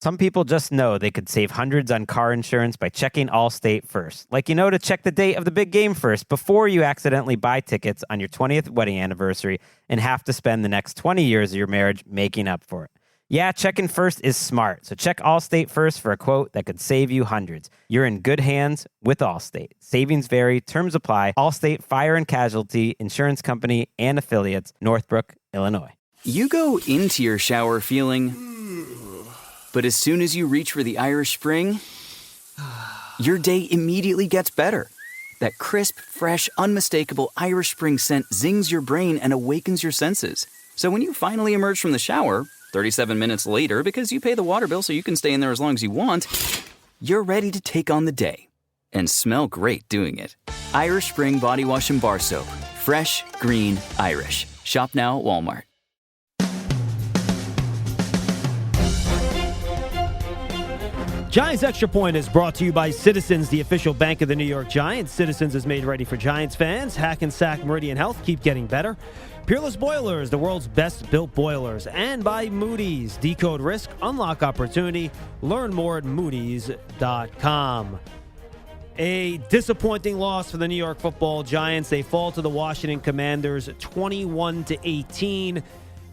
Some people just know they could save hundreds on car insurance by checking Allstate first. Like, to check the date of the big game first before you accidentally buy tickets on your 20th wedding anniversary and have to spend the next 20 years of your marriage making up for it. Yeah, checking first is smart. So check Allstate first for a quote that could save you hundreds. You're in good hands with Allstate. Savings vary. Terms apply. Allstate Fire and Casualty Insurance Company and Affiliates, Northbrook, Illinois. You go into your shower feeling... But as soon as you reach for the Irish Spring, your day immediately gets better. That crisp, fresh, unmistakable Irish Spring scent zings your brain and awakens your senses. So when you finally emerge from the shower, 37 minutes later, because you pay the water bill so you can stay in there as long as you want, you're ready to take on the day. And smell great doing it. Irish Spring Body Wash and Bar Soap. Fresh, green, Irish. Shop now at Walmart. Giants Extra Point is brought to you by Citizens, the official bank of the New York Giants. Citizens is made ready for Giants fans. Hackensack Meridian Health, keep getting better. Peerless Boilers, the world's best built boilers. And by Moody's, decode risk, unlock opportunity. Learn more at moodys.com. A disappointing loss for the New York Football Giants. They fall to the Washington Commanders 21-18.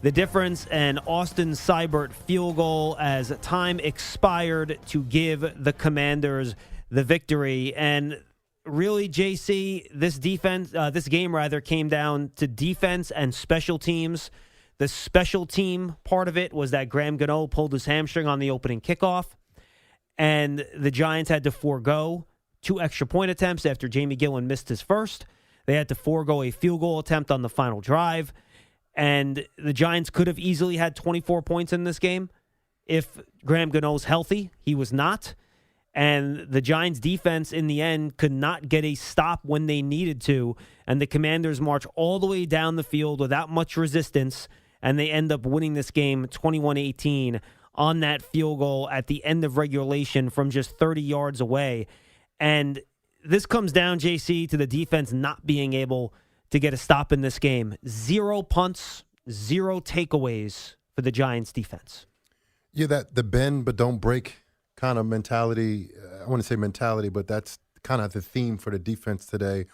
The difference, an Austin Seibert field goal as time expired to give the Commanders the victory. And really, JC, this game came down to defense and special teams. The special team part of it was that Gano pulled his hamstring on the opening kickoff, and the Giants had to forego 2 extra point attempts after Jamie Gillen missed his first. They had to forego a field goal attempt on the final drive. And the Giants could have easily had 24 points in this game if Gano's healthy. He was not. And the Giants' defense in the end could not get a stop when they needed to. And the Commanders march all the way down the field without much resistance. And they end up winning this game 21-18 on that field goal at the end of regulation from just 30 yards away. And this comes down, JC, to the defense not being able to get a stop in this game. 0 punts, 0 takeaways for the Giants defense. Yeah, that the bend but don't break kind of mentality. I want to say mentality, but that's kind of the theme for the defense today.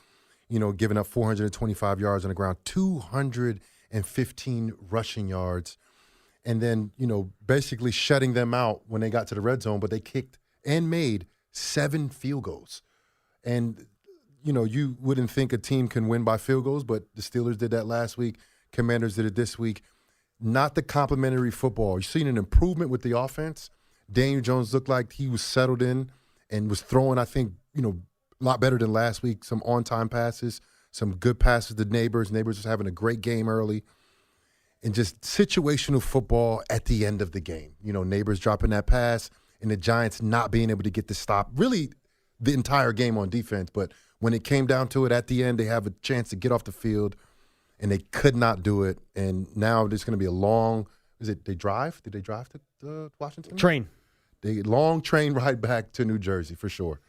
Giving up 425 yards on the ground, 215 rushing yards, and then, basically shutting them out when they got to the red zone, but they kicked and made 7 field goals. And you wouldn't think a team can win by field goals, but the Steelers did that last week. Commanders did it this week. Not the complimentary football. You've seen an improvement with the offense. Daniel Jones looked like he was settled in and was throwing, I think, a lot better than last week. Some on-time passes, some good passes to Nabers. Nabers was having a great game early. And just situational football at the end of the game. Nabers dropping that pass and the Giants not being able to get the stop. Really the entire game on defense, but when it came down to it at the end, they have a chance to get off the field, and they could not do it. And now there's going to be a long – they drive? Did they drive to Washington? Train. Long train ride back to New Jersey for sure.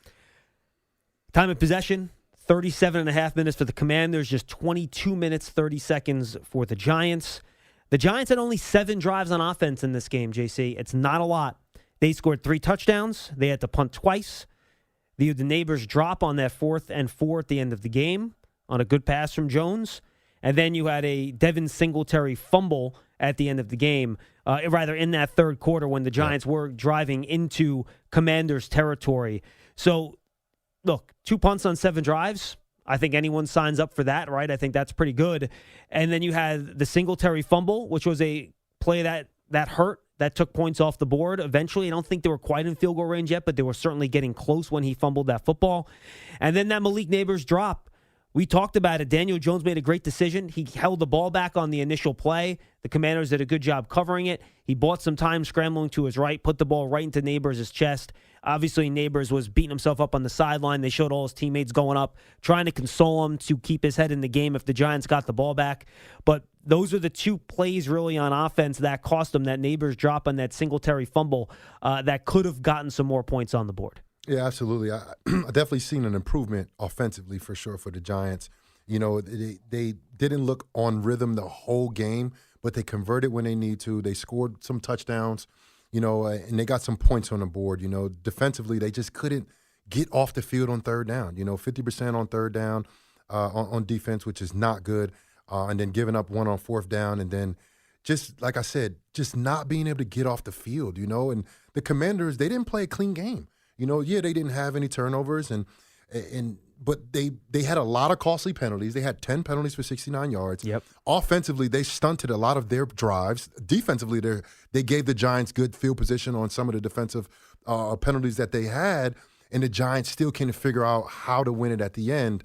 Time of possession, 37 and a half minutes for the Commanders, just 22 minutes, 30 seconds for the Giants. The Giants had only 7 drives on offense in this game, JC. It's not a lot. They scored 3 touchdowns. They had to punt twice. The Nabers drop on that 4th and 4 at the end of the game on a good pass from Jones. And then you had a Devin Singletary fumble at the end of the game, in that third quarter when the Giants were driving into Commanders territory. So, look, 2 punts on 7 drives. I think anyone signs up for that, right? I think that's pretty good. And then you had the Singletary fumble, which was a play that hurt. That took points off the board. Eventually, I don't think they were quite in field goal range yet, but they were certainly getting close when he fumbled that football. And then that Malik Nabers drop. We talked about it. Daniel Jones made a great decision. He held the ball back on the initial play. The Commanders did a good job covering it. He bought some time scrambling to his right, put the ball right into Nabers' chest. Obviously, Nabers was beating himself up on the sideline. They showed all his teammates going up, trying to console him to keep his head in the game if the Giants got the ball back. But those are the 2 plays really on offense that cost them, that Nabers drop and that Singletary fumble that could have gotten some more points on the board. Yeah, absolutely. I definitely seen an improvement offensively for sure for the Giants. They didn't look on rhythm the whole game, but they converted when they need to. They scored some touchdowns. and they got some points on the board. Defensively, they just couldn't get off the field on third down. 50% on third down on defense, which is not good, and then giving up one on fourth down, and then just like I said, just not being able to get off the field. And the Commanders, they didn't play a clean game. They didn't have any turnovers, but they had a lot of costly penalties. They had 10 penalties for 69 yards. Yep. Offensively, they stunted a lot of their drives. Defensively, they gave the Giants good field position on some of the defensive penalties that they had, and the Giants still couldn't figure out how to win it at the end.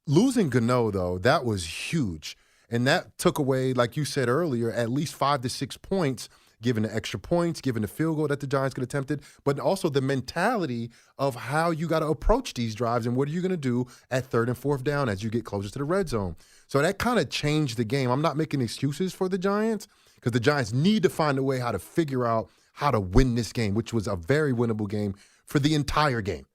Losing Gano, though, that was huge. And that took away, like you said earlier, at least 5 to 6 points, given the extra points, given the field goal that the Giants could have attempted, but also the mentality of how you got to approach these drives and what are you going to do at third and fourth down as you get closer to the red zone. So that kind of changed the game. I'm not making excuses for the Giants because the Giants need to find a way how to figure out how to win this game, which was a very winnable game for the entire game.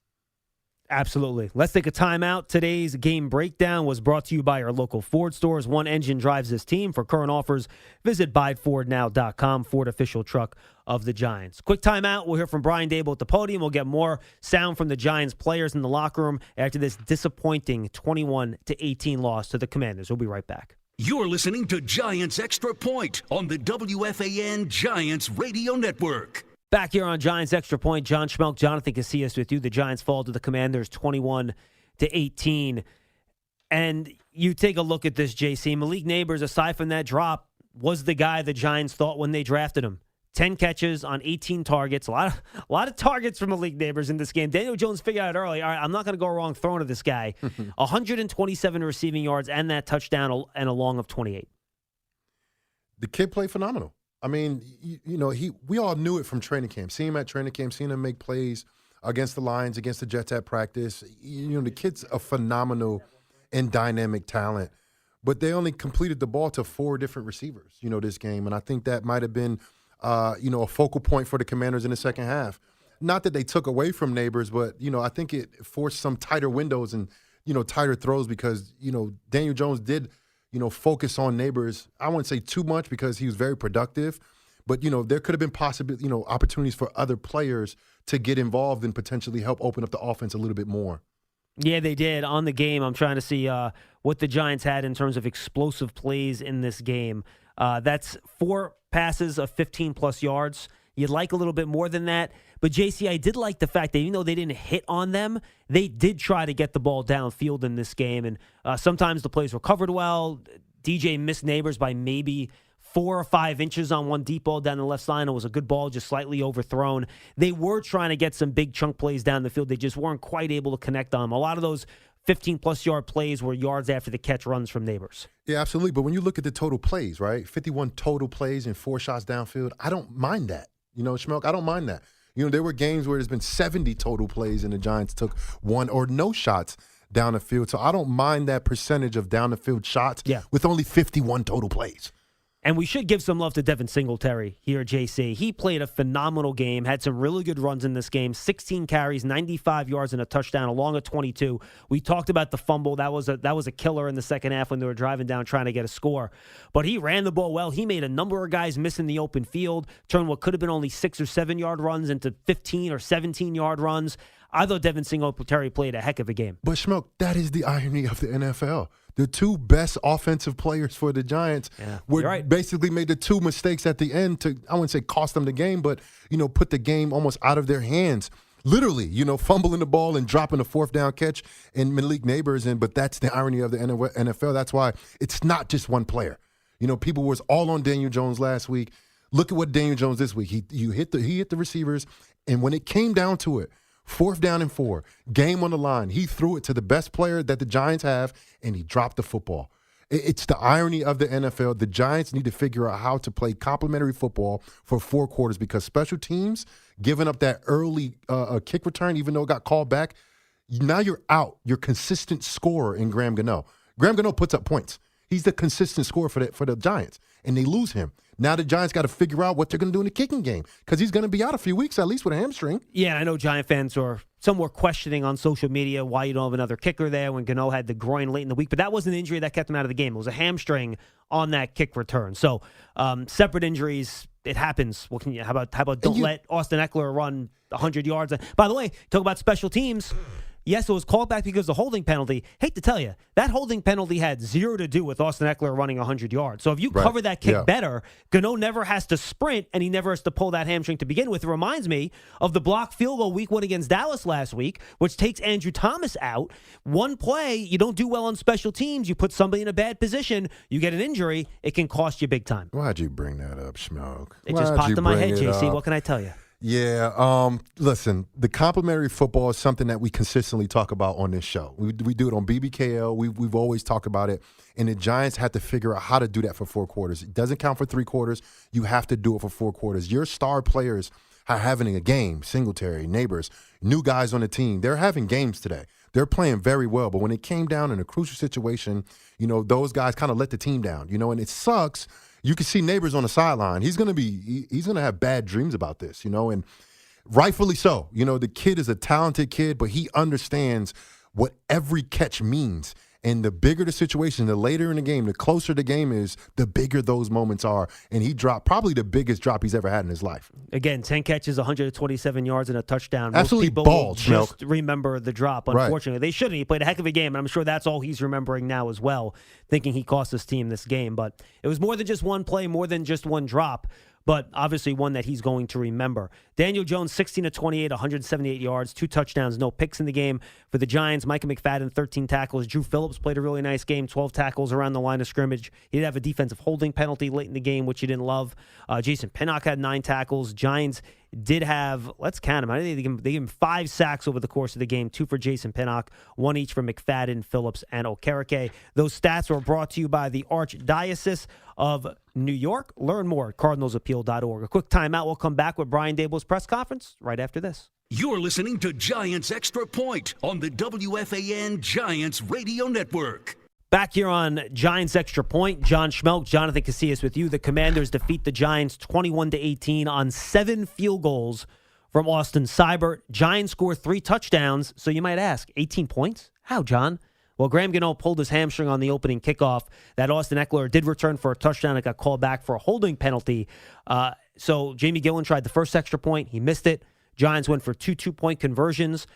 Absolutely. Let's take a timeout. Today's game breakdown was brought to you by our local Ford stores. One engine drives this team. For current offers, visit buyfordnow.com, Ford official truck of the Giants. Quick timeout. We'll hear from Brian Daboll at the podium. We'll get more sound from the Giants players in the locker room after this disappointing 21-18 loss to the Commanders. We'll be right back. You're listening to Giants Extra Point on the WFAN Giants Radio Network. Back here on Giants Extra Point, John Schmeelk, Jonathan Casillas with you. The Giants fall to the Commanders 21-18. And you take a look at this, JC. Malik Nabers, aside from that drop, was the guy the Giants thought when they drafted him. 10 catches on 18 targets. A lot of targets from Malik Nabers in this game. Daniel Jones figured out early, all right, I'm not going to go wrong throwing to this guy. 127 receiving yards and that touchdown and a long of 28. The kid played phenomenal. I mean, we all knew it from training camp. Seeing him at training camp, seeing him make plays against the Lions, against the Jets at practice. The kid's a phenomenal and dynamic talent. But they only completed the ball to 4 different receivers, this game. And I think that might have been, a focal point for the Commanders in the second half. Not that they took away from Nabers, but, I think it forced some tighter windows and, tighter throws because, Daniel Jones did – focus on Nabers. I wouldn't say too much because he was very productive, but, there could have been opportunities for other players to get involved and potentially help open up the offense a little bit more. Yeah, they did. On the game, I'm trying to see what the Giants had in terms of explosive plays in this game. That's 4 passes of 15-plus yards. You'd like a little bit more than that. But, JC, I did like the fact that even though they didn't hit on them, they did try to get the ball downfield in this game. And sometimes the plays were covered well. DJ missed Nabers by maybe 4 or 5 inches on one deep ball down the left side. It was a good ball, just slightly overthrown. They were trying to get some big chunk plays down the field. They just weren't quite able to connect on them. A lot of those 15-plus yard plays were yards after the catch runs from Nabers. Yeah, absolutely. But when you look at the total plays, right, 51 total plays and 4 shots downfield, I don't mind that. Schmeelk, I don't mind that. There were games where there's been 70 total plays and the Giants took 1 or no shots down the field. So I don't mind that percentage of down the field shots with only 51 total plays. And we should give some love to Devin Singletary here, JC. He played a phenomenal game, had some really good runs in this game, 16 carries, 95 yards and a touchdown, along a 22. We talked about the fumble. That was a killer in the second half when they were driving down trying to get a score. But he ran the ball well. He made a number of guys miss in the open field, turned what could have been only 6 or 7 yard runs into 15 or 17 yard runs. I thought Devin Singletary played a heck of a game. But, Schmeelk, that is the irony of the NFL. The 2 best offensive players for the Giants basically made the 2 mistakes at the end to, I wouldn't say cost them the game, but, put the game almost out of their hands. Literally, fumbling the ball and dropping a 4th down catch and Malik Nabers. But that's the irony of the NFL. That's why it's not just one player. People was all on Daniel Jones last week. Look at what Daniel Jones this week. He hit the receivers, and when it came down to it, 4th down and 4, game on the line. He threw it to the best player that the Giants have, and he dropped the football. It's the irony of the NFL. The Giants need to figure out how to play complementary football for 4 quarters because special teams, giving up that early kick return, even though it got called back, now you're out. Your consistent scorer in Graham Gano. Graham Gano puts up points. He's the consistent scorer for the Giants, and they lose him. Now the Giants got to figure out what they're going to do in the kicking game because he's going to be out a few weeks at least with a hamstring. Yeah, I know Giant fans are somewhat questioning on social media why you don't have another kicker there when Gano had the groin late in the week, but that was an injury that kept him out of the game. It was a hamstring on that kick return. So separate injuries, it happens. What can you? How about don't let Austin Eckler run 100 yards? By the way, talk about special teams. Yes, it was called back because of the holding penalty. Hate to tell you, that holding penalty had zero to do with Austin Eckler running 100 yards. So if you cover that kick better, Gano never has to sprint, and he never has to pull that hamstring to begin with. It reminds me of the blocked field goal week 1 against Dallas last week, which takes Andrew Thomas out. One play, you don't do well on special teams, you put somebody in a bad position, you get an injury, it can cost you big time. Why'd you bring that up, Schmeelk? It just popped in my head, JC. What can I tell you? Yeah, listen, the complimentary football is something that we consistently talk about on this show. We do it on BBKL. We've always talked about it, and the Giants have to figure out how to do that for 4 quarters. It doesn't count for 3 quarters. You have to do it for 4 quarters. Your star players are having a game. Singletary, Nabers, new guys on the team. They're having games today. They're playing very well, but when it came down in a crucial situation, those guys kind of let the team down, and it sucks. You can see Nabers on the sideline. He's gonna have bad dreams about this, and rightfully so. The kid is a talented kid, but he understands what every catch means. And the bigger the situation, the later in the game, the closer the game is, the bigger those moments are. And he dropped probably the biggest drop he's ever had in his life. Again, 10 catches, 127 yards, and a touchdown. Absolutely Most people bald, will just remember the drop, unfortunately. Right. They shouldn't. He played a heck of a game, and I'm sure that's all he's remembering now as well, thinking he cost his team this game. But it was more than just one play, more than just one drop, but obviously one that he's going to remember. Daniel Jones, 16 of 28, 178 yards, 2 touchdowns, no picks in the game for the Giants. Micah McFadden, 13 tackles. Drew Phillips played a really nice game, 12 tackles around the line of scrimmage. He did have a defensive holding penalty late in the game, which you didn't love. Jason Pinnock had 9 tackles. Giants did have, let's count them. I think they gave him 5 sacks over the course of the game, 2 for Jason Pinnock, 1 each for McFadden, Phillips, and Okereke. Those stats were brought to you by the Archdiocese of New York. Learn more at cardinalsappeal.org. A quick timeout. We'll come back with Brian Daboll's press conference right after this. You're listening to Giants Extra Point on the WFAN Giants Radio Network. Back here on Giants Extra Point, John Schmeelk, Jonathan Casillas with you. The Commanders defeat the Giants 21-18 on 7 field goals from Austin Seibert. Giants score 3 touchdowns. So you might ask, 18 points? How, John? Well, Graham Gano pulled his hamstring on the opening kickoff. That Austin Eckler did return for a touchdown. It got called back for a holding penalty. So Jamie Gillen tried the first extra point. He missed it. Giants went for 2 two-point conversions.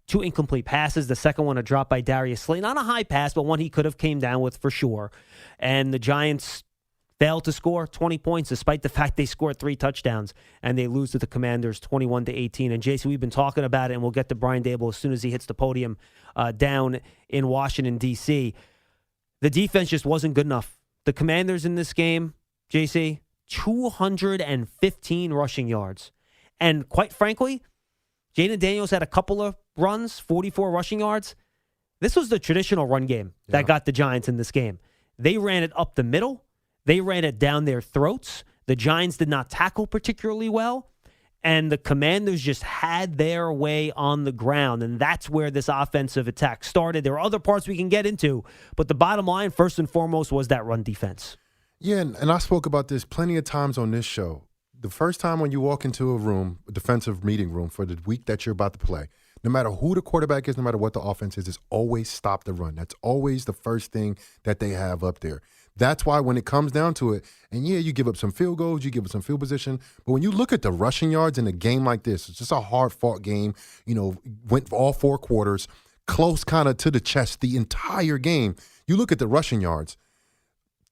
2 incomplete passes. The second one, a drop by Darius Slay. Not a high pass, but one he could have came down with for sure. And the Giants failed to score 20 points despite the fact they scored 3 touchdowns, and they lose to the Commanders 21-18. And Jason, we've been talking about it, and we'll get to Brian Daboll as soon as he hits the podium down in Washington, D.C. The defense just wasn't good enough. The Commanders in this game, JC, 215 rushing yards. And quite frankly, Jaden Daniels had a couple of runs, 44 rushing yards. This was the traditional run game that got the Giants in this game. They ran it up the middle. They ran it down their throats. The Giants did not tackle particularly well. And the Commanders just had their way on the ground. And that's where this offensive attack started. There are other parts we can get into. But the bottom line, first and foremost, was that run defense. Yeah, and I spoke about this plenty of times on this show. The first time when you walk into a room, a defensive meeting room for the week that you're about to play, no matter who the quarterback is, no matter what the offense is always stop the run. That's always the first thing that they have up there. That's why when it comes down to it, and yeah, you give up some field goals, you give up some field position, but when you look at the rushing yards in a game like this, it's just a hard-fought game, went all 4 quarters, close kind of to the chest the entire game. You look at the rushing yards,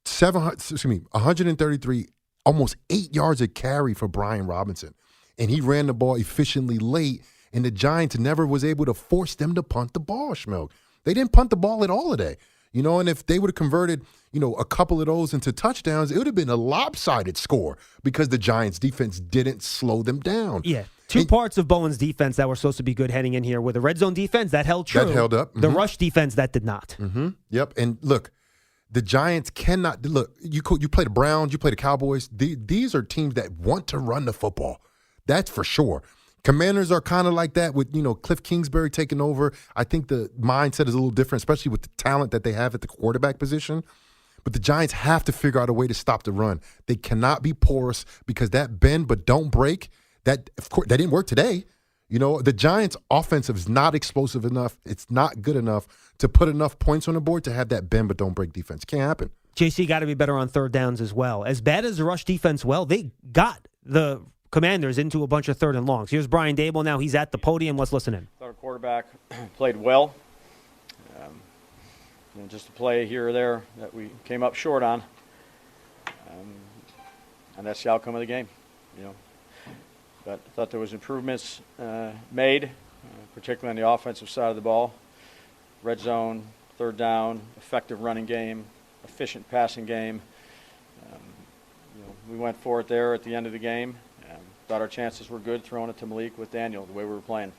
133, almost 8 yards a carry for Brian Robinson. And he ran the ball efficiently late, and the Giants never was able to force them to punt the ball, Schmeelk. They didn't punt the ball at all today. And if they would have converted, a couple of those into touchdowns, it would have been a lopsided score because the Giants' defense didn't slow them down. Yeah. Two parts of Bowen's defense that were supposed to be good heading in here were the red zone defense, that held true. That held up. Mm-hmm. The rush defense, that did not. Mm-hmm. Yep. And look, the Giants cannot – look, you play the Browns, you play the Cowboys. These are teams that want to run the football. That's for sure. Commanders are kind of like that with, Cliff Kingsbury taking over. I think the mindset is a little different, especially with the talent that they have at the quarterback position. But the Giants have to figure out a way to stop the run. They cannot be porous because that bend but don't break, that didn't work today. The Giants' offensive is not explosive enough. It's not good enough to put enough points on the board to have that bend but don't break defense. Can't happen. JC got to be better on third downs as well. As bad as the rush defense, they got the Commanders into a bunch of third and longs. Here's Brian Daboll now. He's at the podium. Let's listen in. Our quarterback played well. Just a play here or there that we came up short on. And that's the outcome of the game, But I thought there was improvements made, particularly on the offensive side of the ball. Red zone, third down, effective running game, efficient passing game. We went for it there at the end of the game. Thought our chances were good throwing it to Malik with Daniel, the way we were playing.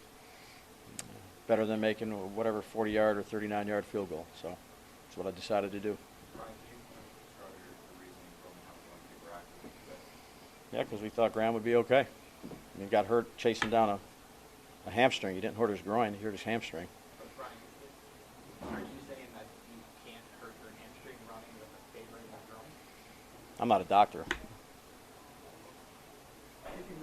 Better than making whatever 40-yard or 39-yard field goal. So that's what I decided to do. Yeah, because we thought Graham would be okay. He got hurt chasing down a hamstring. He didn't hurt his groin. He hurt his hamstring. Are you saying that you can't hurt your hamstring running with a favorite in your groin? I'm not a doctor.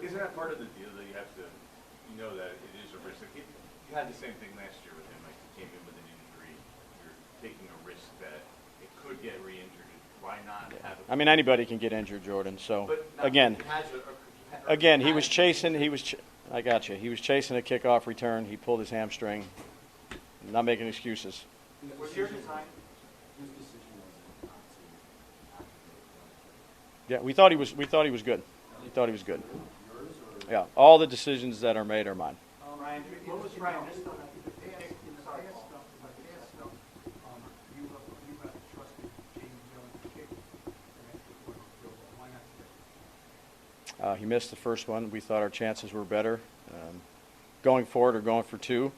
Isn't that part of the deal that you have to, that it is a risk? Like you had the same thing last year with him. Like he came in with an injury. You're taking a risk that it could get re-injured. Why not have it? I mean, anybody can get injured, Jordan. So, again, he was chasing. I got you. He was chasing a kickoff return. He pulled his hamstring. I'm not making excuses. Was your design? Yeah, we thought he was good. We thought he was good. Yeah, all the decisions that are made are mine. Ryan, what was Ryan? He missed the first one. We thought our chances were better going for it or going for two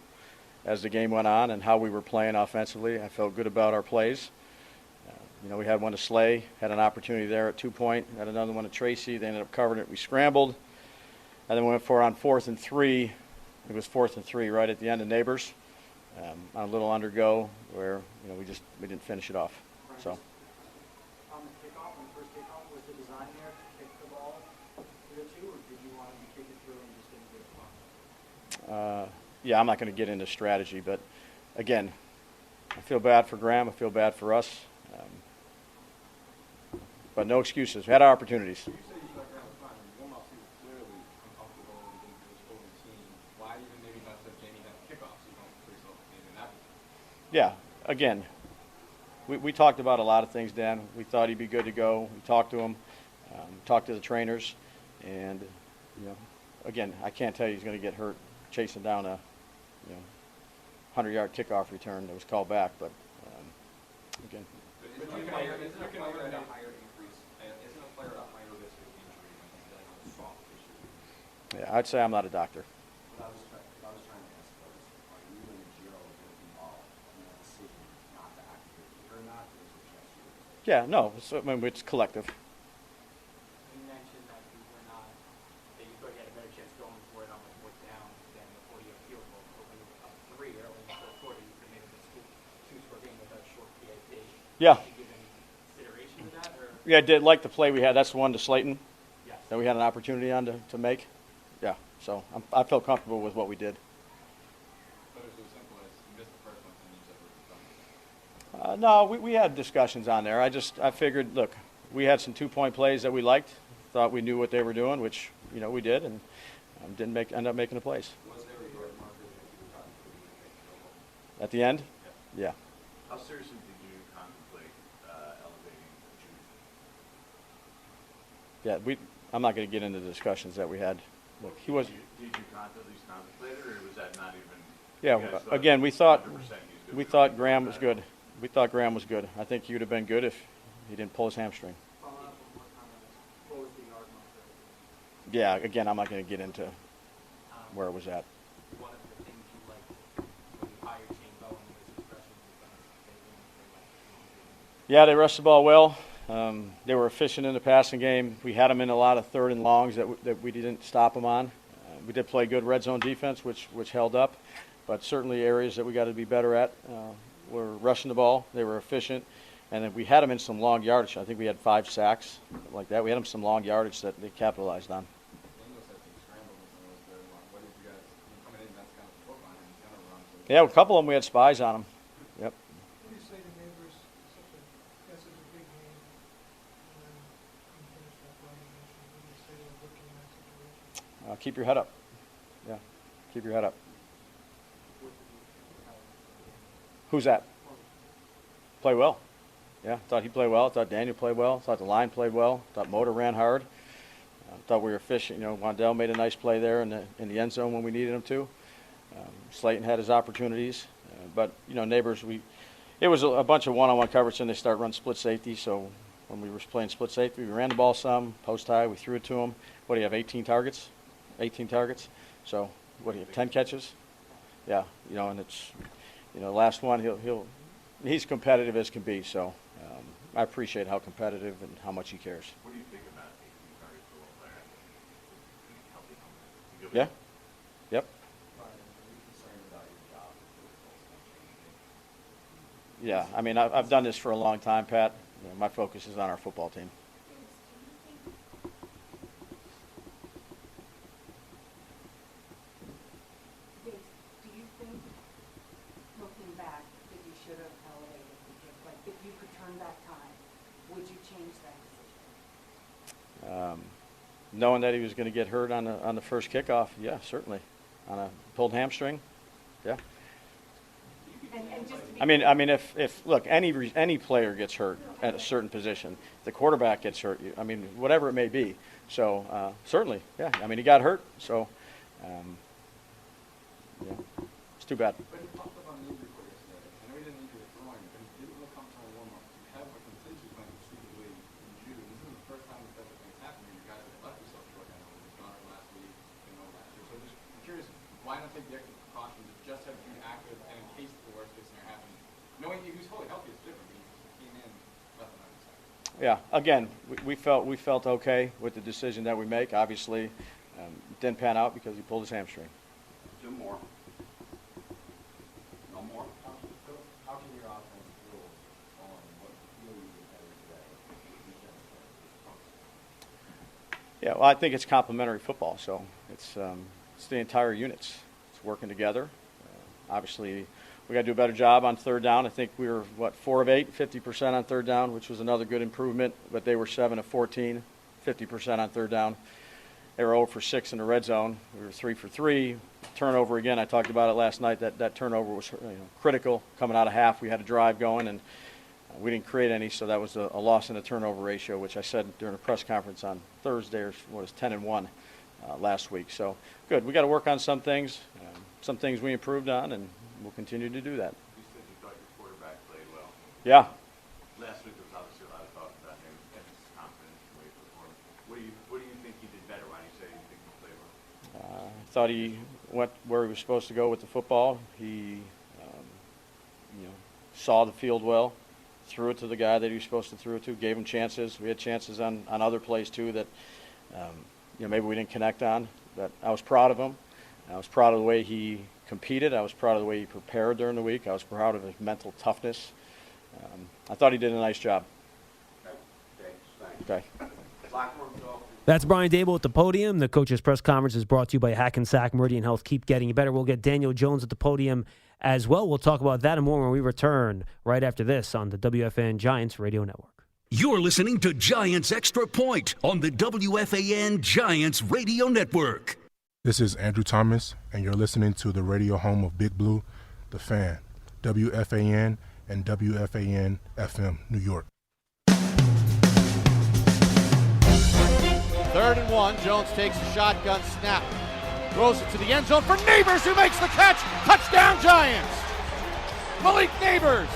as the game went on and how we were playing offensively. I felt good about our plays. We had one to Slay, had an opportunity there at 2 point, had another one to Tracy. They ended up covering it. We scrambled, and then we went for it on 4th and 3. It was 4th and 3 right at the end of Nabers on a little undergo where we didn't finish it off. So. On the kickoff, on the first kickoff, was the design there to kick the ball through two, or did you want to kick it through and just didn't get it? Yeah, I'm not going to get into strategy, but again, I feel bad for Graham. I feel bad for us. But no excuses. We had our opportunities. You said you thought Graham was fine. One off, he was clearly uncomfortable and didn't do his holding team. Why even maybe not let Jamie have kickoffs? You don't put yourself in that position. Yeah, again, we talked about a lot of things, Dan. We thought he'd be good to go. We talked to him, talked to the trainers, and again, I can't tell you he's going to get hurt chasing down a 100-yard kickoff return that was called back. But again. Isn't a player at a higher increase? Isn't a player at a higher risk of injury when he's dealing with soft tissue? Yeah, I'd say I'm not a doctor. What I was trying to ask was, are you and Joe going to be involved in that decision not to activate it or not? Or is it just you? Yeah, no, it's collective. You mentioned that you were not, that you thought you had a better chance going for it on the fourth down than the 40-yard field goal. But when you were up 3 early in the fourth quarter, you could have made a two-score game with that short PAT. Yeah. Did you give any consideration to that? Or? Yeah, I did like the play we had. That's the one to Slayton Yes. that we had an opportunity on to make. Yeah, so I felt comfortable with what we did. But it was as simple as you missed the first one and you said we're done. No, we had discussions on there. I figured, look, we had some 2-point plays that we liked. Thought we knew what they were doing, which we did, and didn't end up making the plays. Was there a yard marker that you were talking to? At the end? Yeah. How seriously did you contemplate elevating Jude? Yeah, I'm not going to get into the discussions that we had. Look, he was. Did you at least contemplate it, or was that not even? Yeah, again, we thought 100% he was good we for thought it? Graham was good. We thought Graham was good. I think he would have been good if he didn't pull his hamstring. Follow up one more time on this. What was the yard marker? Yeah, again, I'm not going to get into where it was at. One of the things you liked when you hired Shane Bowen was his rushing defense. Yeah, they rushed the ball well. They were efficient in the passing game. We had them in a lot of third and longs that we didn't stop them on. We did play good red zone defense, which held up, but certainly areas that we got to be better at were rushing the ball. They were efficient, and then we had them in some long yardage. I think we had 5 sacks, something like that. We had them some long yardage that they capitalized on. Yeah, a couple of them we had spies on them. Yep. What do you say to Nabers? That's such a big man. keep your head up. Yeah, keep your head up. Who's that? Play well. Yeah, thought he played well. Thought Daniel played well. Thought the line played well. Thought Motor ran hard. Thought we were efficient. Wandell made a nice play there in the end zone when we needed him to. Slayton had his opportunities, but Nabers, it was a bunch of one-on-one coverage, and they start running split safety. So when we were playing split safety, we ran the ball some, post high, we threw it to him. What do you have? 18 targets. So what do you have? 10 catches. Yeah, and it's last one he's competitive as can be. So I appreciate how competitive and how much he cares. What do you think about 18 targets for one player? Yeah. Yep. Yeah, I mean, I've done this for a long time, Pat. My focus is on our football team. Do you think, looking back, that you should have elevated the kick? Like, if you could turn back time, would you change that decision? Knowing that he was going to get hurt on the first kickoff, yeah, certainly. On a pulled hamstring, yeah. And just to be I mean, if look, any player gets hurt at a certain position, the quarterback gets hurt. Whatever it may be. So certainly, yeah. I mean, he got hurt, so yeah, it's too bad. But he talked about an injury report yesterday. I know he didn't injure his groin, but he didn't look comfortable in warm-up. You have a contingency plan exclusively in June. This isn't the first time that such a thing's happened. You guys have left yourself short now. It was Gano last week, last year. So just curious, why not take the extra precautions to just have June active and in case the worst case scenario happens? Knowing he was fully healthy is different, but he came in less than 90%. Yeah. Again, we felt okay with the decision that we make. Obviously, didn't pan out because he pulled his hamstring. Two more. No more? How can your offense build on what feel you did better today? Yeah, well, I think it's complementary football, so it's the entire units. It's working together. Obviously, we got to do a better job on third down. I think we were, 4 of 8, 50% on third down, which was another good improvement, but they were 7 of 14, 50% on third down. They were 0 for 6 in the red zone. We were 3 for 3. Turnover, again, I talked about it last night. That turnover was critical coming out of half. We had a drive going, and we didn't create any, so that was a loss in the turnover ratio, which I said during a press conference on Thursday was 10-1 last week. So good. We got to work on some things. Some things we improved on, and we'll continue to do that. You said you thought your quarterback played well. Yeah. Last week there was obviously a lot of talk about him and his confidence and the way he performed. What do you think he did better? Why do you say you think he played well? I thought he went where he was supposed to go with the football. He, saw the field well, threw it to the guy that he was supposed to throw it to, gave him chances. We had chances on other plays too that, maybe we didn't connect on. But I was proud of him. I was proud of the way he competed. I was proud of the way he prepared during the week. I was proud of his mental toughness. I thought he did a nice job. Okay. That's Brian Daboll at the podium. The coach's press conference is brought to you by Hackensack Meridian Health. Keep getting you better. We'll get Daniel Jones at the podium as well. We'll talk about that and more when we return right after this on the WFAN Giants Radio Network. You're listening to Giants Extra Point on the WFAN Giants Radio Network. This is Andrew Thomas, and you're listening to the radio home of Big Blue, The Fan, WFAN and WFAN FM, New York. 3rd and 1, Jones takes a shotgun snap, throws it to the end zone for Nabers, who makes the catch. Touchdown Giants! Malik Nabers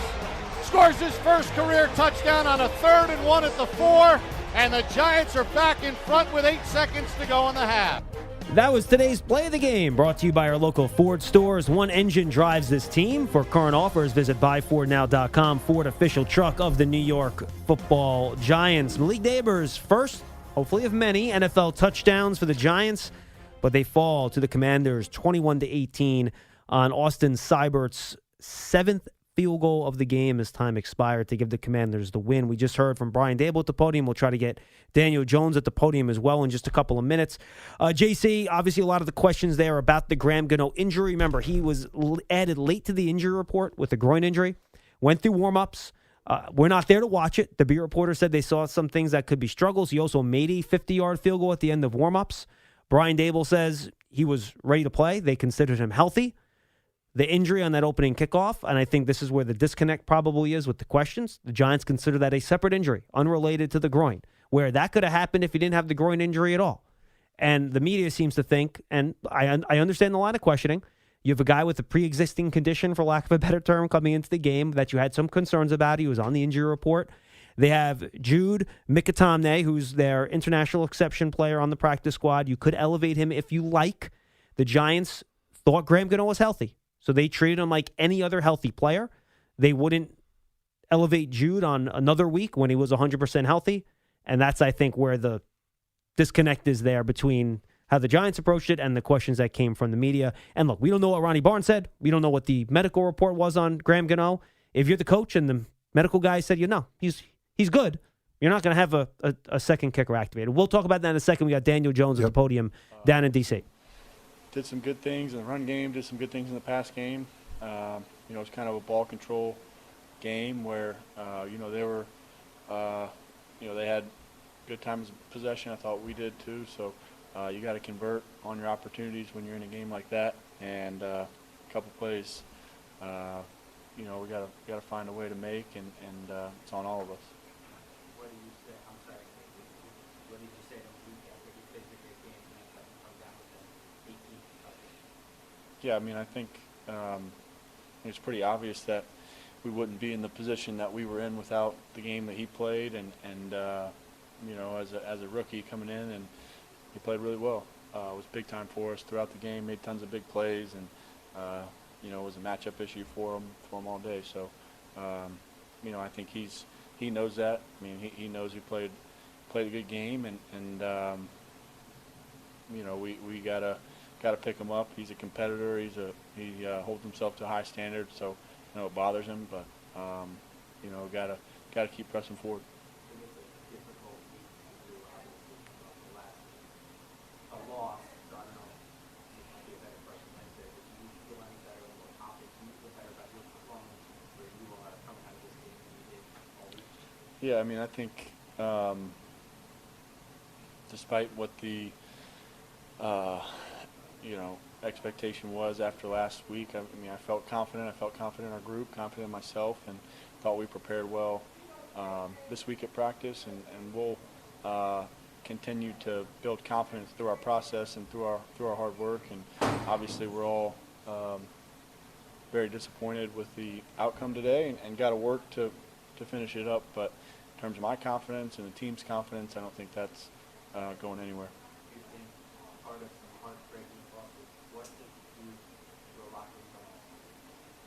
scores his first career touchdown on a 3rd and 1 at the 4, and the Giants are back in front with 8 seconds to go in the half. That was today's Play of the Game, brought to you by our local Ford stores. One engine drives this team. For current offers, visit buyfordnow.com. Ford, official truck of the New York Football Giants. Malik Nabers, first, hopefully of many, NFL touchdowns for the Giants, but they fall to the Commanders 21-18 on Austin Seibert's 7th field goal of the game as time expired to give the Commanders the win. We just heard from Brian Daboll at the podium. We'll try to get Daniel Jones at the podium as well in just a couple of minutes. JC, obviously a lot of the questions there about the Graham Gano injury. Remember, he was added late to the injury report with a groin injury, went through warm-ups. We're not there to watch it. The beat reporter said they saw some things that could be struggles. He also made a 50-yard field goal at the end of warm-ups. Brian Daboll says he was ready to play. They considered him healthy. The injury on that opening kickoff, and I think this is where the disconnect probably is with the questions, the Giants consider that a separate injury, unrelated to the groin, where that could have happened if he didn't have the groin injury at all. And the media seems to think, and I understand the line of questioning, you have a guy with a pre-existing condition, for lack of a better term, coming into the game that you had some concerns about. He was on the injury report. They have Jude Mikatamne, who's their international exception player on the practice squad. You could elevate him if you like. The Giants thought Graham Gano was healthy, so they treated him like any other healthy player. They wouldn't elevate Jude on another week when he was 100% healthy, and that's, I think, where the disconnect is there between how the Giants approached it and the questions that came from the media. And look, we don't know what Ronnie Barnes said. We don't know what the medical report was on Graham Gano. If you're the coach and the medical guy said, he's good, you're not going to have a second kicker activated. We'll talk about that in a second. We got Daniel Jones at the podium down in D.C. Did some good things in the run game, did some good things in the pass game. It's kind of a ball control game where, they were, they had good times of possession. I thought we did too. So you got to convert on your opportunities when you're in a game like that. And a couple plays, we got to find a way to make, and it's on all of us. What did you say? I'm sorry. What did you say to the week after he plays a great game and then come down with an 18 touches? Yeah, I think it's pretty obvious that we wouldn't be in the position that we were in without the game that he played, and as a rookie coming in, and he played really well. It was big time for us throughout the game, made tons of big plays, and it was a matchup issue for him all day. So, I think he knows that. He knows he played a good game, and we gotta pick him up. He's a competitor. He holds himself to a high standard. So, it bothers him, but gotta keep pressing forward. Yeah, I think despite what the expectation was after last week, I felt confident. I felt confident in our group, confident in myself, and thought we prepared well this week at practice, and we'll continue to build confidence through our process and through our hard work. And obviously, we're all very disappointed with the outcome today, and got to work to finish it up. But in terms of my confidence and the team's confidence, I don't think that's going anywhere. You think part of some heartbreaking losses, what did you do to a locker room?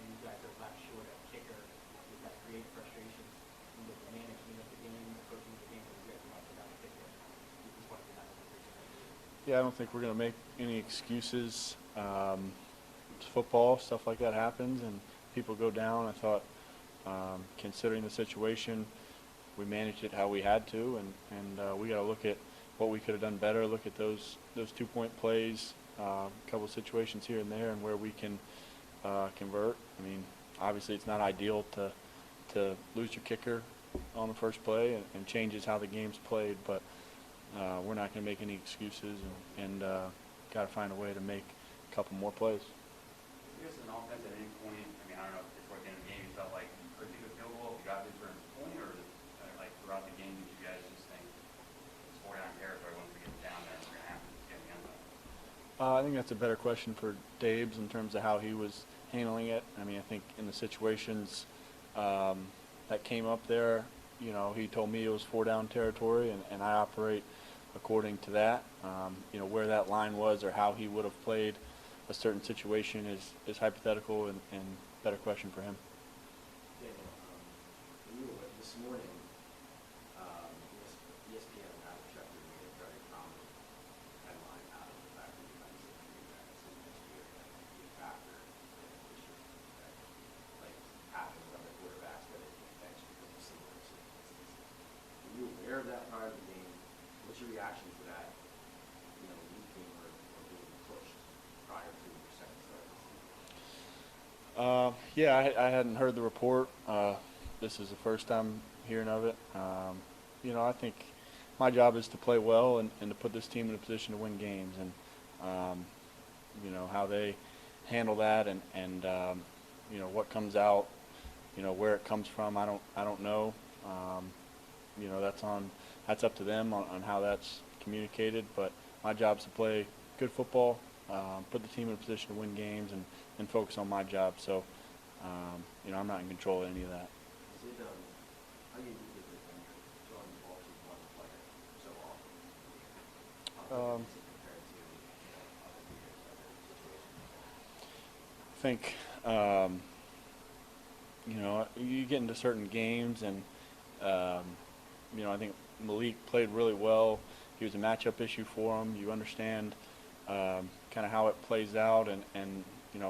And you guys are left short at kicker. Does that create frustrations in the management of the game, the coaching of the game, or you guys are left without a kicker? You just want to get out of the position. Yeah, I don't think we're going to make any excuses. It's football, stuff like that happens, and people go down. I thought, considering the situation, we managed it how we had to, and we got to look at what we could have done better, look at those 2-point plays, a couple of situations here and there, and where we can convert. Obviously it's not ideal to lose your kicker on the first play, and changes how the game's played, but we're not going to make any excuses, and got to find a way to make a couple more plays. I guess an offense at any point, I don't know if toward the end of the game you felt like you could kick a field goal if you got this for a point, or like throughout the game did you guys just think it's 4-down territory once we get down there, we're going to have to get in the end zone? I think that's a better question for Dabes in terms of how he was handling it. I think in the situations that came up there, he told me it was 4-down territory, and I operate according to that. Where that line was or how he would have played a certain situation is hypothetical and better question for him. This morning, ESPN and Adam Schefter made a very prominent headline out of the fact that you guys next year be a factor in issues that happen with other quarterbacks that it affects because of similar circumstances. Were you aware of that prior to the game? What's your reaction to that? Leaking or being pushed prior to your second start of the season? Yeah, I hadn't heard the report. This is the first time hearing of it. I think my job is to play well and to put this team in a position to win games. And, how they handle that and what comes out, where it comes from, I don't know. That's up to them on how that's communicated. But my job is to play good football, put the team in a position to win games, and focus on my job. So, I'm not in control of any of that. How unique is it when you're throwing the ball to one player so often? How is it compared to other leaders, other situations? I think, you get into certain games and, I think Malik played really well. He was a matchup issue for him. You understand kind of how it plays out and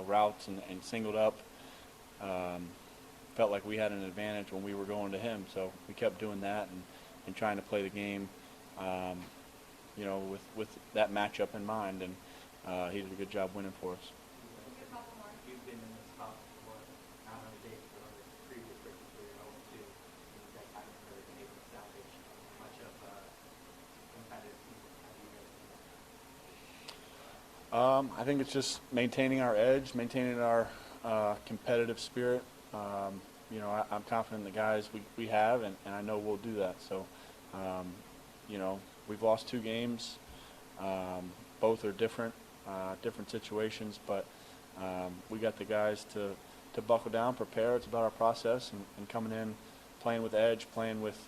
routes and singled up. Felt like we had an advantage when we were going to him, so we kept doing that and trying to play the game, with that matchup in mind, and he did a good job winning for us. You've been in this spot for not only days, but on the previous races where you're 0-2. You guys haven't really been able to salvage much of competitive season. How do you guys do that? I think it's just maintaining our edge, maintaining our competitive spirit. I'm confident in the guys we have, and I know we'll do that. So, we've lost 2 games. Both are different situations, but we got the guys to buckle down, prepare. It's about our process and coming in, playing with edge, playing with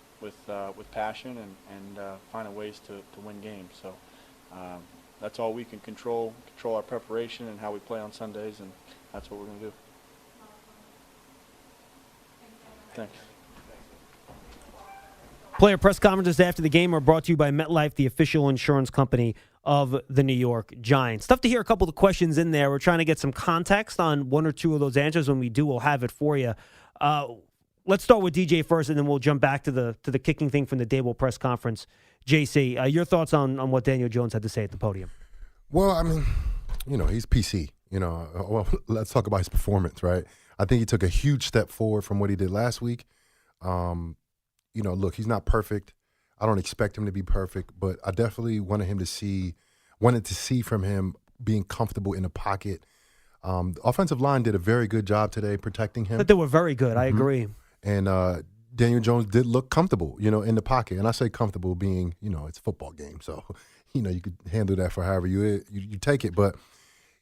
passion, and finding ways to win games. So that's all we can control our preparation and how we play on Sundays, and that's what we're going to do. Thanks. Player press conferences after the game are brought to you by MetLife, the official insurance company of the New York Giants. Tough to hear a couple of questions in there. We're trying to get some context on one or two of those answers. When we do, we'll have it for you. Let's start with DJ first, and then we'll jump back to the kicking thing from the Daboll press conference. JC, your thoughts on what Daniel Jones had to say at the podium? Well, I mean, he's PC. Well, let's talk about his performance, right? I think he took a huge step forward from what he did last week. Look, he's not perfect. I don't expect him to be perfect, but I definitely wanted to see from him being comfortable in the pocket. The offensive line did a very good job today protecting him. But they were very good. I agree. And Daniel Jones did look comfortable, in the pocket. And I say comfortable being, it's a football game. So, you could handle that for however you take it. But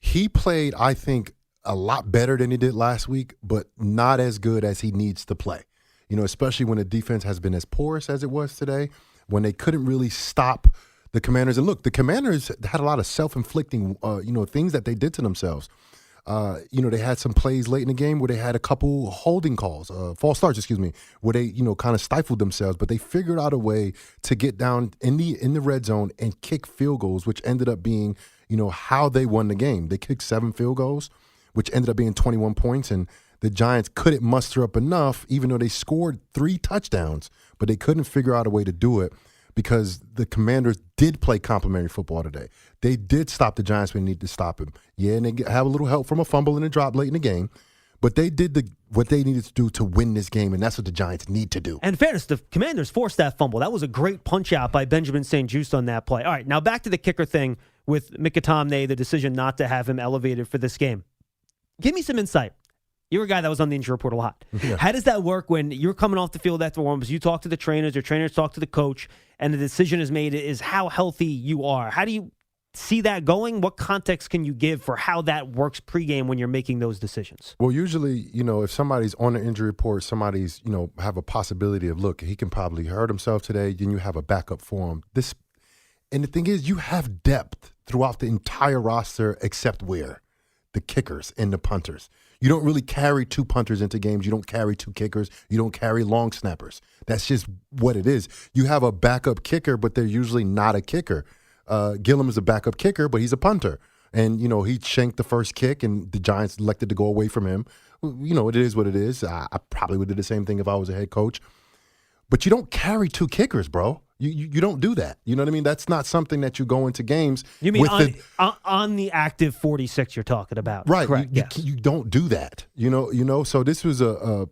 he played, I think, a lot better than he did last week, but not as good as he needs to play. Especially when the defense has been as porous as it was today, when they couldn't really stop the Commanders. And look, the Commanders had a lot of self-inflicting, things that they did to themselves. They had some plays late in the game where they had a couple holding calls, false starts, where they, kind of stifled themselves. But they figured out a way to get down in the red zone and kick field goals, which ended up being, how they won the game. They kicked 7 field goals, which ended up being 21 points. And the Giants couldn't muster up enough, even though they scored 3 touchdowns, but they couldn't figure out a way to do it because the Commanders did play complimentary football today. They did stop the Giants when they needed to stop him. Yeah, and they have a little help from a fumble and a drop late in the game, but they did what they needed to do to win this game, and that's what the Giants need to do. And in fairness, the Commanders forced that fumble. That was a great punch-out by Benjamin St. Juste on that play. All right, now back to the kicker thing with Mikatamne, the decision not to have him elevated for this game. Give me some insight. You're a guy that was on the injury report a lot. Yeah. How does that work when you're coming off the field after warm-ups? You talk to the trainers, or trainers talk to the coach, and the decision is made is how healthy you are. How do you see that going? What context can you give for how that works pregame when you're making those decisions? Well, usually, if somebody's on the injury report, somebody's, have a possibility of, look, he can probably hurt himself today, then you have a backup for him. And the thing is, you have depth throughout the entire roster except where? The kickers and the punters. You don't really carry 2 punters into games. You don't carry 2 kickers. You don't carry long snappers. That's just what it is. You have a backup kicker, but they're usually not a kicker. Gillum is a backup kicker, but he's a punter. And, he shanked the first kick, and the Giants elected to go away from him. It is what it is. I probably would do the same thing if I was a head coach. But you don't carry 2 kickers, bro. You don't do that. You know what I mean? That's not something that you go into games. You mean on the active 46 you're talking about? Right. Correct. You don't do that. So this was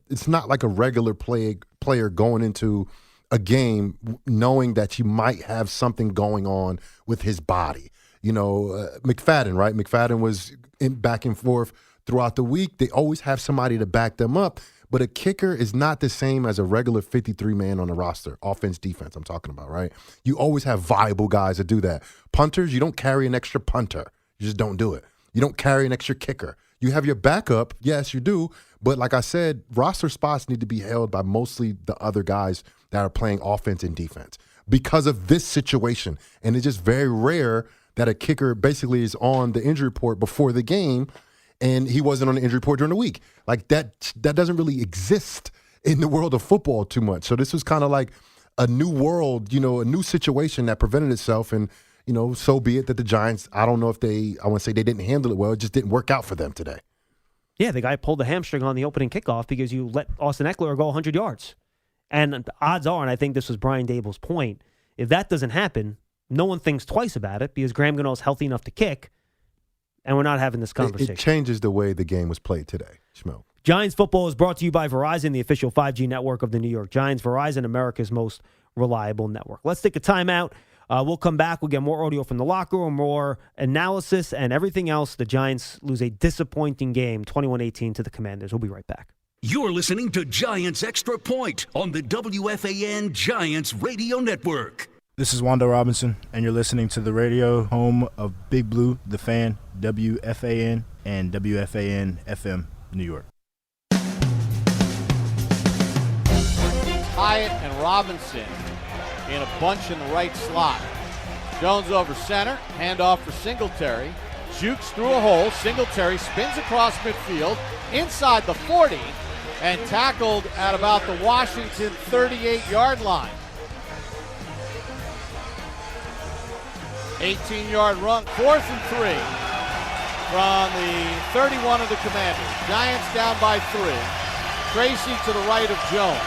it's not like a regular player going into a game knowing that you might have something going on with his body. McFadden, right? McFadden was back and forth throughout the week. They always have somebody to back them up. But a kicker is not the same as a regular 53-man on the roster, offense, defense I'm talking about, right? You always have viable guys that do that. Punters, you don't carry an extra punter. You just don't do it. You don't carry an extra kicker. You have your backup. Yes, you do. But like I said, roster spots need to be held by mostly the other guys that are playing offense and defense because of this situation. And it's just very rare that a kicker basically is on the injury report before the game and he wasn't on the injury report during the week. Like that doesn't really exist in the world of football too much. So this was kind of like a new world, a new situation that presented itself. And, so be it that the Giants, I don't know if I want to say they didn't handle it well. It just didn't work out for them today. Yeah, the guy pulled the hamstring on the opening kickoff because you let Austin Eckler go 100 yards. And the odds are, and I think this was Brian Daboll's point, if that doesn't happen, no one thinks twice about it because Graham Gano is healthy enough to kick, and we're not having this conversation. It changes the way the game was played today, Schmeelk. Giants football is brought to you by Verizon, the official 5G network of the New York Giants. Verizon, America's most reliable network. Let's take a timeout. We'll come back. We'll get more audio from the locker room, more analysis, and everything else. The Giants lose a disappointing game, 21-18 to the Commanders. We'll be right back. You're listening to Giants Extra Point on the WFAN Giants Radio Network. This is Wanda Robinson, and you're listening to the radio home of Big Blue, The Fan, WFAN, and WFAN FM, New York. Hyatt and Robinson in a bunch in the right slot. Jones over center, handoff for Singletary. Jukes through a hole. Singletary spins across midfield, inside the 40, and tackled at about the Washington 38-yard line. 18-yard run, 4th and 3 from the 31 of the Commanders. Giants down by 3. Tracy to the right of Jones.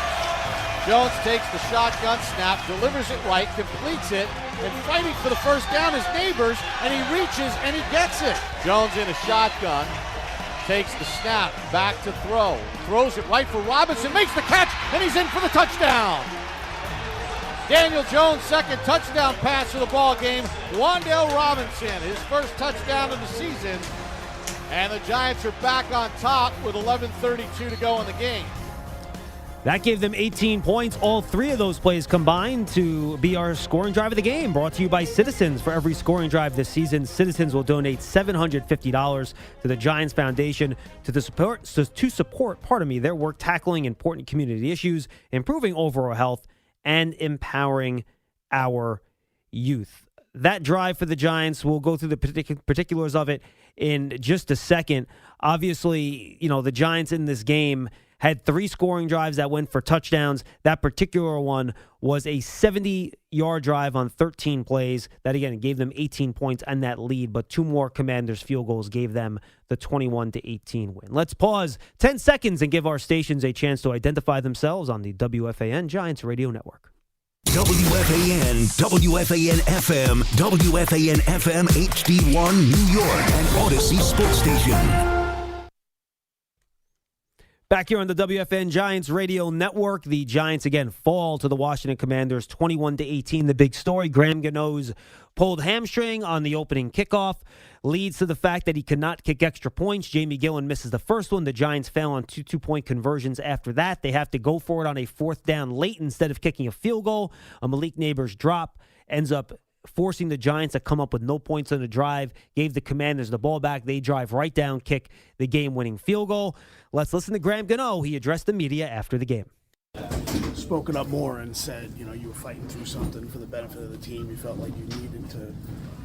Jones takes the shotgun snap, delivers it right, completes it, and fighting for the first down is Nabers, and he reaches and he gets it. Jones in a shotgun, takes the snap, back to throw, throws it right for Robinson, makes the catch, and he's in for the touchdown. Daniel Jones' second touchdown pass of the ball game. Wan'Dale Robinson, his first touchdown of the season, and the Giants are back on top with 11:32 to go in the game. That gave them 18 points. All three of those plays combined to be our scoring drive of the game. Brought to you by Citizens. For every scoring drive this season, Citizens will donate $750 to the Giants Foundation to support their work tackling important community issues, improving overall health, and empowering our youth. That drive for the Giants, we'll go through the particulars of it in just a second. Obviously, the Giants in this game had 3 scoring drives that went for touchdowns. That particular one was a 70-yard drive on 13 plays. That, again, gave them 18 points and that lead, but 2 more Commanders field goals gave them the 21-18 win. Let's pause 10 seconds and give our stations a chance to identify themselves on the WFAN Giants Radio Network. WFAN, WFAN FM, WFAN FM HD1 New York, and Odyssey Sports Station. Back here on the WFN Giants Radio Network, the Giants again fall to the Washington Commanders 21-18. The big story, Graham Gano's pulled hamstring on the opening kickoff leads to the fact that he cannot kick extra points. Jamie Gillen misses the first one. The Giants fail on 2 two-point conversions after that. They have to go for it on a 4th down late instead of kicking a field goal. A Malik Nabers drop ends up forcing the Giants to come up with no points on the drive, gave the Commanders the ball back. They drive right down, kick the game-winning field goal. Let's listen to Graham Gano. He addressed the media after the game. Spoken up more and said, you were fighting through something for the benefit of the team. You felt like you needed to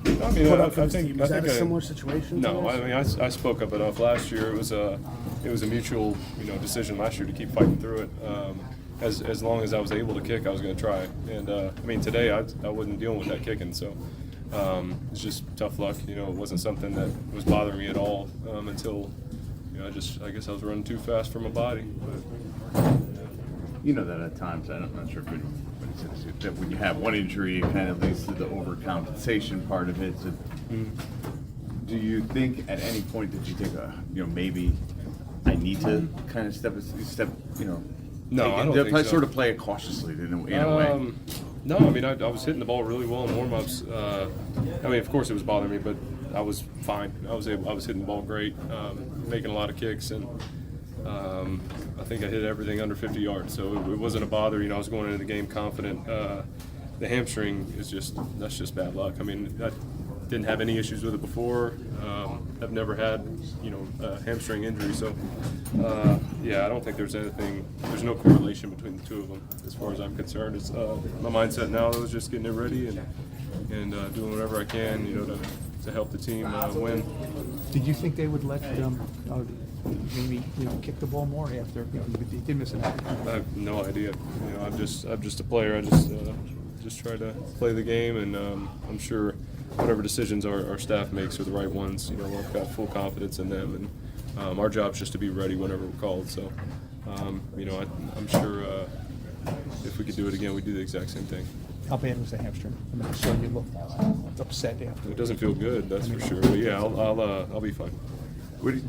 put up for the team. Is that a similar situation? No, I spoke up enough last year. It was a mutual, decision last year to keep fighting through it. As long as I was able to kick, I was going to try. And today I wasn't dealing with that kicking, so it's just tough luck. It wasn't something that was bothering me at all until I guess I was running too fast for my body. But, that at times, I'm not sure if anybody says it, that when you have one injury, it kind of leads to the overcompensation part of it. So do you think at any point that you think, maybe I need to kind of step, No, I don't think so. Sort of play it cautiously in a way. No, I mean, I was hitting the ball really well in warm-ups. I mean, of course it was bothering me, but I was fine. I was hitting the ball great, making a lot of kicks, and I think I hit everything under 50 yards, so it wasn't a bother. You know, I was going into the game confident. The hamstring that's just bad luck. I mean, I didn't have any issues with it before. I've never had, a hamstring injury, so I don't think there's no correlation between the two of them as far as I'm concerned. It's my mindset now is just getting it ready and doing whatever I can, to help the team win. Did you think they would let maybe kick the ball more after you did miss an out? I have no idea. I'm just a player. I just try to play the game, and I'm sure whatever decisions our staff makes are the right ones. I've got full confidence in them, and our job is just to be ready whenever we're called. So, I'm sure if we could do it again, we'd do the exact same thing. How bad was the hamstring? I mean, I saw you look upset after. It doesn't feel good, that's for sure. But yeah, I'll be fine.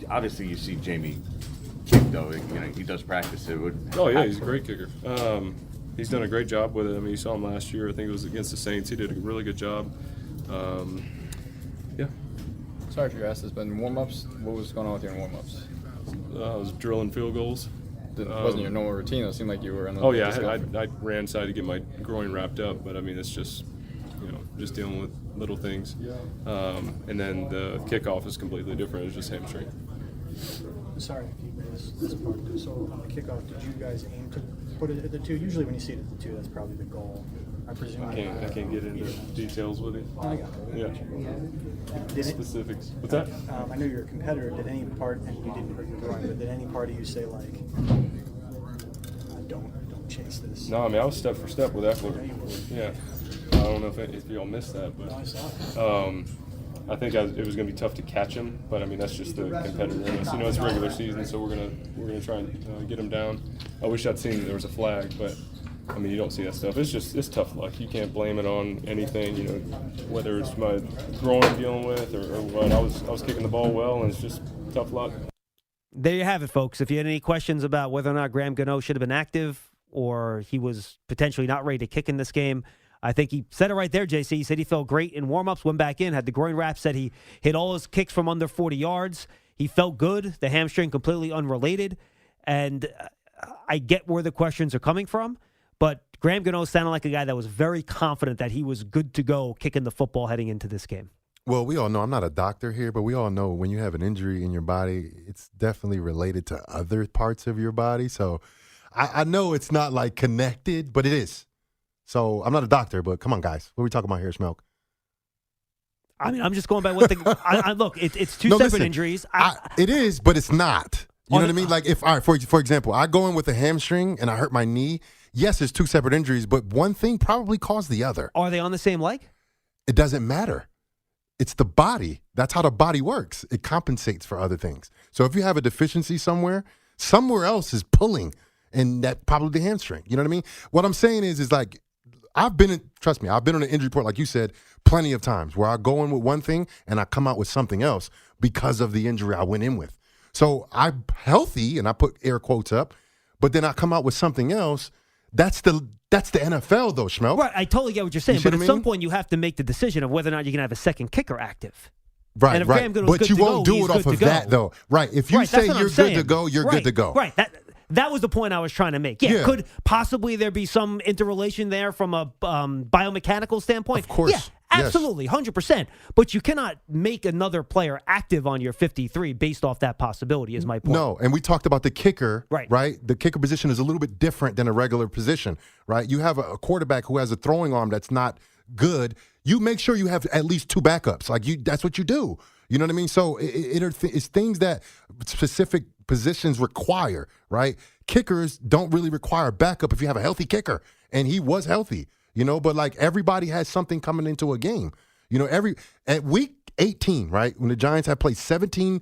Obviously, you see Jamie kick though. He does practice it. Oh yeah, he's a great kicker. He's done a great job with it. I mean, you saw him last year. I think it was against the Saints. He did a really good job. Yeah. Sorry if you asked this, but in warm-ups, what was going on with you in warm-ups? I was drilling field goals. It wasn't your normal routine. It seemed like you were in the I ran inside to get my groin wrapped up, but I mean, it's just, just dealing with little things. And then the kickoff is completely different. It's just hamstring. Sorry if you missed this part. So on the kickoff, did you guys aim to put it at the 2? Usually when you see it at the 2, that's probably the goal. I presume. I can't get into details with it. I got it. Yeah. Specifics. What's that? I know you're a competitor. Did any part, and you didn't hurt your groin, but did any part of you say like, don't chase this? No, I mean I was step for step with Eckler. Yeah. I don't know if y'all missed that, but I think it was going to be tough to catch him. But I mean that's just the competitiveness. It's regular season, so we're gonna try and get him down. I wish I'd seen there was a flag, but. I mean, you don't see that stuff. It's tough luck. You can't blame it on anything, whether it's my groin I'm dealing with or what. I was kicking the ball well, and it's just tough luck. There you have it, folks. If you had any questions about whether or not Graham Gano should have been active or he was potentially not ready to kick in this game, I think he said it right there, JC. He said he felt great in warm-ups, went back in, had the groin wrap, said he hit all his kicks from under 40 yards. He felt good. The hamstring completely unrelated. And I get where the questions are coming from. But Graham Gano sounded like a guy that was very confident that he was good to go kicking the football heading into this game. Well, we all know, I'm not a doctor here, but we all know when you have an injury in your body, it's definitely related to other parts of your body. So I know it's not like connected, but it is. So I'm not a doctor, but come on, guys. What are we talking about here, Schmeelk? I mean, I'm just going by what the look, it's two separate injuries. It is, but it's not. You know what I mean? Like for example, I go in with a hamstring and I hurt my knee. Yes, it's two separate injuries, but one thing probably caused the other. Are they on the same leg? It doesn't matter. It's the body. That's how the body works. It compensates for other things. So if you have a deficiency somewhere else is pulling, and that probably the hamstring. You know what I mean? What I'm saying is like, trust me, I've been on an injury report, like you said, plenty of times where I go in with one thing and I come out with something else because of the injury I went in with. So I'm healthy, and I put air quotes up, but then I come out with something else. That's the NFL, though, Schmeelk. Right, I totally get what you're saying, but at some point you have to make the decision of whether or not you can have a second kicker active. Right, right. But you won't do it off of that, though. Right, if you say you're good to go, you're good to go. Right, that was the point I was trying to make. Yeah, could possibly there be some interrelation there from a biomechanical standpoint? Of course. Yeah, absolutely, 100%. But you cannot make another player active on your 53 based off that possibility, is my point. No, and we talked about the kicker, right? The kicker position is a little bit different than a regular position, right? You have a quarterback who has a throwing arm that's not good. You make sure you have at least two backups. That's what you do. You know what I mean? So it's things that specific positions require, right? Kickers don't really require backup if you have a healthy kicker, and he was healthy, but like everybody has something coming into a game. At week 18, right, when the Giants have played 16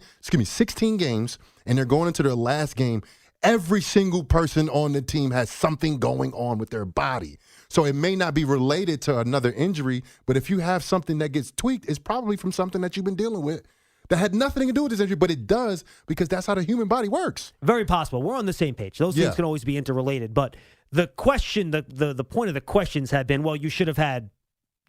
games, and they're going into their last game, every single person on the team has something going on with their body. So it may not be related to another injury, but if you have something that gets tweaked, it's probably from something that you've been dealing with, that had nothing to do with this injury, but it does because that's how the human body works. Very possible. We're on the same page. Those things can always be interrelated. But the question, the point of the questions had been, well, you should have had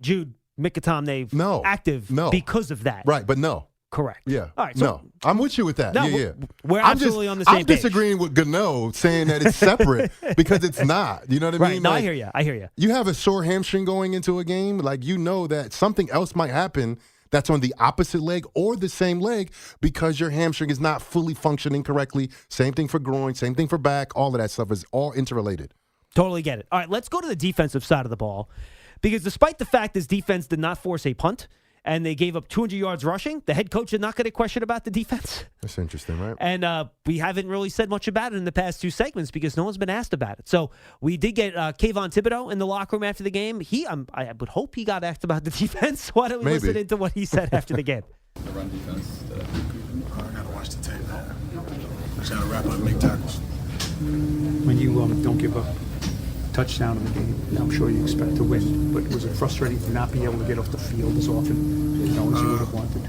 Jude Mikatomne active because of that. Right, but no. Correct. Yeah. All right. So I'm with you with that. No, we're absolutely on the same I'm page. disagreeing with Gano saying that it's separate because it's not. You know what I mean? No, like, I hear you. I hear you. You have a sore hamstring going into a game, like you know that something else might happen that's on the opposite leg or the same leg because your hamstring is not fully functioning correctly. Same thing for groin, same thing for back. All of that stuff is all interrelated. Totally get it. All right, let's go to the defensive side of the ball because despite the fact this defense did not force a punt, and they gave up 200 yards rushing, the head coach did not get a question about the defense. That's interesting, right? And we haven't really said much about it in the past 2 segments because no one's been asked about it. So we did get Kayvon Thibodeau in the locker room after the game. I would hope he got asked about the defense. Why don't we listen into what he said after the game? The run defense. I got to watch the tape, man. Just got to wrap up and make tackles. When you don't give up touchdown in the game, I'm sure you expect to win, but was it frustrating to not be able to get off the field as often as you would have wanted?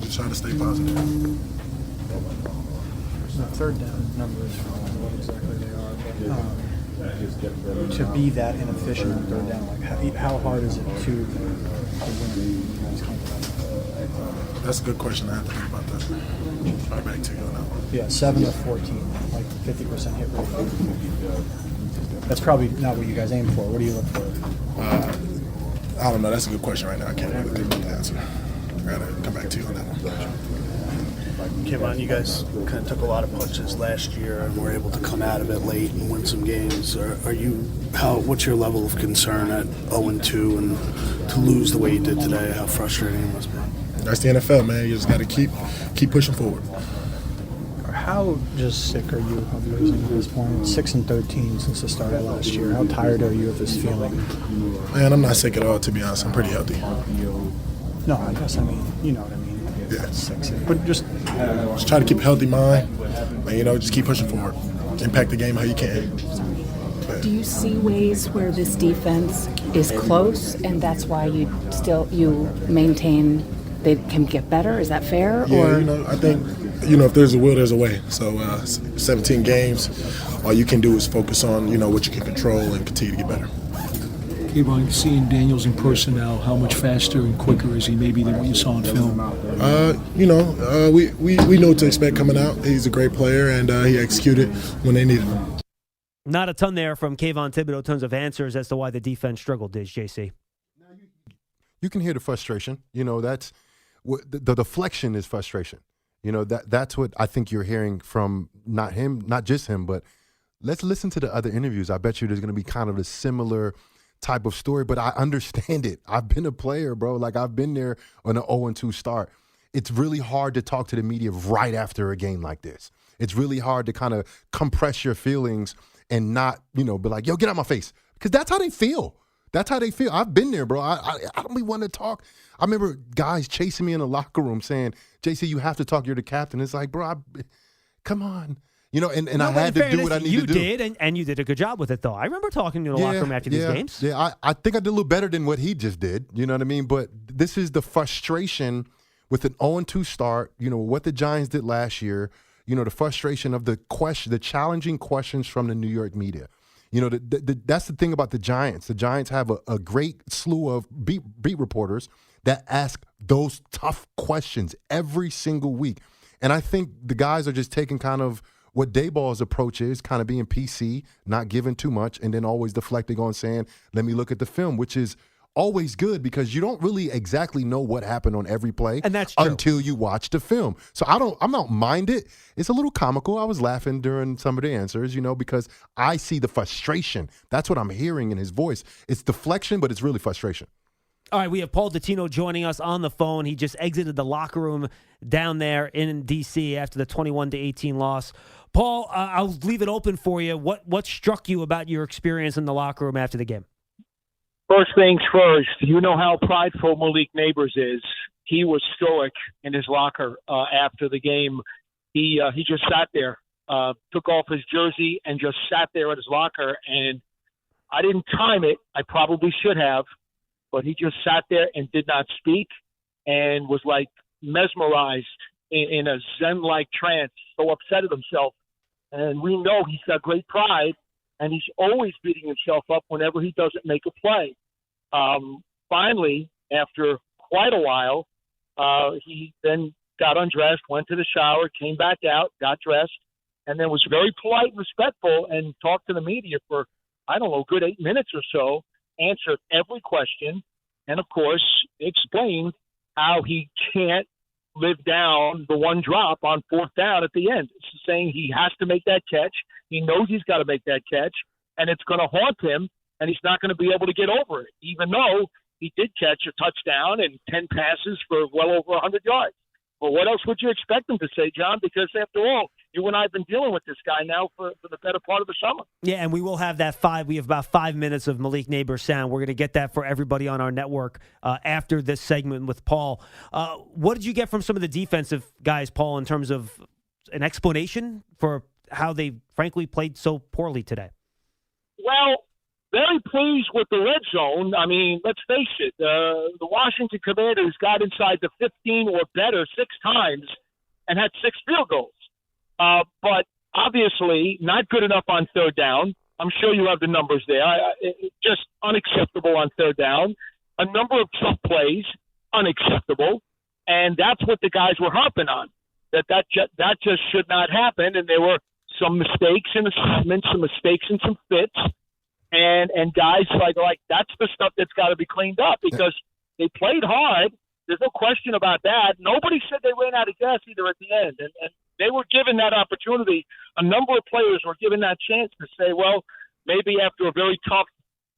Just trying to stay positive. The third down numbers, I don't know what exactly they are, but to be that inefficient on third down, like how hard is it to win? That's a good question. I have to think about that. Right back to you on that one. Yeah, 7 of 14, like 50% hit rate. That's probably not what you guys aim for. What do you look for? I don't know. That's a good question right now. I can't really think about the answer. I got to come back to you on that one. Kevon, you guys kind of took a lot of punches last year and were able to come out of it late and win some games. What's your level of concern at 0-2 and to lose the way you did today? How frustrating it must be. That's the NFL, man. You just got to keep pushing forward. How just sick are you of losing at this point? 6 and 13 since the start of last year. How tired are you of this feeling? Man, I'm not sick at all, to be honest. I'm pretty healthy. No, I guess you know what I mean. Yeah. Sick. But just try to keep a healthy mind, and just keep pushing forward. Impact the game how you can. Do you see ways where this defense is close, and that's why you maintain they can get better? Is that fair? Yeah, I think. If there's a will, there's a way. So 17 games, all you can do is focus on, what you can control and continue to get better. Kayvon, seeing Daniels in person now, how much faster and quicker is he maybe than what you saw in film? We know what to expect coming out. He's a great player, and he executed when they needed him. Not a ton there from Kayvon Thibodeau, tons of answers as to why the defense struggled, JC. You can hear the frustration. That's the deflection is frustration. That's what I think you're hearing from not just him, but let's listen to the other interviews. I bet you there's going to be kind of a similar type of story, but I understand it. I've been a player, bro. Like I've been there on an 0-2 start. It's really hard to talk to the media right after a game like this. It's really hard to kind of compress your feelings and not, be like, yo, get out my face. Because that's how they feel. That's how they feel. I've been there, bro. I don't really want to talk. I remember guys chasing me in the locker room saying, JC, you have to talk. You're the captain. It's like, bro, come on. And I had to do what I needed to do. You did, and you did a good job with it, though. I remember talking to the locker room after these games. Yeah, I think I did a little better than what he just did. You know what I mean? But this is the frustration with an 0-2 start, what the Giants did last year, the frustration of the challenging questions from the New York media. That's the thing about the Giants. The Giants have a great slew of beat reporters that ask those tough questions every single week. And I think the guys are just taking kind of what Daboll's approach is, kind of being PC, not giving too much, and then always deflecting on saying, let me look at the film, which is always good because you don't really exactly know what happened on every play, and that's true, until you watch the film. So I don't mind it. It's a little comical. I was laughing during some of the answers, because I see the frustration. That's what I'm hearing in his voice. It's deflection, but it's really frustration. All right, we have Paul Dottino joining us on the phone. He just exited the locker room down there in D.C. after the 21-18 loss. Paul, I'll leave it open for you. What struck you about your experience in the locker room after the game? First things first, you know how prideful Malik Nabers is. He was stoic in his locker after the game. He just sat there, took off his jersey, and just sat there at his locker. And I didn't time it. I probably should have. But he just sat there and did not speak and was like, mesmerized in a Zen-like trance, so upset at himself. And we know he's got great pride, and he's always beating himself up whenever he doesn't make a play. Finally, after quite a while, he then got undressed, went to the shower, came back out, got dressed, and then was very polite and respectful and talked to the media for, I don't know, a good 8 minutes or so, answered every question, and, of course, explained how he can't live down the one drop on fourth down at the end. It's saying he has to make that catch. He knows he's got to make that catch, and it's going to haunt him, and he's not going to be able to get over it, even though he did catch a touchdown and 10 passes for well over 100 yards. Well, what else would you expect him to say, John? Because after all, you and I have been dealing with this guy now for the better part of the summer. Yeah, and we will have we have about 5 minutes of Malik Nabers sound. We're going to get that for everybody on our network after this segment with Paul. What did you get from some of the defensive guys, Paul, in terms of an explanation for how they frankly played so poorly today? Well, very pleased with the red zone. I mean, let's face it, the Washington Commanders got inside the 15 or better 6 times and had 6 field goals. But obviously not good enough on third down. I'm sure you have the numbers there. Just unacceptable on third down. A number of tough plays, unacceptable. And that's what the guys were harping on, that just should not happen. And there were some mistakes in assignments, some mistakes in some fits. And guys like that's the stuff that's got to be cleaned up because they played hard. There's no question about that. Nobody said they ran out of gas either at the end. And they were given that opportunity. A number of players were given that chance to say, well, maybe after a very tough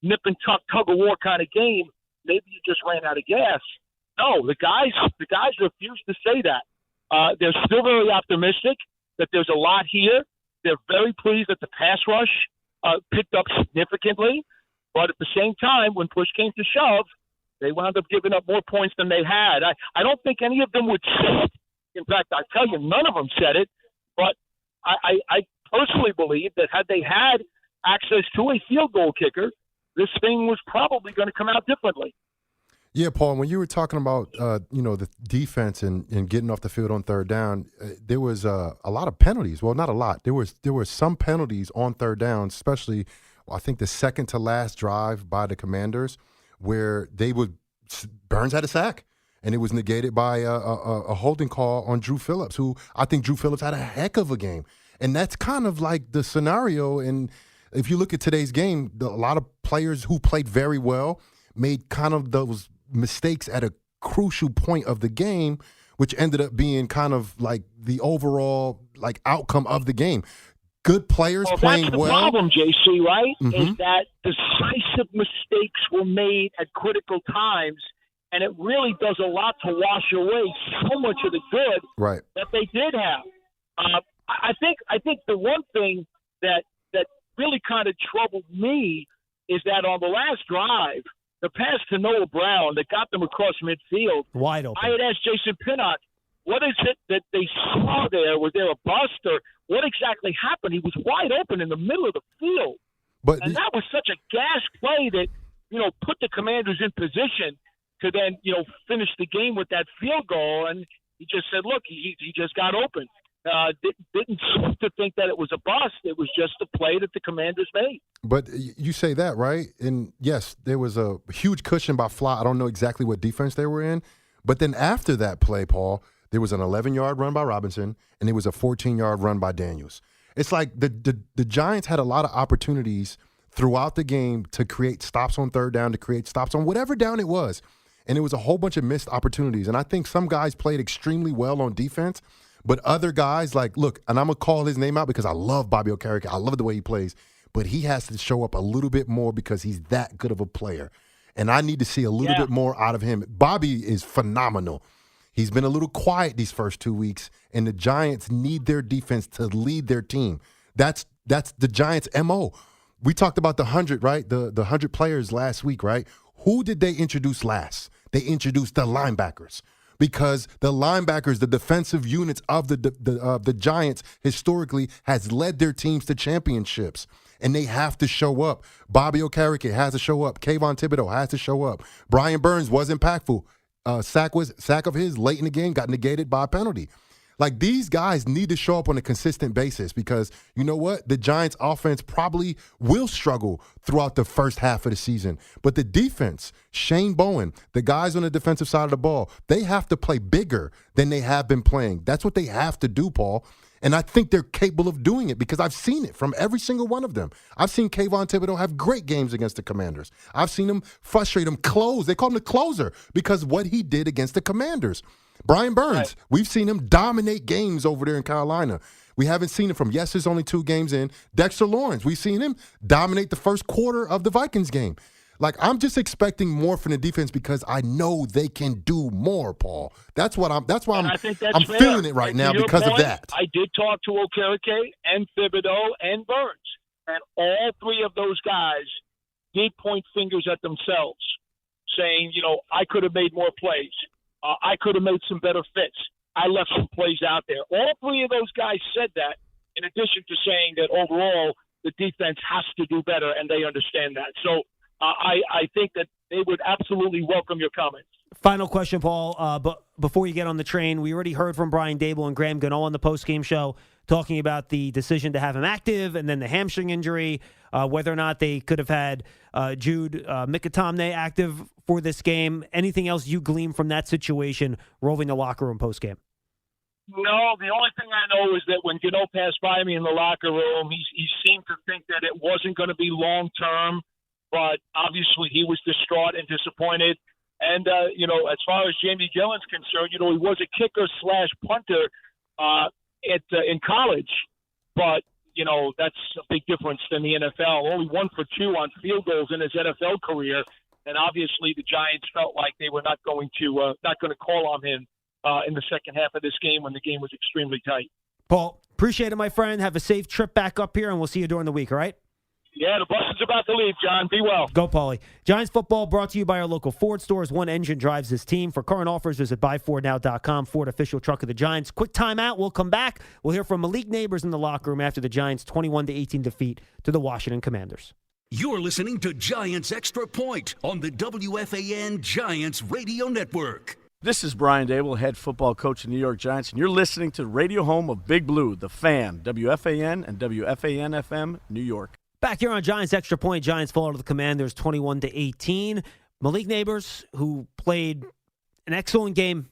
nip and tuck tug of war kind of game, maybe you just ran out of gas. No, the guys refused to say that. They're still very optimistic that there's a lot here. They're very pleased that the pass rush picked up significantly, but at the same time, when push came to shove, they wound up giving up more points than they had. I don't think any of them would say it. In fact, I tell you, none of them said it, but I personally believe that had they had access to a field goal kicker, this thing was probably going to come out differently. Yeah, Paul, when you were talking about, the defense and getting off the field on third down, there was a lot of penalties. Well, not a lot. There were some penalties on third down, especially I think the second to last drive by the Commanders where Burns had a sack, and it was negated by a holding call on Drew Phillips, who I think Drew Phillips had a heck of a game. And that's kind of like the scenario. And if you look at today's game, a lot of players who played very well made kind of those mistakes at a crucial point of the game, which ended up being kind of like the overall outcome of the game. Good players playing well. That's the problem, JC, right? Mm-hmm. Is that decisive mistakes were made at critical times, and it really does a lot to wash away so much of the good that they did have. I think the one thing that really kind of troubled me is that on the last drive, the pass to Noah Brown that got them across midfield. Wide open. I had asked Jason Pinnock, what is it that they saw there? Was there a bust or what exactly happened? He was wide open in the middle of the field. And that was such a gas play that, put the Commanders in position to then, finish the game with that field goal. And he just said, look, he just got open. Didn't seem to think that it was a bust. It was just a play that the Commanders made. But you say that, right? And, yes, there was a huge cushion by Fly. I don't know exactly what defense they were in. But then after that play, Paul, there was an 11-yard run by Robinson, and there was a 14-yard run by Daniels. It's like the Giants had a lot of opportunities throughout the game to create stops on third down, to create stops on whatever down it was. And it was a whole bunch of missed opportunities. And I think some guys played extremely well on defense. But other guys, look, and I'm going to call his name out because I love Bobby Okereke. I love the way he plays. But he has to show up a little bit more because he's that good of a player. And I need to see a little bit more out of him. Bobby is phenomenal. He's been a little quiet these first 2 weeks, and the Giants need their defense to lead their team. That's the Giants' MO. We talked about the 100, right? The 100 players last week, right? Who did they introduce last? They introduced the linebackers. Because the linebackers, the defensive units of the Giants historically has led their teams to championships. And they have to show up. Bobby Okereke has to show up. Kayvon Thibodeau has to show up. Brian Burns was impactful. sack of his late in the game got negated by a penalty. Like, these guys need to show up on a consistent basis because you know what? The Giants' offense probably will struggle throughout the first half of the season. But the defense, Shane Bowen, the guys on the defensive side of the ball, they have to play bigger than they have been playing. That's what they have to do, Paul. And I think they're capable of doing it because I've seen it from every single one of them. I've seen Kayvon Thibodeau have great games against the Commanders. I've seen him frustrate them, close. They call him the closer because what he did against the Commanders. Brian Burns, we've seen him dominate games over there in Carolina. We haven't seen him from, yes, there's only 2 games in. Dexter Lawrence, we've seen him dominate the first quarter of the Vikings game. Like, I'm just expecting more from the defense because I know they can do more, Paul. That's why I'm fair. feeling it right And now to your because of point, that. I did talk to Okereke and Thibodeau and Burns, and all 3 of those guys did point fingers at themselves, saying, I could have made more plays. I could have made some better fits. I left some plays out there. All 3 of those guys said that, in addition to saying that overall the defense has to do better, and they understand that. So I think that they would absolutely welcome your comments. Final question, Paul. But before you get on the train, we already heard from Brian Daboll and Graham Gano on the postgame show talking about the decision to have him active and then the hamstring injury, whether or not they could have had Jude Mikatomne active for this game. Anything else you glean from that situation roving the locker room postgame? No, the only thing I know is that when Gano passed by me in the locker room, he seemed to think that it wasn't going to be long-term, but obviously he was distraught and disappointed. And, as far as Jamie Gillen's concerned, he was a kicker/punter in college, but, that's a big difference than the NFL. Only 1 for 2 on field goals in his NFL career, and obviously the Giants felt like they were not going to call on him in the second half of this game when the game was extremely tight. Paul, appreciate it, my friend. Have a safe trip back up here, and we'll see you during the week, all right? Yeah, the bus is about to leave, John. Be well. Go, Paulie. Giants football brought to you by our local Ford stores. One engine drives this team. For current offers, visit buyfordnow.com. Ford, official truck of the Giants. Quick timeout. We'll come back. We'll hear from Malik Nabers in the locker room after the Giants' 21-18 defeat to the Washington Commanders. You're listening to Giants Extra Point on the WFAN Giants Radio Network. This is Brian Daboll, head football coach of the New York Giants, and you're listening to the radio home of Big Blue, the Fan, WFAN and WFAN-FM, New York. Back here on Giants Extra Point, Giants fall to the Commanders 21-18. Malik Nabers, who played an excellent game,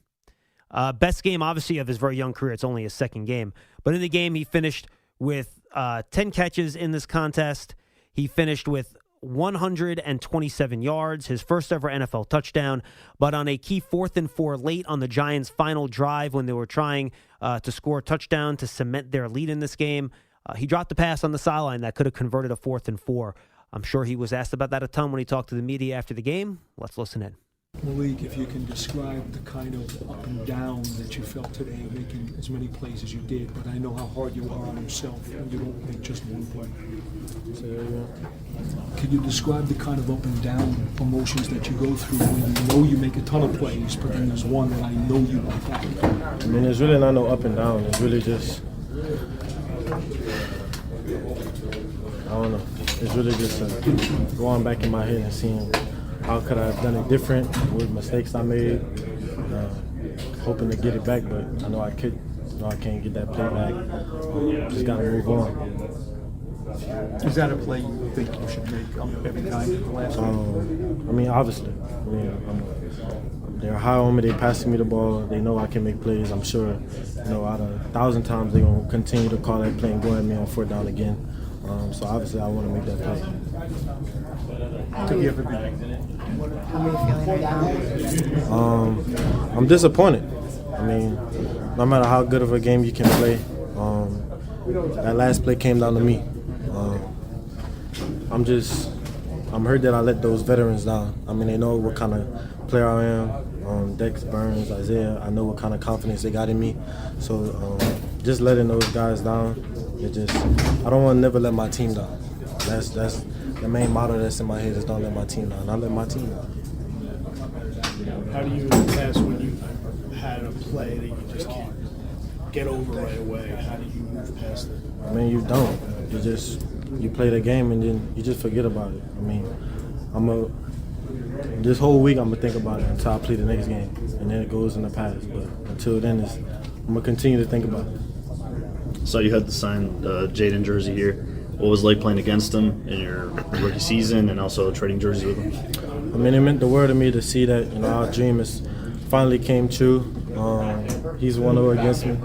best game, obviously, of his very young career. It's only his second game. But in the game, he finished with 10 catches in this contest. He finished with 127 yards, his first ever NFL touchdown. But on a key 4th and 4 late on the Giants' final drive when they were trying to score a touchdown to cement their lead in this game, he dropped the pass on the sideline that could have converted a 4th and 4. I'm sure he was asked about that a ton when he talked to the media after the game. Let's listen in. Malik, if you can describe the kind of up and down that you felt today, making as many plays as you did, but I know how hard you are on yourself and you don't make just one play. Can you describe the kind of up and down emotions that you go through when you know you make a ton of plays, but then there's one that I know you won't have? I mean, there's really not no up and down. It's really just, I don't know. It's really just going back in my head and seeing how could I have done it different, what mistakes I made, hoping to get it back, but I know I could. I know I can't get that play back. Just got to move on. Is that a play you think you should make every time in the last game? I mean, obviously. I mean, they're high on me. They passing me the ball. They know I can make plays. I'm sure, out of 1,000 times, they're going to continue to call that play and go at me on 4th down again. So obviously, I want to make that play. How are you feeling right now? I'm disappointed. I mean, no matter how good of a game you can play, that last play came down to me. I'm hurt that I let those veterans down. I mean, they know what kind of player I am. Dex, Burns, Isaiah, I know what kind of confidence they got in me. So just letting those guys down, I don't want to never let my team down. That's the main motto that's in my head is don't let my team down. Not let my team down. How do you pass when you had a play that you just can't get over right away? How do you move past it? I mean, you don't. You play the game and then you just forget about it. I mean, this whole week I'm gonna think about it until I play the next game, and then it goes in the past. But until then, I'm gonna continue to think about it. So you had to sign Jaden jersey here. What was it like playing against him in your rookie season, and also trading jerseys with him? I mean, it meant the world to me to see that our dream is finally came true. He's 1-0 against me.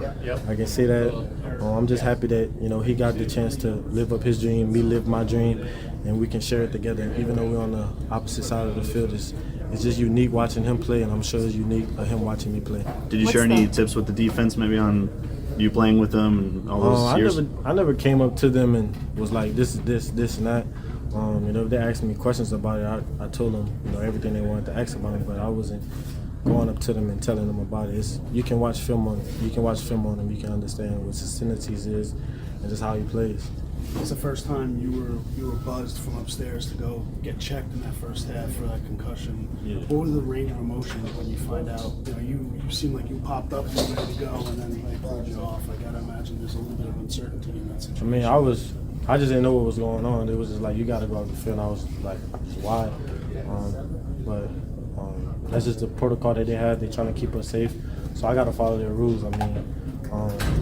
I can say that. I'm just happy that he got the chance to live up his dream, me live my dream, and we can share it together. Even though we're on the opposite side of the field, it's just unique watching him play, and I'm sure it's unique him watching me play. Did you share any tips with the defense, maybe on you playing with them and all those years? I never came up to them and was like, this is this and that. If they asked me questions about it, I told them everything they wanted to ask about it, but I wasn't going up to them and telling them about it. You can watch film on him. You can understand what his tendencies is and just how he plays. It's the first time you were buzzed from upstairs to go get checked in that first half for that concussion. Yeah. What were the range of emotions when you find out? You seem like you popped up and were ready to go, and then they pulled you off. I gotta imagine there's a little bit of uncertainty in that situation. I just didn't know what was going on. It was just like, you got to go out the field. And I was like, why? But that's just the protocol that they have. They're trying to keep us safe. So I got to follow their rules.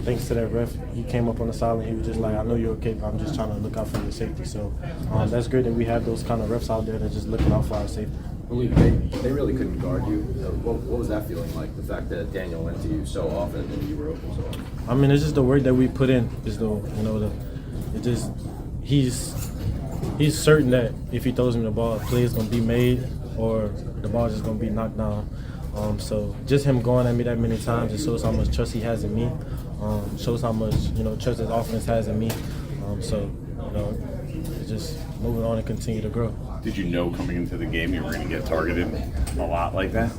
Thanks to that ref, he came up on the sideline. He was just like, I know you're okay, but I'm just trying to look out for your safety. So that's great that we have those kind of refs out there that just looking out for our safety. They really couldn't guard you. What was that feeling like? The fact that Daniel went to you so often and you were open so often? It's just the work that we put in. He's certain that if he throws me the ball, a play is going to be made or the ball is just going to be knocked down. So just him going at me that many times, it shows how much trust he has in me. Shows how much trust his offense has in me. It's just moving on and continue to grow. Did you know coming into the game you were going to get targeted a lot like that?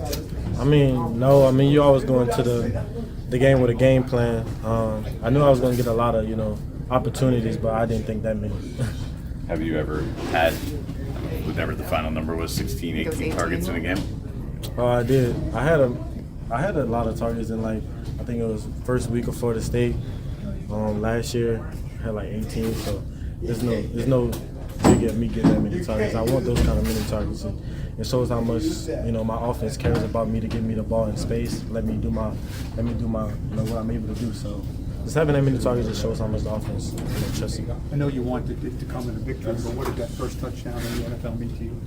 No. You always go into the game with a game plan. I knew I was going to get a lot of opportunities, but I didn't think that many. Have you ever had, whatever the final number was, 16, 18 targets in a game? Oh, I did. I had a lot of targets in I think it was first week of Florida State. Last year I had 18. So there's no big at me getting that many targets. I want those kind of many targets. It shows how much my offense cares about me to give me the ball in space. Let me do my what I'm able to do. So just having that many targets just shows how much the offense trusts me. I know you wanted it to come in a victory, but what did that first touchdown in the NFL mean to you?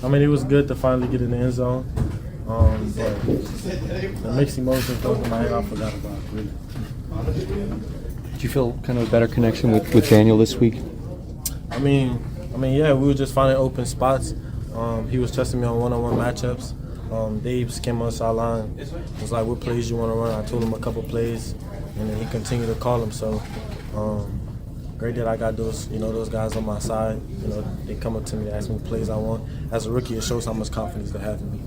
It was good to finally get in the end zone. But the mixed emotions going through my head, I forgot about it, really. Did you feel kind of a better connection with Daniel this week? Yeah, we were just finding open spots. He was trusting me on one-on-one matchups. Dave came on the sideline, was like, what plays you want to run? I told him a couple plays, and then he continued to call them. So great that I got those guys on my side. They come up to me, they ask me what plays I want. As a rookie, it shows how much confidence they have in me.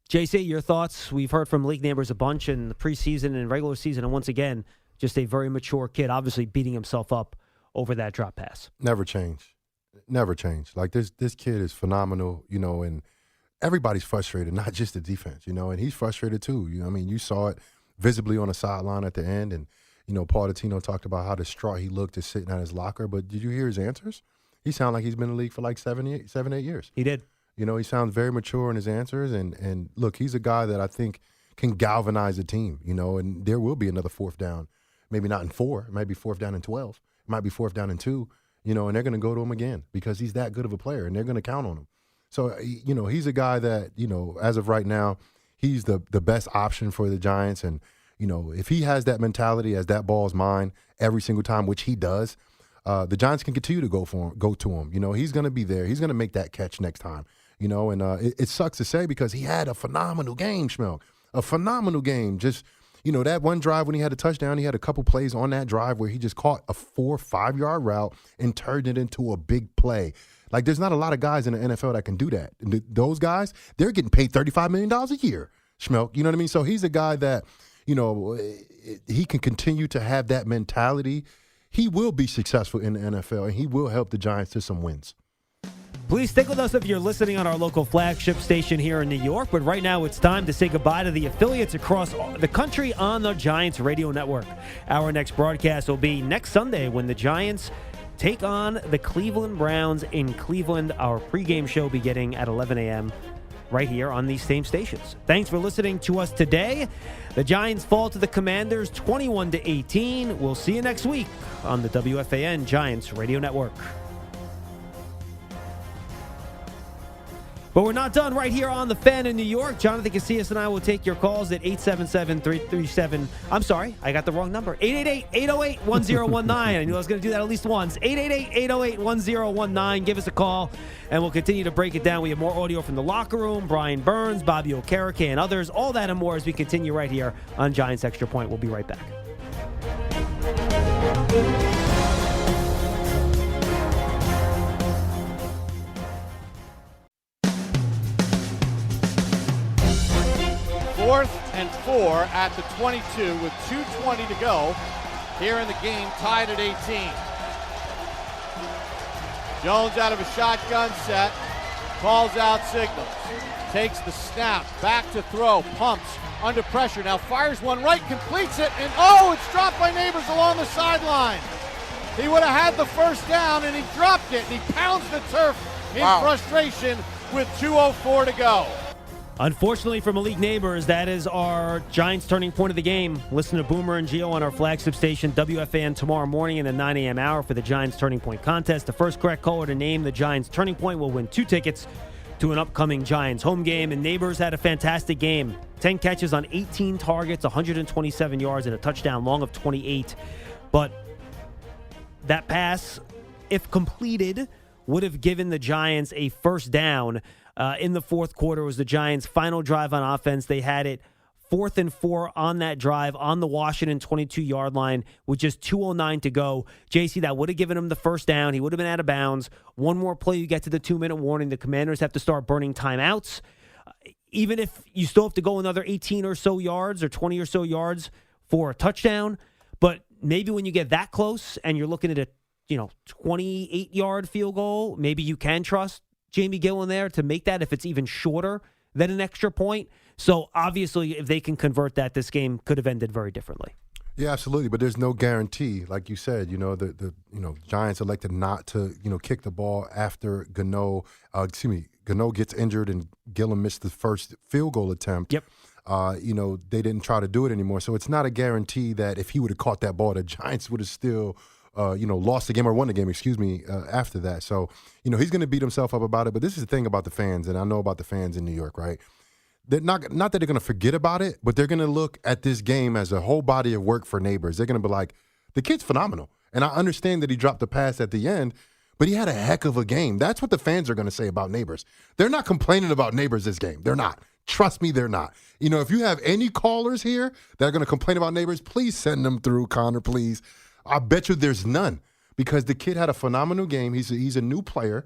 JC, your thoughts? We've heard from Malik Nabers a bunch in the preseason and regular season, and once again, just a very mature kid, obviously beating himself up over that drop pass. Never change. This kid is phenomenal, and everybody's frustrated, not just the defense, and he's frustrated too. You saw it visibly on the sideline at the end, and Paul Dottino talked about how distraught he looked just sitting at his locker. But did you hear his answers? He sounded like he's been in the league for 7, 8 years. He did. He sounds very mature in his answers, and look, he's a guy that I think can galvanize a team. And there will be another fourth down, maybe not in 4, it might be fourth down in 12, it might be fourth down in 2. And they're going to go to him again because he's that good of a player, and they're going to count on him. So, he's a guy that, as of right now, he's the best option for the Giants. And, if he has that mentality as that ball's mine every single time, which he does, the Giants can continue to go to him. He's going to be there. He's going to make that catch next time. And it sucks to say because he had a phenomenal game, Schmeelk. A phenomenal game. Just, that one drive when he had a touchdown, he had a couple plays on that drive where he just caught a 4-5 yard route and turned it into a big play. There's not a lot of guys in the NFL that can do that. And those guys, they're getting paid $35 million a year, Schmeelk. You know what I mean? So he's a guy that, he can continue to have that mentality. He will be successful in the NFL, and he will help the Giants to some wins. Please stick with us if you're listening on our local flagship station here in New York. But right now it's time to say goodbye to the affiliates across the country on the Giants radio network. Our next broadcast will be next Sunday when the Giants take on the Cleveland Browns in Cleveland. Our pregame show beginning at 11 a.m. right here on these same stations. Thanks for listening to us today. The Giants fall to the Commanders 21-18. We'll see you next week on the WFAN Giants Radio Network. But we're not done right here on The Fan in New York. Jonathan Casillas and I will take your calls at 877-337. I'm sorry, I got the wrong number. 888-808-1019. I knew I was going to do that at least once. 888-808-1019. Give us a call, and we'll continue to break it down. We have more audio from the locker room, Brian Burns, Bobby Okereke, and others. All that and more as we continue right here on Giants Extra Point. We'll be right back. Fourth and 4 at the 22 with 2:20 to go here in the game, tied at 18. Jones out of a shotgun set, calls out signals, takes the snap, back to throw, pumps, under pressure, now fires one right, completes it, and it's dropped by Nabers along the sideline. He would have had the first down, and he dropped it, and he pounds the turf in frustration with 2:04 to go. Unfortunately for Malik Nabers, that is our Giants turning point of the game. Listen to Boomer and Gio on our flagship station, WFAN, tomorrow morning in the 9 a.m. hour for the Giants Turning Point contest. The first correct caller to name the Giants Turning Point will win 2 tickets to an upcoming Giants home game. And Nabers had a fantastic game. 10 catches on 18 targets, 127 yards, and a touchdown, long of 28. But that pass, if completed, would have given the Giants a first down. In the fourth quarter was the Giants' final drive on offense. They had it 4th and 4 on that drive on the Washington 22-yard line with just 2:09 to go. JC, that would have given him the first down. He would have been out of bounds. One more play, you get to the 2-minute warning. The Commanders have to start burning timeouts. Even if you still have to go another 18 or so yards or 20 or so yards for a touchdown. But maybe when you get that close and you're looking at a 28-yard field goal, maybe you can trust Jamie Gillen there to make that if it's even shorter than an extra point. So obviously, if they can convert that, this game could have ended very differently. Yeah, absolutely. But there's no guarantee, like you said. The Giants elected not to kick the ball after Gano. Gano gets injured and Gillen missed the first field goal attempt. Yep. They didn't try to do it anymore. So it's not a guarantee that if he would have caught that ball, the Giants would have still lost the game or won the game, after that. So, he's going to beat himself up about it. But this is the thing about the fans, and I know about the fans in New York, right? They're not that they're going to forget about it, but they're going to look at this game as a whole body of work for Nabers. They're going to be like, the kid's phenomenal. And I understand that he dropped the pass at the end, but he had a heck of a game. That's what the fans are going to say about Nabers. They're not complaining about Nabers this game. They're not. Trust me, they're not. If you have any callers here that are going to complain about Nabers, please send them through, Connor, please. I bet you there's none because the kid had a phenomenal game. He's a new player.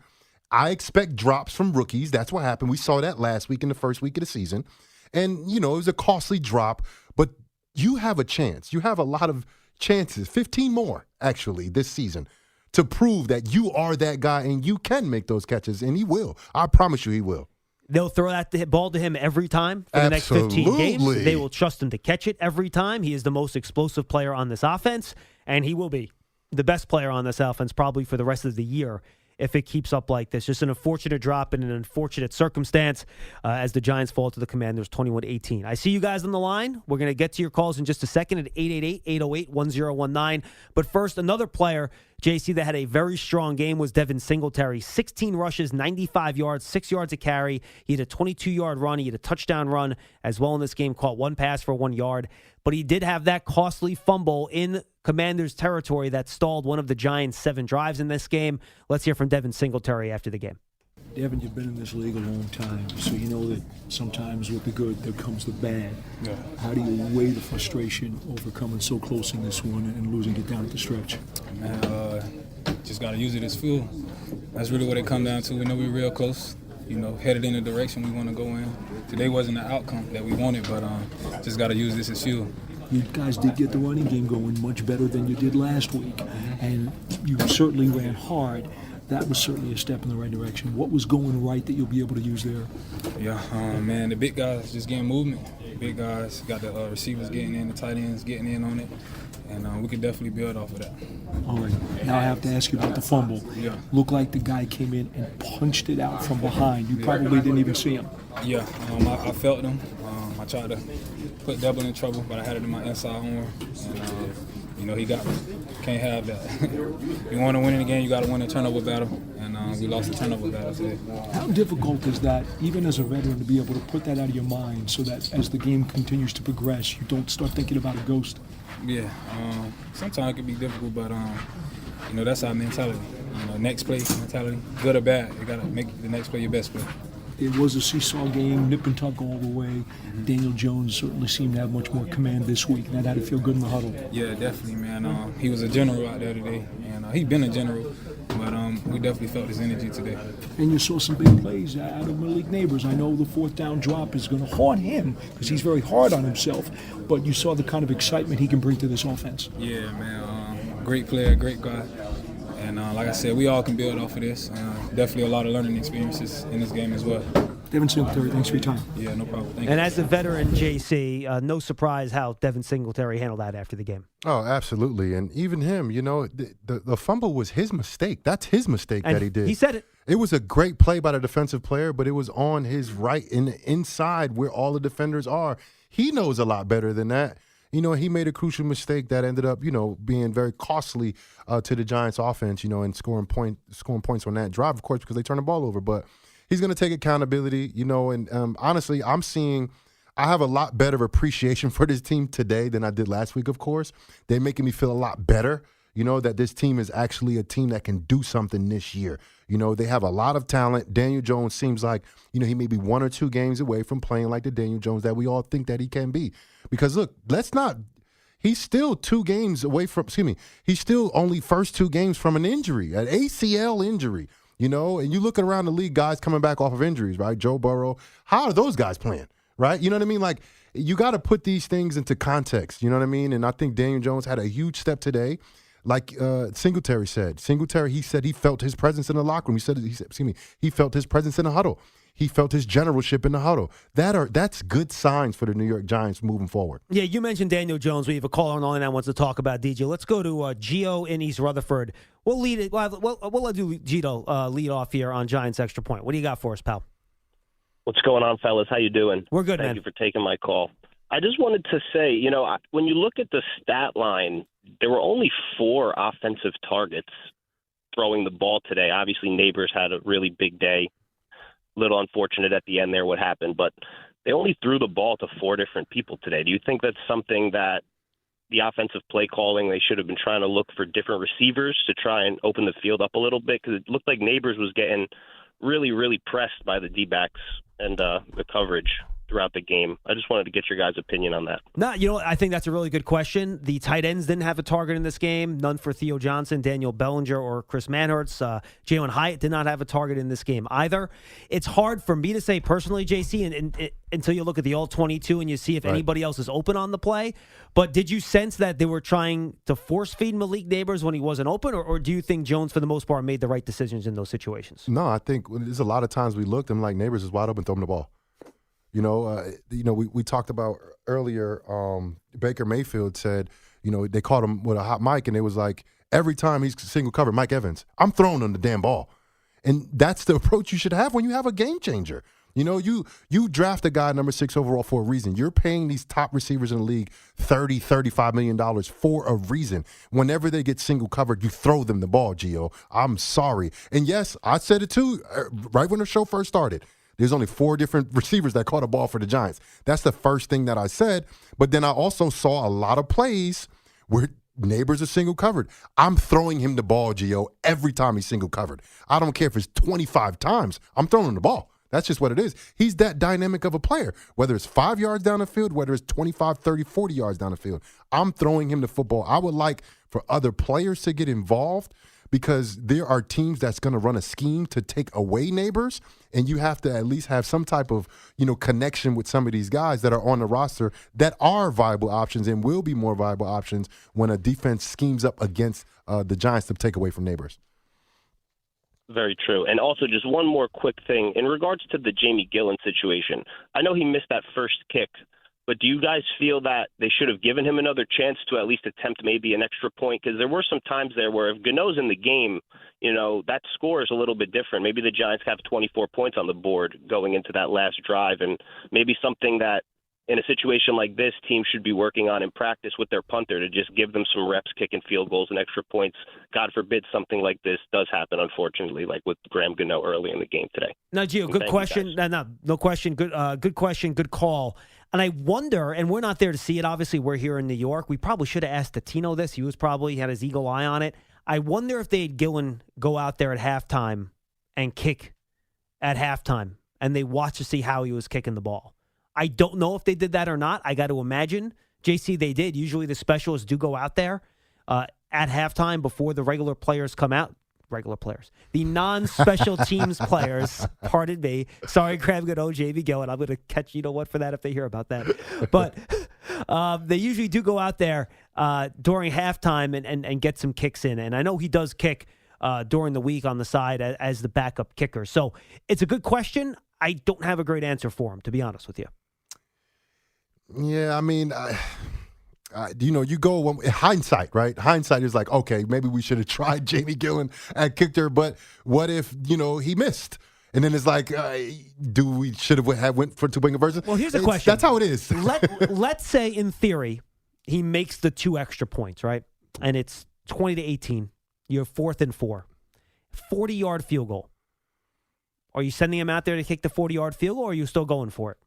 I expect drops from rookies. That's what happened. We saw that last week in the first week of the season. And, it was a costly drop, but you have a chance. You have a lot of chances, 15 more, actually, this season, to prove that you are that guy and you can make those catches, and he will. I promise you he will. They'll throw that ball to him every time for the next 15 games. They will trust him to catch it every time. He is the most explosive player on this offense, and he will be the best player on this offense probably for the rest of the year if it keeps up like this. Just an unfortunate drop in an unfortunate circumstance as the Giants fall to the Commanders 21-18. I see you guys on the line. We're going to get to your calls in just a second at 888-808-1019. But first, another player, JC, that had a very strong game was Devin Singletary. 16 rushes, 95 yards, 6 yards a carry. He had a 22-yard run. He had a touchdown run as well in this game, caught one pass for 1 yard. But he did have that costly fumble in Commanders territory that stalled one of the Giants' 7 drives in this game. Let's hear from Devin Singletary after the game. Devin, you've been in this league a long time, so you know that sometimes with the good, there comes the bad. Yeah. How do you weigh the frustration overcoming so close in this one and losing it down at the stretch? Man, just got to use it as fuel. That's really what it comes down to. We know we're real close, headed in the direction we want to go in. Today wasn't the outcome that we wanted, but just got to use this as fuel. You guys did get the running game going much better than you did last week, and you certainly ran hard. That was certainly a step in the right direction. What was going right that you'll be able to use there? Yeah, man, the big guys just getting movement. big guys, got the receivers getting in, the tight ends getting in on it, and we could definitely build off of that. All right. Now I have to ask you about the fumble. Yeah. Looked like the guy came in and punched it out from behind. You probably didn't even see him. Yeah, I felt him. I tried to put Daboll in trouble, but I had it in my inside arm, and he got me. Can't have that. You want to win in the game, you got to win the turnover battle, and we lost the turnover battle today. How difficult is that, even as a veteran, to be able to put that out of your mind so that as the game continues to progress, you don't start thinking about a ghost? Yeah, sometimes it can be difficult, but that's our mentality. Next play mentality, good or bad, you got to make the next play your best play. It was a seesaw game, nip and tuck all the way. Daniel Jones certainly seemed to have much more command this week, and that had to feel good in the huddle. Yeah, definitely, man. He was a general out there today, and he's been a general, but we definitely felt his energy today. And you saw some big plays out of Malik Nabers. I know the fourth down drop is going to haunt him because he's very hard on himself, but you saw the kind of excitement he can bring to this offense. Yeah, man. Great player, great guy. And like I said, we all can build off of this. Definitely a lot of learning experiences in this game as well. Devin Singletary, thanks for your time. Yeah, no problem. Thank you. And as a veteran, JC, no surprise how Devin Singletary handled that after the game. Oh, absolutely. And even him, the fumble was his mistake. That's his mistake And that he did. he said it. It was a great play by the defensive player, but it was on his right in the inside where all the defenders are. He knows a lot better than that. He made a crucial mistake that ended up, being very costly to the Giants offense, and scoring points on that drive, of course, because they turned the ball over. But he's going to take accountability, and honestly, I have a lot better appreciation for this team today than I did last week, of course. They're making me feel a lot better, that this team is actually a team that can do something this year. They have a lot of talent. Daniel Jones seems like, he may be 1 or 2 games away from playing like the Daniel Jones that we all think that he can be. Because, look, he's still 2 games away from, he's still only first 2 games from an injury, an ACL injury, and you look around the league, guys coming back off of injuries, right? Joe Burrow, how are those guys playing, right? You know what I mean? Like, you got to put these things into context, you know what I mean? And I think Daniel Jones had a huge step today. Like Singletary said. He said he felt his presence in the locker room. He felt his presence in the huddle. He felt his generalship in the huddle. That's good signs for the New York Giants moving forward. Yeah, you mentioned Daniel Jones. We have a caller on the line that wants to talk about DJ. Let's go to Gio in East Rutherford. We'll lead it. We'll let Gio lead off here on Giants Extra Point. What do you got for us, pal? What's going on, fellas? How you doing? We're good, man. Thank you for taking my call. I just wanted to say, when you look at the stat line, there were only 4 offensive targets throwing the ball today. Obviously, Nabers had a really big day. A little unfortunate at the end there what happened, but they only threw the ball to 4 different people today. Do you think that's something that the offensive play calling, they should have been trying to look for different receivers to try and open the field up a little bit? Because it looked like Nabers was getting really, really pressed by the D-backs and the coverage throughout the game. I just wanted to get your guys' opinion on that. No, I think that's a really good question. The tight ends didn't have a target in this game. None for Theo Johnson, Daniel Bellinger, or Chris Manhertz. Jalen Hyatt did not have a target in this game either. It's hard for me to say personally, JC, and until you look at the all 22 and you see if anybody else is open on the play. But did you sense that they were trying to force feed Malik Nabers when he wasn't open, or do you think Jones, for the most part, made the right decisions in those situations? No, I think there's a lot of times we looked and like Nabers is wide open, throw him the ball. We talked about earlier, Baker Mayfield said, they caught him with a hot mic, and it was like, every time he's single covered, Mike Evans, I'm throwing him the damn ball. And that's the approach you should have when you have a game changer. You draft a guy number 6 overall for a reason. You're paying these top receivers in the league $30, $35 million for a reason. Whenever they get single covered, you throw them the ball, Gio. I'm sorry. And yes, I said it too, right when the show first started. There's only 4 different receivers that caught a ball for the Giants. That's the first thing that I said. But then I also saw a lot of plays where Nabers are single covered. I'm throwing him the ball, Gio, every time he's single covered. I don't care if it's 25 times. I'm throwing him the ball. That's just what it is. He's that dynamic of a player. Whether it's 5 yards down the field, whether it's 25, 30, 40 yards down the field, I'm throwing him the football. I would like for other players to get involved, because there are teams that's going to run a scheme to take away Nabers, and you have to at least have some type of, connection with some of these guys that are on the roster that are viable options and will be more viable options when a defense schemes up against the Giants to take away from Nabers. Very true. And also just one more quick thing. In regards to the Jamie Gillen situation, I know he missed that first kick, But do you guys feel that they should have given him another chance to at least attempt maybe an extra point? Because there were some times there where if Gano's in the game, that score is a little bit different. Maybe the Giants have 24 points on the board going into that last drive, and maybe something that in a situation like this, teams should be working on in practice with their punter to just give them some reps kicking field goals and extra points. God forbid something like this does happen, unfortunately, like with Graham Gano early in the game today. No, Gio, good question. No question. Good question. Good call. And I wonder, and we're not there to see it. Obviously, we're here in New York. We probably should have asked Tino this. He had his eagle eye on it. I wonder if they had Gillen go out there at halftime and kick at halftime, and they watch to see how he was kicking the ball. I don't know if they did that or not. I got to imagine, JC, they did. Usually the specialists do go out there at halftime before the regular players come out. Regular players. The non-special teams players, pardon me. Sorry, Graham Gano, JV Gillen. I'm going to catch for that if they hear about that. But they usually do go out there during halftime and get some kicks in. And I know he does kick during the week on the side as the backup kicker. So it's a good question. I don't have a great answer for him, to be honest with you. Yeah, I mean, you go hindsight, right? Hindsight is like, okay, maybe we should have tried Jamie Gillen at kicker, but what if he missed? And then it's like, do we should have went for two-wing version? Well, here's a question. That's how it is. Let's say in theory he makes the 2 extra points, right? And it's 20-18. You're 4th and 4, 40-yard field goal. Are you sending him out there to kick the 40-yard field goal, or are you still going for it?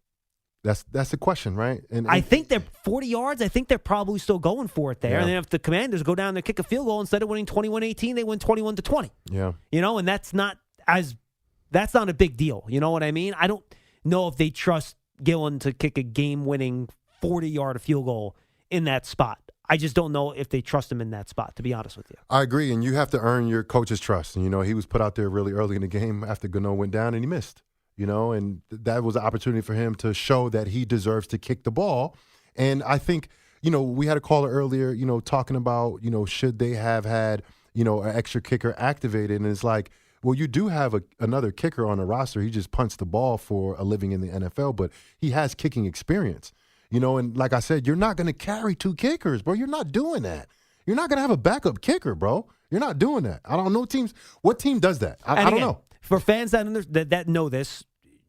That's the question, right? And I think they're 40 yards. I think they're probably still going for it there. Yeah. And then if the Commanders go down there, kick a field goal, instead of winning 21-18, they win 21-20. Yeah. And that's not a big deal. You know what I mean? I don't know if they trust Gillen to kick a game-winning 40-yard field goal in that spot. I just don't know if they trust him in that spot, to be honest with you. I agree, and you have to earn your coach's trust. And, he was put out there really early in the game after Gano went down, and he missed. And that was an opportunity for him to show that he deserves to kick the ball. And I think, we had a caller earlier, talking about, should they have had, an extra kicker activated? And it's like, well, you do have another kicker on the roster. He just punts the ball for a living in the NFL, but he has kicking experience. And like I said, you're not going to carry 2 kickers, bro. You're not doing that. You're not going to have a backup kicker, bro. You're not doing that. I don't know teams. What team does that? I don't know. For fans that know this,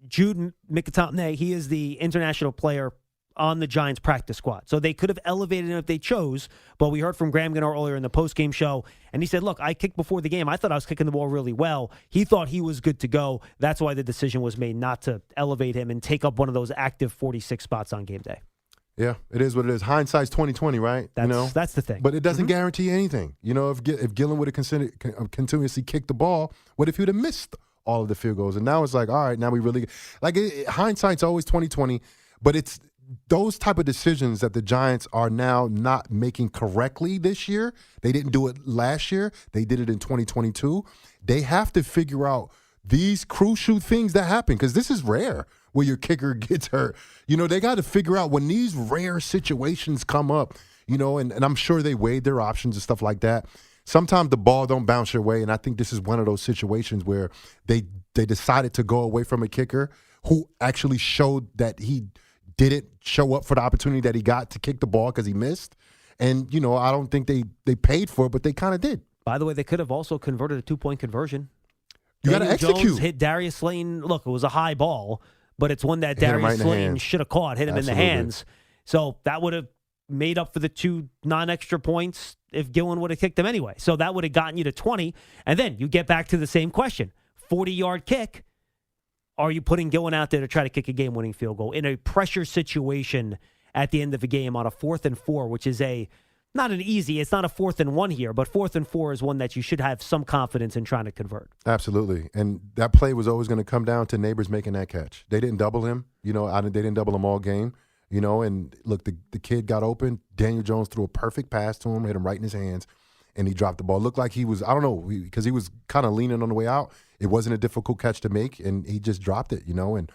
Jude McIntyre, he is the international player on the Giants practice squad. So they could have elevated him if they chose, but we heard from Graham Gano earlier in the postgame show, and he said, look, I kicked before the game. I thought I was kicking the ball really well. He thought he was good to go. That's why the decision was made not to elevate him and take up one of those active 46 spots on game day. Yeah, it is what it is. Hindsight's 20/20, right? That's the thing. But it doesn't guarantee anything. If Gillen would have continuously kicked the ball, what if he would have missed all of the field goals? And now it's like, all right, now we really hindsight's always 20/20, but it's those type of decisions that the Giants are now not making correctly this year. They didn't do it last year. They did it in 2022. They have to figure out these crucial things that happen, because this is rare where your kicker gets hurt. They got to figure out when these rare situations come up, and I'm sure they weighed their options and stuff like that. Sometimes the ball don't bounce your way, and I think this is one of those situations where they decided to go away from a kicker who actually showed that he didn't show up for the opportunity that he got to kick the ball because he missed. And, I don't think they paid for it, but they kind of did. By the way, they could have also converted a 2-point conversion. You got to execute. Jones hit Darius Slayton. Look, it was a high ball, but it's one that Darius Slayton should have caught, hit him in the hands. So that would have made up for the 2 non-extra points if Gillen would have kicked them anyway. So that would have gotten you to 20. And then you get back to the same question. 40-yard kick. Are you putting Gillen out there to try to kick a game-winning field goal in a pressure situation at the end of a game on a 4th and 4, which is not an easy, it's not a 4th and 1 here, but 4th and 4 is one that you should have some confidence in trying to convert. Absolutely. And that play was always going to come down to Nabers making that catch. They didn't double him. They didn't double him all game. And look, the kid got open. Daniel Jones threw a perfect pass to him, hit him right in his hands, and he dropped the ball. It looked like he was, I don't know, because he was kind of leaning on the way out. It wasn't a difficult catch to make, and he just dropped it, And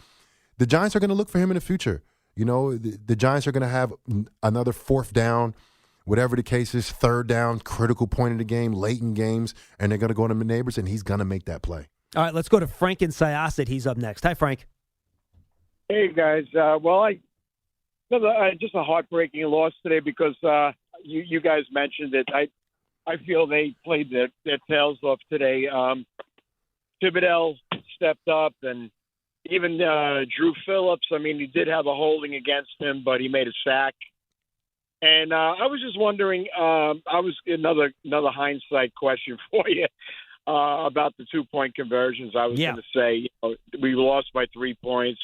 the Giants are going to look for him in the future. The Giants are going to have another 4th down, whatever the case is, 3rd down, critical point of the game, late in games, and they're going to go to Nabers, and he's going to make that play. All right, let's go to Frank in Syosset. He's up next. Hi, Frank. Hey, guys. Just a heartbreaking loss today because you guys mentioned it. I feel they played their tails off today. Thibodeau stepped up, and even Drew Phillips. I mean, he did have a holding against him, but he made a sack. And I was just wondering. I was another hindsight question for you about the 2-point conversions. I was going to say we lost by 3 points.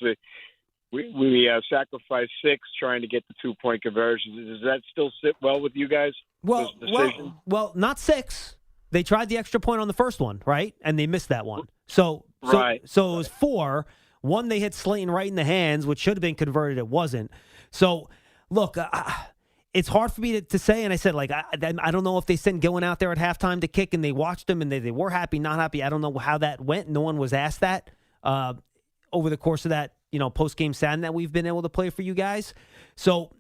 We sacrificed 6 trying to get the 2-point conversions. Does that still sit well with you guys? Well, not 6. They tried the extra point on the first one, right? And they missed that one. So it was 4. 1 they hit Slayton right in the hands, which should have been converted. It wasn't. So, look, it's hard for me to say. And I said, I don't know if they sent Gillen out there at halftime to kick and they watched him and they were happy, not happy. I don't know how that went. No one was asked that over the course of that, post-game sound that we've been able to play for you guys. So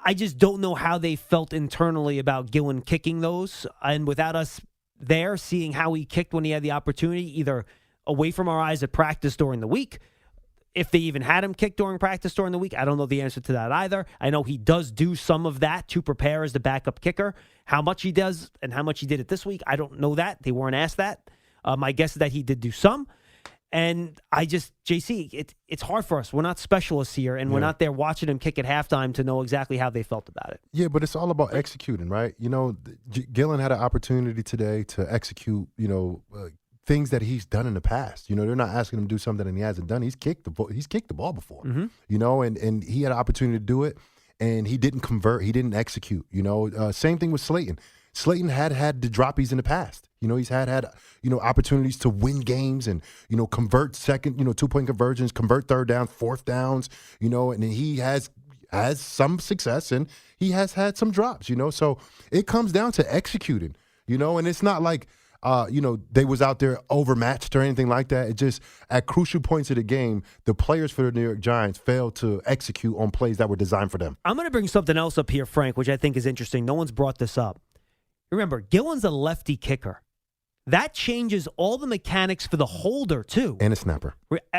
I just don't know how they felt internally about Gillen kicking those. And without us there, seeing how he kicked when he had the opportunity, either away from our eyes at practice during the week, if they even had him kick during practice during the week, I don't know the answer to that either. I know he does do some of that to prepare as the backup kicker. How much he does and how much he did it this week, I don't know that. They weren't asked that. My guess is that he did do some. And JC, it's hard for us. We're not specialists here, and we're not there watching him kick at halftime to know exactly how they felt about it. Yeah, but it's all about executing, right? Gillen had an opportunity today to execute, things that he's done in the past. They're not asking him to do something that he hasn't done. He's kicked the ball before, and he had an opportunity to do it, and he didn't convert. He didn't execute, Same thing with Slayton. Slayton had the droppies in the past. He's had opportunities to win games and, convert second, 2-point conversions, convert third downs, fourth downs, and he has some success and he has had some drops, So it comes down to executing, and it's not like, they was out there overmatched or anything like that. It just, at crucial points of the game, the players for the New York Giants failed to execute on plays that were designed for them. I'm going to bring something else up here, Frank, which I think is interesting. No one's brought this up. Remember, Gillen's a lefty kicker. That changes all the mechanics for the holder, too. And a snapper.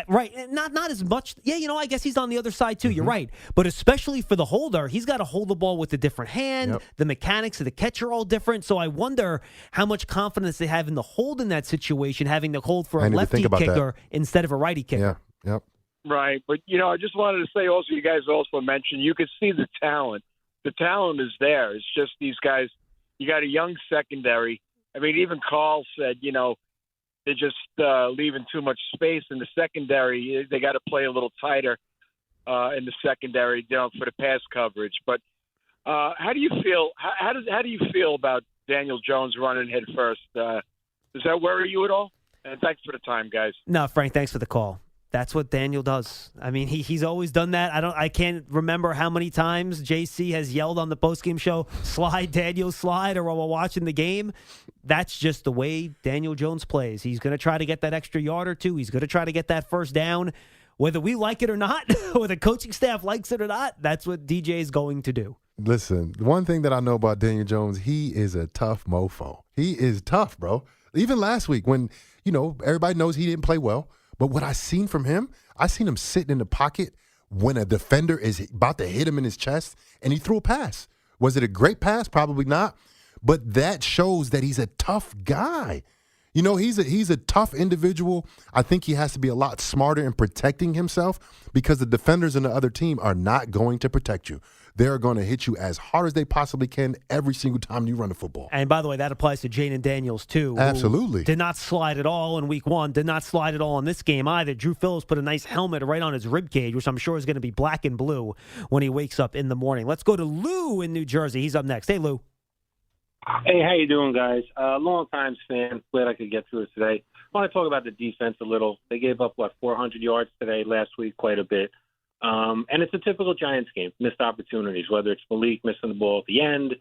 Right. Not as much. Yeah, I guess he's on the other side, too. Mm-hmm. You're right. But especially for the holder, he's got to hold the ball with a different hand. Yep. The mechanics of the catch are all different. So I wonder how much confidence they have in the hold in that situation, having to hold for a lefty kicker instead of a righty kicker. Yeah. Yep. Right. But, I just wanted to say also, you guys also mentioned, you could see the talent. The talent is there. It's just these guys, you got a young secondary. I mean, even Carl said, they're just leaving too much space in the secondary. They got to play a little tighter in the secondary, for the pass coverage. But how do you feel? How do you feel about Daniel Jones running head first? Does that worry you at all? And thanks for the time, guys. No, Frank, thanks for the call. That's what Daniel does. I mean, he's always done that. I can't remember how many times JC has yelled on the postgame show, slide, Daniel, slide, or while we're watching the game. That's just the way Daniel Jones plays. He's going to try to get that extra yard or two. He's going to try to get that first down. Whether we like it or not, or the coaching staff likes it or not, that's what DJ is going to do. Listen, the one thing that I know about Daniel Jones, he is a tough mofo. He is tough, bro. Even last week when, everybody knows he didn't play well. But what I seen from him, I seen him sitting in the pocket when a defender is about to hit him in his chest, and he threw a pass. Was it a great pass? Probably not. But that shows that he's a tough guy. He's a tough individual. I think he has to be a lot smarter in protecting himself because the defenders in the other team are not going to protect you. They're going to hit you as hard as they possibly can every single time you run the football. And by the way, that applies to Jaden Daniels, too. Absolutely. Did not slide at all in week 1. Did not slide at all in this game either. Drew Phillips put a nice helmet right on his ribcage, which I'm sure is going to be black and blue when he wakes up in the morning. Let's go to Lou in New Jersey. He's up next. Hey, Lou. Hey, how you doing, guys? Long time fan. Glad I could get through it today. I want to talk about the defense a little. They gave up, 400 yards today, last week, quite a bit. And it's a typical Giants game, missed opportunities, whether it's Malik missing the ball at the end,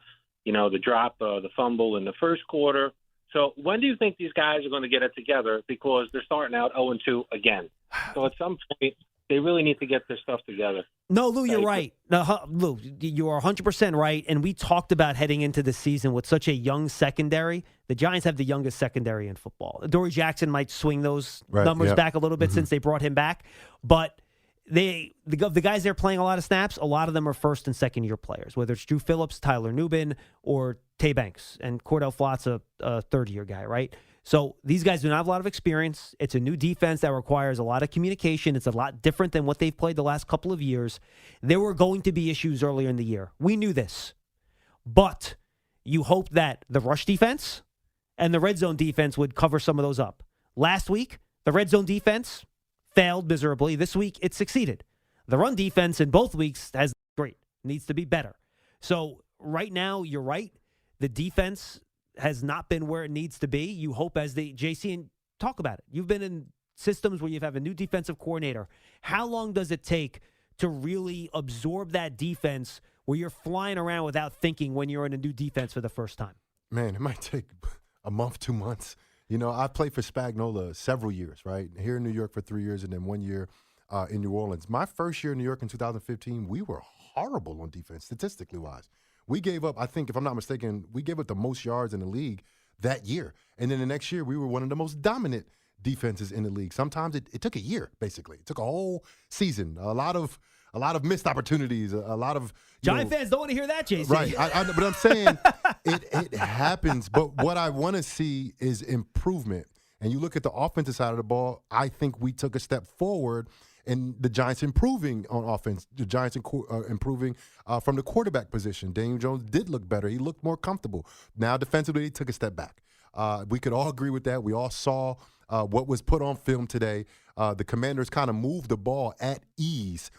the drop, the fumble in the first quarter. So when do you think these guys are going to get it together? Because they're starting out 0-2 again. So at some point, they really need to get their stuff together. No, Lou, you're right. No, Lou, you are 100% right. And we talked about heading into the season with such a young secondary. The Giants have the youngest secondary in football. Dory Jackson might swing those numbers back a little bit since they brought him back. But the guys they're playing a lot of snaps, a lot of them are first and second year players, whether it's Drew Phillips, Tyler Nubin, or Tay Banks, and Cordell Flott's a third year guy, right? So these guys do not have a lot of experience. It's a new defense that requires a lot of communication. It's a lot different than what they've played the last couple of years. There were going to be issues earlier in the year. We knew this. But you hope that the rush defense and the red zone defense would cover some of those up. Last week, the red zone defense failed miserably. This week, it succeeded. The run defense in both weeks has great. Needs to be better. So right now, you're right. The defense has not been where it needs to be. You hope as the JC, and talk about it. You've been in systems where you have a new defensive coordinator. How long does it take to really absorb that defense where you're flying around without thinking when you're in a new defense for the first time? Man, it might take a month, 2 months. You know, I played for Spagnola several years, right? Here in New York for 3 years and then 1 year in New Orleans. My first year in New York in 2015, we were horrible on defense, statistically wise. We gave up, I think, if I'm not mistaken, we gave up the most yards in the league that year. And then the next year, we were one of the most dominant defenses in the league. Sometimes it took a year, basically. It took a whole season. A lot of missed opportunities, a lot of Giant fans don't want to hear that, JC. Right, but I'm saying it happens. But what I want to see is improvement. And you look at the offensive side of the ball, I think we took a step forward in the Giants improving on offense. The Giants improving from the quarterback position. Daniel Jones did look better. He looked more comfortable. Now defensively, he took a step back. We could all agree with that. We all saw what was put on film today. The Commanders kind of moved the ball at ease,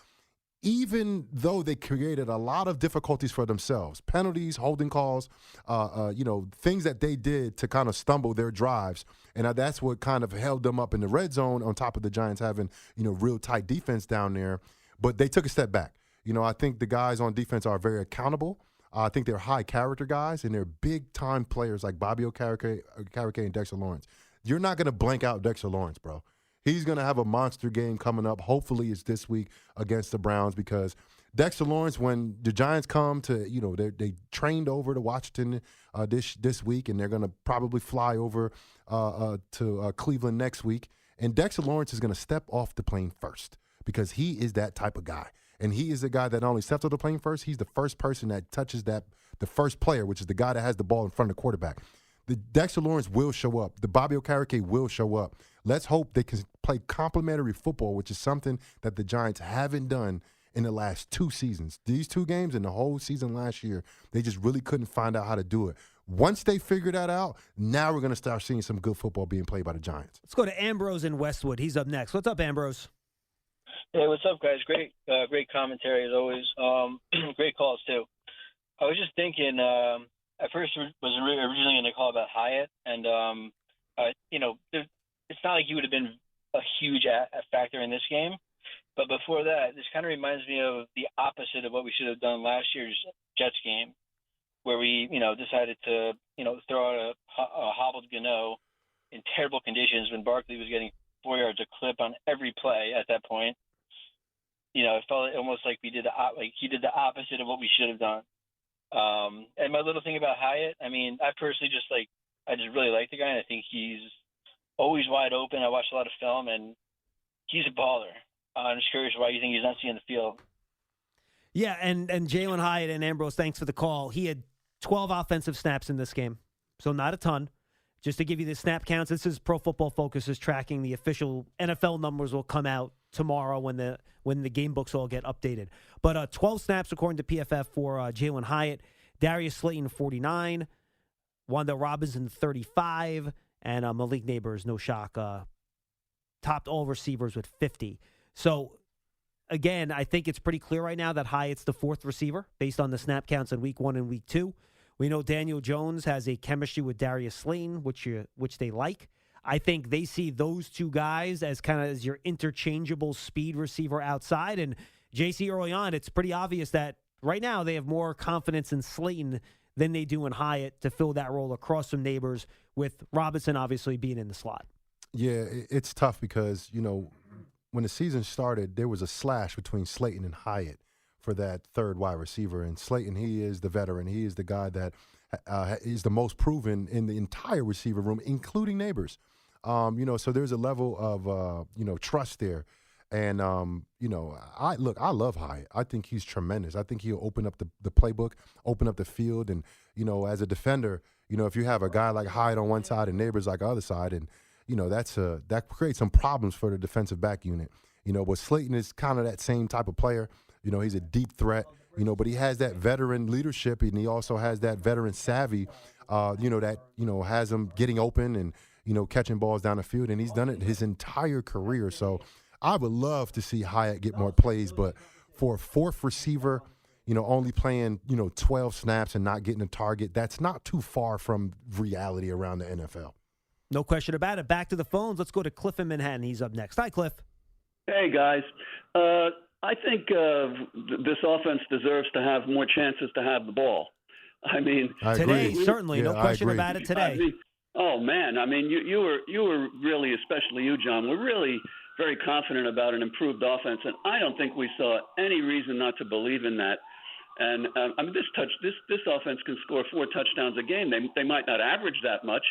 even though they created a lot of difficulties for themselves. Penalties, holding calls, things that they did to kind of stumble their drives. And that's what kind of held them up in the red zone on top of the Giants having, real tight defense down there. But they took a step back. I think the guys on defense are very accountable. I think they're high character guys, and they're big-time players like Bobby Okereke and Dexter Lawrence. You're not going to blank out Dexter Lawrence, bro. He's going to have a monster game coming up. Hopefully it's this week against the Browns, because Dexter Lawrence, when the Giants come to, they trained over to Washington this week, and they're going to probably fly over to Cleveland next week. And Dexter Lawrence is going to step off the plane first, because he is that type of guy. And he is the guy that not only steps off the plane first, he's the first person that touches the first player, which is the guy that has the ball in front of the quarterback. The Dexter Lawrence will show up. The Bobby Okereke will show up. Let's hope they can play complementary football, which is something that the Giants haven't done in the last 2 seasons. These 2 games and the whole season last year, they just really couldn't find out how to do it. Once they figure that out, now we're going to start seeing some good football being played by the Giants. Let's go to Ambrose in Westwood. He's up next. What's up, Ambrose? Hey, what's up, guys? Great commentary as always. Great calls too. I was just thinking. At first, was originally going to call about Hyatt, and it's not like he would have been a huge factor in this game. But before that, this kind of reminds me of the opposite of what we should have done last year's Jets game, where we decided to throw out a hobbled Gano in terrible conditions when Barkley was getting 4 yards a clip on every play at that point. It felt almost like he did the opposite of what we should have done. And my little thing about Hyatt, I personally I just really like the guy, and I think he's always wide open. I watched a lot of film, and he's a baller. I'm just curious why you think he's not seeing the field. Yeah, and Jalen Hyatt and Ambrose, thanks for the call. He had 12 offensive snaps in this game, so not a ton. Just to give you the snap counts, this is Pro Football Focus is tracking. The official NFL numbers will come out tomorrow when the game books all get updated. But 12 snaps according to PFF for Jalen Hyatt, Darius Slayton 49, Wanda Robinson 35, and Malik Nabers, no shock, topped all receivers with 50. So again, I think it's pretty clear right now that Hyatt's the 4th receiver based on the snap counts in week 1 and week 2. We know Daniel Jones has a chemistry with Darius Slayton, which they like. I think they see those 2 guys as kind of as your interchangeable speed receiver outside. And JC, early on, it's pretty obvious that right now they have more confidence in Slayton than they do in Hyatt to fill that role across from Nabers, with Robinson obviously being in the slot. Yeah, it's tough because, when the season started, there was a slash between Slayton and Hyatt for that 3rd wide receiver. And Slayton, he is the veteran. He is the guy that is the most proven in the entire receiver room, including Nabers. So there's a level of, trust there. And, I love Hyatt. I think he's tremendous. I think he'll open up the playbook, open up the field. And, as a defender, if you have a guy like Hyatt on one side and Nabers like the other side, and, that creates some problems for the defensive back unit. But Slayton is kind of that same type of player. He's a deep threat, but he has that veteran leadership, and he also has that veteran savvy, that, has him getting open and, catching balls down the field. And he's done it his entire career. So I would love to see Hyatt get more plays, but for a fourth receiver, only playing, 12 snaps and not getting a target, that's not too far from reality around the NFL. No question about it. Back to the phones. Let's go to Cliff in Manhattan. He's up next. Hi, Cliff. Hey, guys. I think this offense deserves to have more chances to have the ball. I mean, today, certainly, no question about it today. You were really, especially you, John, were really very confident about an improved offense, and I don't think we saw any reason not to believe in that. And this offense can score 4 touchdowns a game. They might not average that much,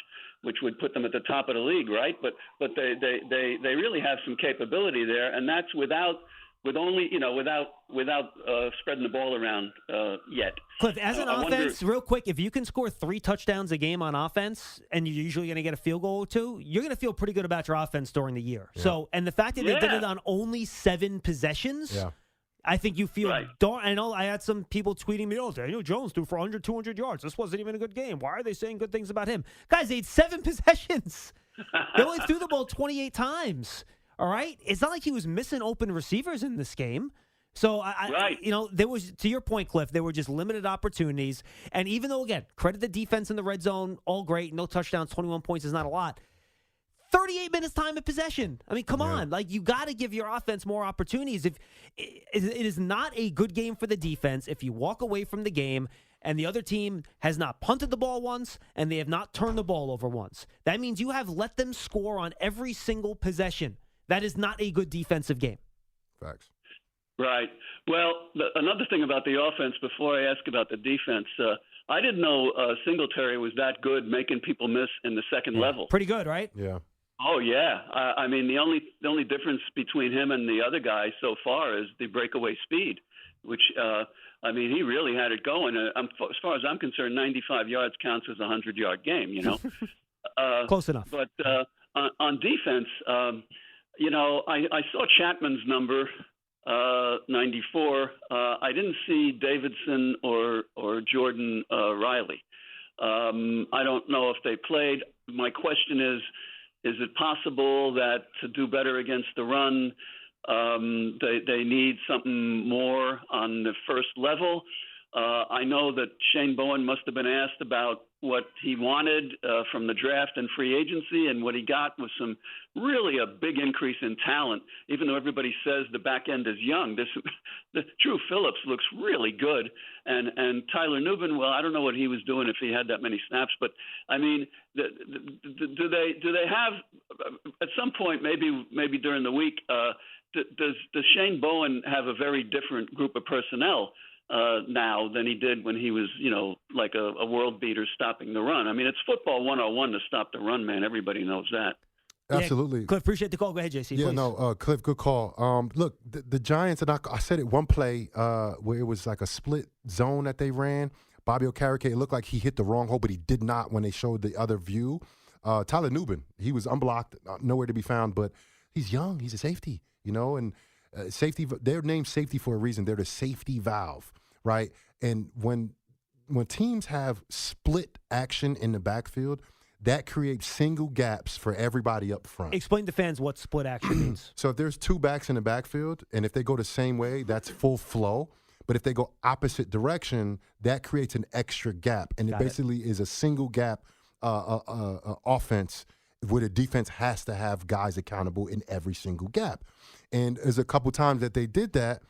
which would put them at the top of the league, right? But they really have some capability there, and that's without spreading the ball around yet. Cliff, as an offense, real quick, if you can score 3 touchdowns a game on offense, and you're usually going to get a field goal or 2, you're going to feel pretty good about your offense during the year. Yeah. So, and the fact that they did it on only 7 possessions. Yeah. I think you feel I know I had some people tweeting me, Daniel Jones threw for 100, 200 yards. This wasn't even a good game. Why are they saying good things about him? Guys, they had 7 possessions. They only threw the ball 28 times. All right? It's not like he was missing open receivers in this game. So, there was, to your point, Cliff, there were just limited opportunities. And even though, again, credit the defense in the red zone, all great, no touchdowns, 21 points is not a lot. 38 minutes time of possession. I mean, come on. Like, you got to give your offense more opportunities. If it is not a good game for the defense if you walk away from the game and the other team has not punted the ball once and they have not turned the ball over once. That means you have let them score on every single possession. That is not a good defensive game. Facts. Right. Well, another thing about the offense before I ask about the defense, I didn't know Singletary was that good making people miss in the second level. Pretty good, right? Yeah. Oh, yeah. The only difference between him and the other guy so far is the breakaway speed, which, he really had it going. As far as I'm concerned, 95 yards counts as a 100-yard game, Close enough. But on defense, I saw Chapman's number, 94. I didn't see Davidson or Jordan Riley. I don't know if they played. My question is it possible that to do better against the run, they need something more on the first level? I know that Shane Bowen must have been asked about what he wanted from the draft and free agency, and what he got was really a big increase in talent. Even though everybody says the back end is young, the Drew Phillips looks really good, and Tyler Nubin. Well, I don't know what he was doing if he had that many snaps, but do they have at some point, maybe during the week? Does Shane Bowen have a very different group of personnel now than he did when he was, like a world beater stopping the run? I mean, it's football 101 to stop the run, man. Everybody knows that. Absolutely. Yeah, Cliff, appreciate the call. Go ahead, JC. Yeah, please. no, Cliff, good call. Look, the Giants, and I said it one play where it was like a split zone that they ran. Bobby Okereke, it looked like he hit the wrong hole, but he did not when they showed the other view. Tyler Nubin, he was unblocked, nowhere to be found, but he's young. He's a safety, and safety. They're named safety for a reason. They're the safety valve, right? And when teams have split action in the backfield, that creates single gaps for everybody up front. Explain to fans what split action means. So if there's 2 backs in the backfield, and if they go the same way, that's full flow. But if they go opposite direction, that creates an extra gap. And it basically is a single gap offense where the defense has to have guys accountable in every single gap. And there's a couple times that they did that,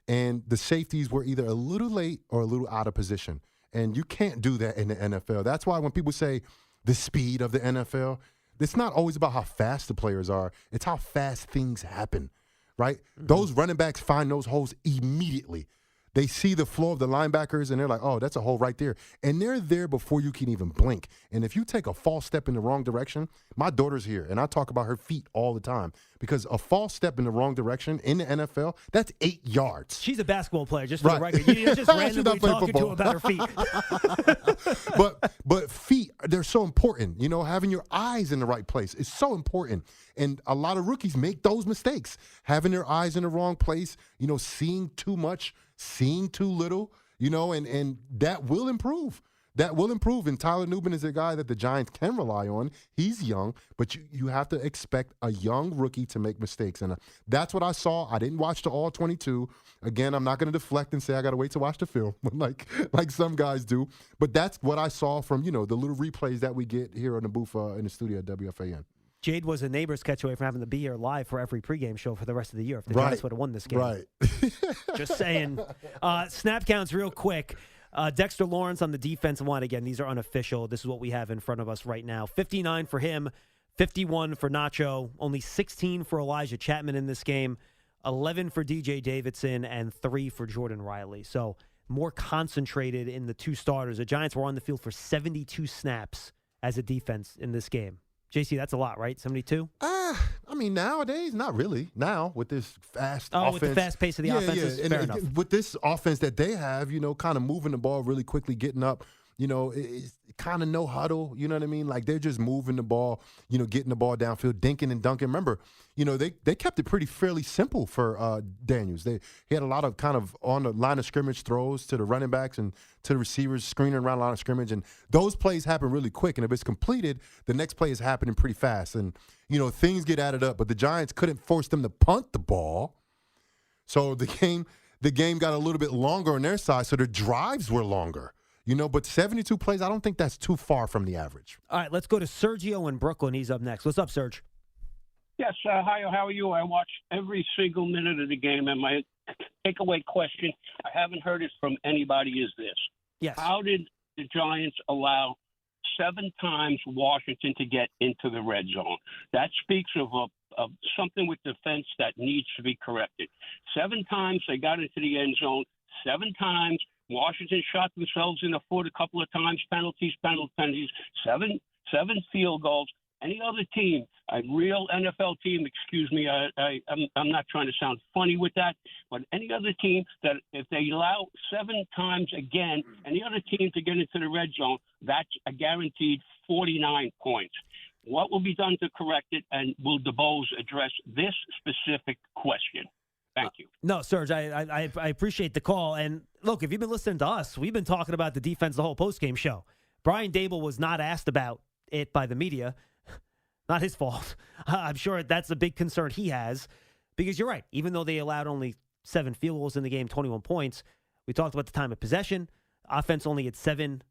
and the safeties were either a little late or a little out of position. And you can't do that in the NFL. That's why when people say the speed of the NFL, it's not always about how fast the players are. It's how fast things happen, right? Those running backs find those holes immediately. They see the flow of the linebackers, and they're like, oh, that's a hole right there. And they're there before you can even blink. And if you take a false step in the wrong direction, my daughter's here, and I talk about her feet all the time because a false step in the wrong direction in the NFL, that's 8 yards. She's a basketball player, just for the record. You just randomly talking to her about her feet. But feet, they're so important. You know, having your eyes in the right place is so important. And a lot of rookies make those mistakes. Having their eyes in the wrong place, you know, seeing too much, seeing too little, you know, and that will improve. That will improve. And Tyler Nubin is a guy that the Giants can rely on. He's young, but you have to expect a young rookie to make mistakes. And that's what I saw. I didn't watch the all 22. Again, I'm not going to deflect and say I got to wait to watch the film like some guys do. But that's what I saw from, you know, the little replays that we get here on the booth in the studio at WFAN. Jade was a Neighbors catch away from having to be here live for every pregame show for the rest of the year if the Giants would have won this game. Right. Just saying. Snap counts real quick. Dexter Lawrence on the defensive line. Again, these are unofficial. This is what we have in front of us right now. 59 for him, 51 for Nacho, only 16 for Elijah Chapman in this game, 11 for DJ Davidson, and 3 for Jordan Riley. So more concentrated in the two starters. The Giants were on the field for 72 snaps as a defense in this game. JC, that's a lot, right? 72? I mean, nowadays, not really. Now, with this fast offense. With the fast pace of the offense, fair enough. With this offense that they have, you know, kind of moving the ball really quickly, getting up, you know, it's kind of no huddle, you know what I mean? Like, they're just moving the ball, you know, getting the ball downfield, dinking and dunking. Remember, you know, they kept it pretty fairly simple for Daniels. He had a lot of kind of on the line of scrimmage throws to the running backs and to the receivers, screening around the line of scrimmage. And those plays happen really quick. And if it's completed, the next play is happening pretty fast. And, you know, things get added up. But the Giants couldn't force them to punt the ball. So the game got a little bit longer on their side. So the drives were longer. You know, but 72 plays, I don't think that's too far from the average. All right, let's go to Sergio in Brooklyn. He's up next. What's up, Serge? Yes, hi, how are you? I watch every single minute of the game, and my takeaway question, I haven't heard it from anybody, is this. Yes. How did the Giants allow 7 times Washington to get into the red zone? That speaks of something with defense that needs to be corrected. 7 times they got into the end zone, 7 times Washington shot themselves in the foot a couple of times, penalties, 7 field goals. Any other team, a real NFL team, excuse me, I'm not trying to sound funny with that, but any other team that if they allow 7 times again, any other team to get into the red zone, that's a guaranteed 49 points. What will be done to correct it, and will Daboll address this specific question? Thank you. No, Serge, I appreciate the call. And look, if you've been listening to us, we've been talking about the defense the whole postgame show. Brian Daboll was not asked about it by the media. Not his fault. I'm sure that's a big concern he has because you're right. Even though they allowed only 7 field goals in the game, 21 points, we talked about the time of possession. Offense only had 7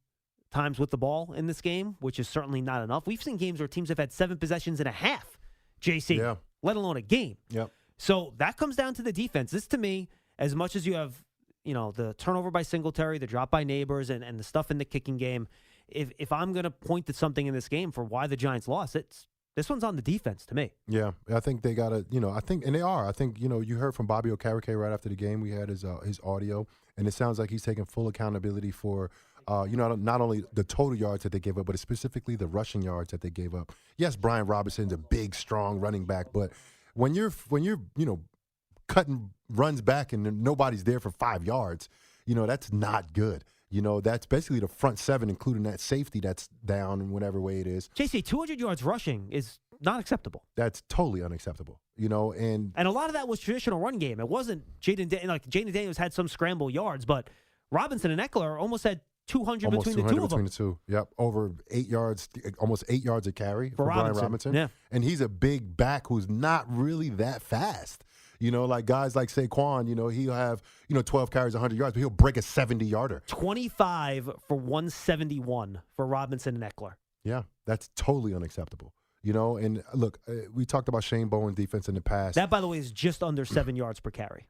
times with the ball in this game, which is certainly not enough. We've seen games where teams have had 7 possessions and a half, JC, let alone a game. Yep. So that comes down to the defense. This, to me, as much as you have, you know, the turnover by Singletary, the drop by Nabers, and the stuff in the kicking game, if I'm going to point to something in this game for why the Giants lost, this one's on the defense to me. Yeah, I think they got to, you know, and they are. I think, you know, you heard from Bobby Okereke right after the game. We had his audio, and it sounds like he's taking full accountability for, you know, not only the total yards that they gave up, but specifically the rushing yards that they gave up. Yes, Brian Robinson's a big, strong running back, but when you're you know, cutting runs back and nobody's there for 5 yards, you know, that's not good. You know, that's basically the front 7, including that safety that's down in whatever way it is. JC, 200 yards rushing is not acceptable. That's totally unacceptable. You know, and a lot of that was traditional run game. It wasn't Jaden Daniels had some scramble yards, but Robinson and Eckler almost had 200 between the two of them. Yep, over 8 yards, almost 8 yards of carry for Brian Robinson. Yeah. And he's a big back who's not really that fast. You know, like guys like Saquon, you know, he'll have, you know, 12 carries, 100 yards, but he'll break a 70-yarder. 25 for 171 for Robinson and Eckler. Yeah, that's totally unacceptable. You know, and look, we talked about Shane Bowen's defense in the past. That, by the way, is just under 7 yards per carry.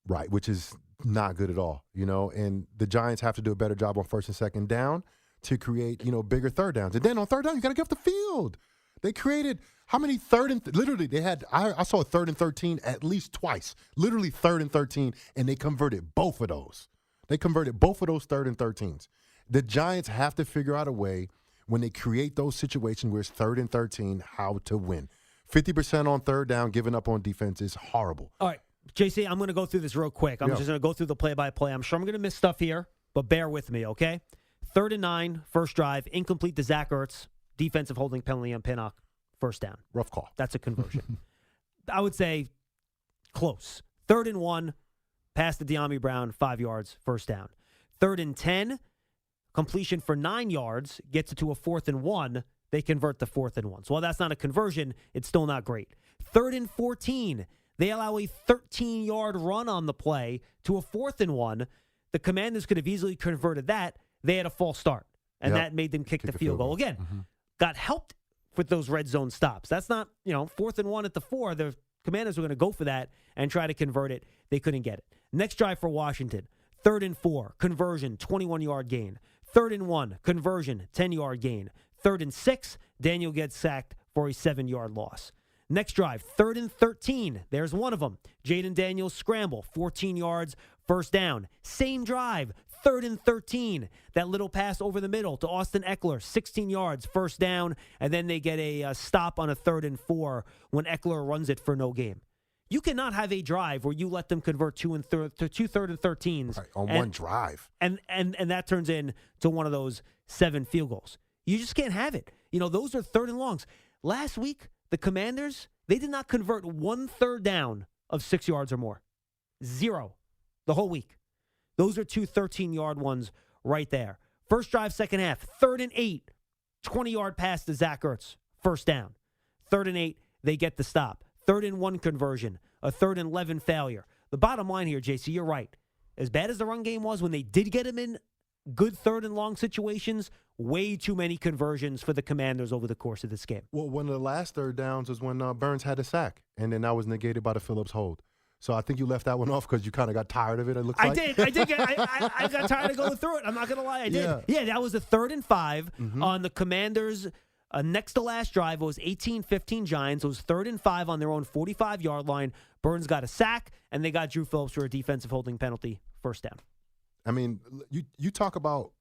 Right, which is not good at all, you know, and the Giants have to do a better job on first and second down to create, you know, bigger third downs. And then on third down, you got to get off the field. They created how many literally they had, I saw a 3rd and 13 at least twice, literally 3rd and 13, and they converted both of those. They converted both of those 3rd and 13s. The Giants have to figure out a way when they create those situations where it's 3rd and 13 how to win. 50% on 3rd down, giving up on defense is horrible. All right, JC, I'm going to go through this real quick. I'm just going to go through the play-by-play. I'm sure I'm going to miss stuff here, but bear with me, okay? 3rd and 9, first drive, incomplete to Zach Ertz, defensive holding penalty on Pinnock, first down. Rough call. That's a conversion. I would say close. 3rd and 1, pass to De'Ami Brown, 5 yards, first down. 3rd and 10, completion for 9 yards, gets it to a 4th and 1. They convert to 4th and 1. So while that's not a conversion, it's still not great. 3rd and 14, they allow a 13-yard run on the play to a 4th and 1. The Commanders could have easily converted that. They had a false start, and that made them kick the field goal. Again, got helped with those red zone stops. That's not, 4th and 1 at the 4. The Commanders were going to go for that and try to convert it. They couldn't get it. Next drive for Washington, 3rd and 4, conversion, 21-yard gain. 3rd and 1, conversion, 10-yard gain. 3rd and 6, Daniel gets sacked for a 7-yard loss. Next drive, 3rd and 13. There's one of them. Jaden Daniels scramble, 14 yards, first down. Same drive, 3rd and 13. That little pass over the middle to Austin Eckler, 16 yards, first down. And then they get a stop on a 3rd and 4 when Eckler runs it for no gain. You cannot have a drive where you let them convert two 3rd and 13s on one drive, and that turns into one of those 7 field goals. You just can't have it. Those are 3rd and longs. Last week, the Commanders, they did not convert 1 3rd down of 6 yards or more. 0 the whole week. Those are 2 13-yard ones right there. First drive, second half, 3rd and 8, 20-yard pass to Zach Ertz, first down. 3rd and 8, they get the stop. 3rd and 1 conversion, a 3rd and 11 failure. The bottom line here, JC, you're right. As bad as the run game was when they did get him in good 3rd and long situations, way too many conversions for the Commanders over the course of this game. Well, one of the last 3rd downs was when Burns had a sack, and then that was negated by the Phillips hold. So I think you left that one off because you kind of got tired of it, it looks like. I got tired of going through it. I'm not going to lie. I did. Yeah, that was a 3rd and 5 on the Commanders' next to last drive. It was 18-15 Giants. It was 3rd and 5 on their own 45-yard line. Burns got a sack, and they got Drew Phillips for a defensive holding penalty, first down. I mean, you talk about,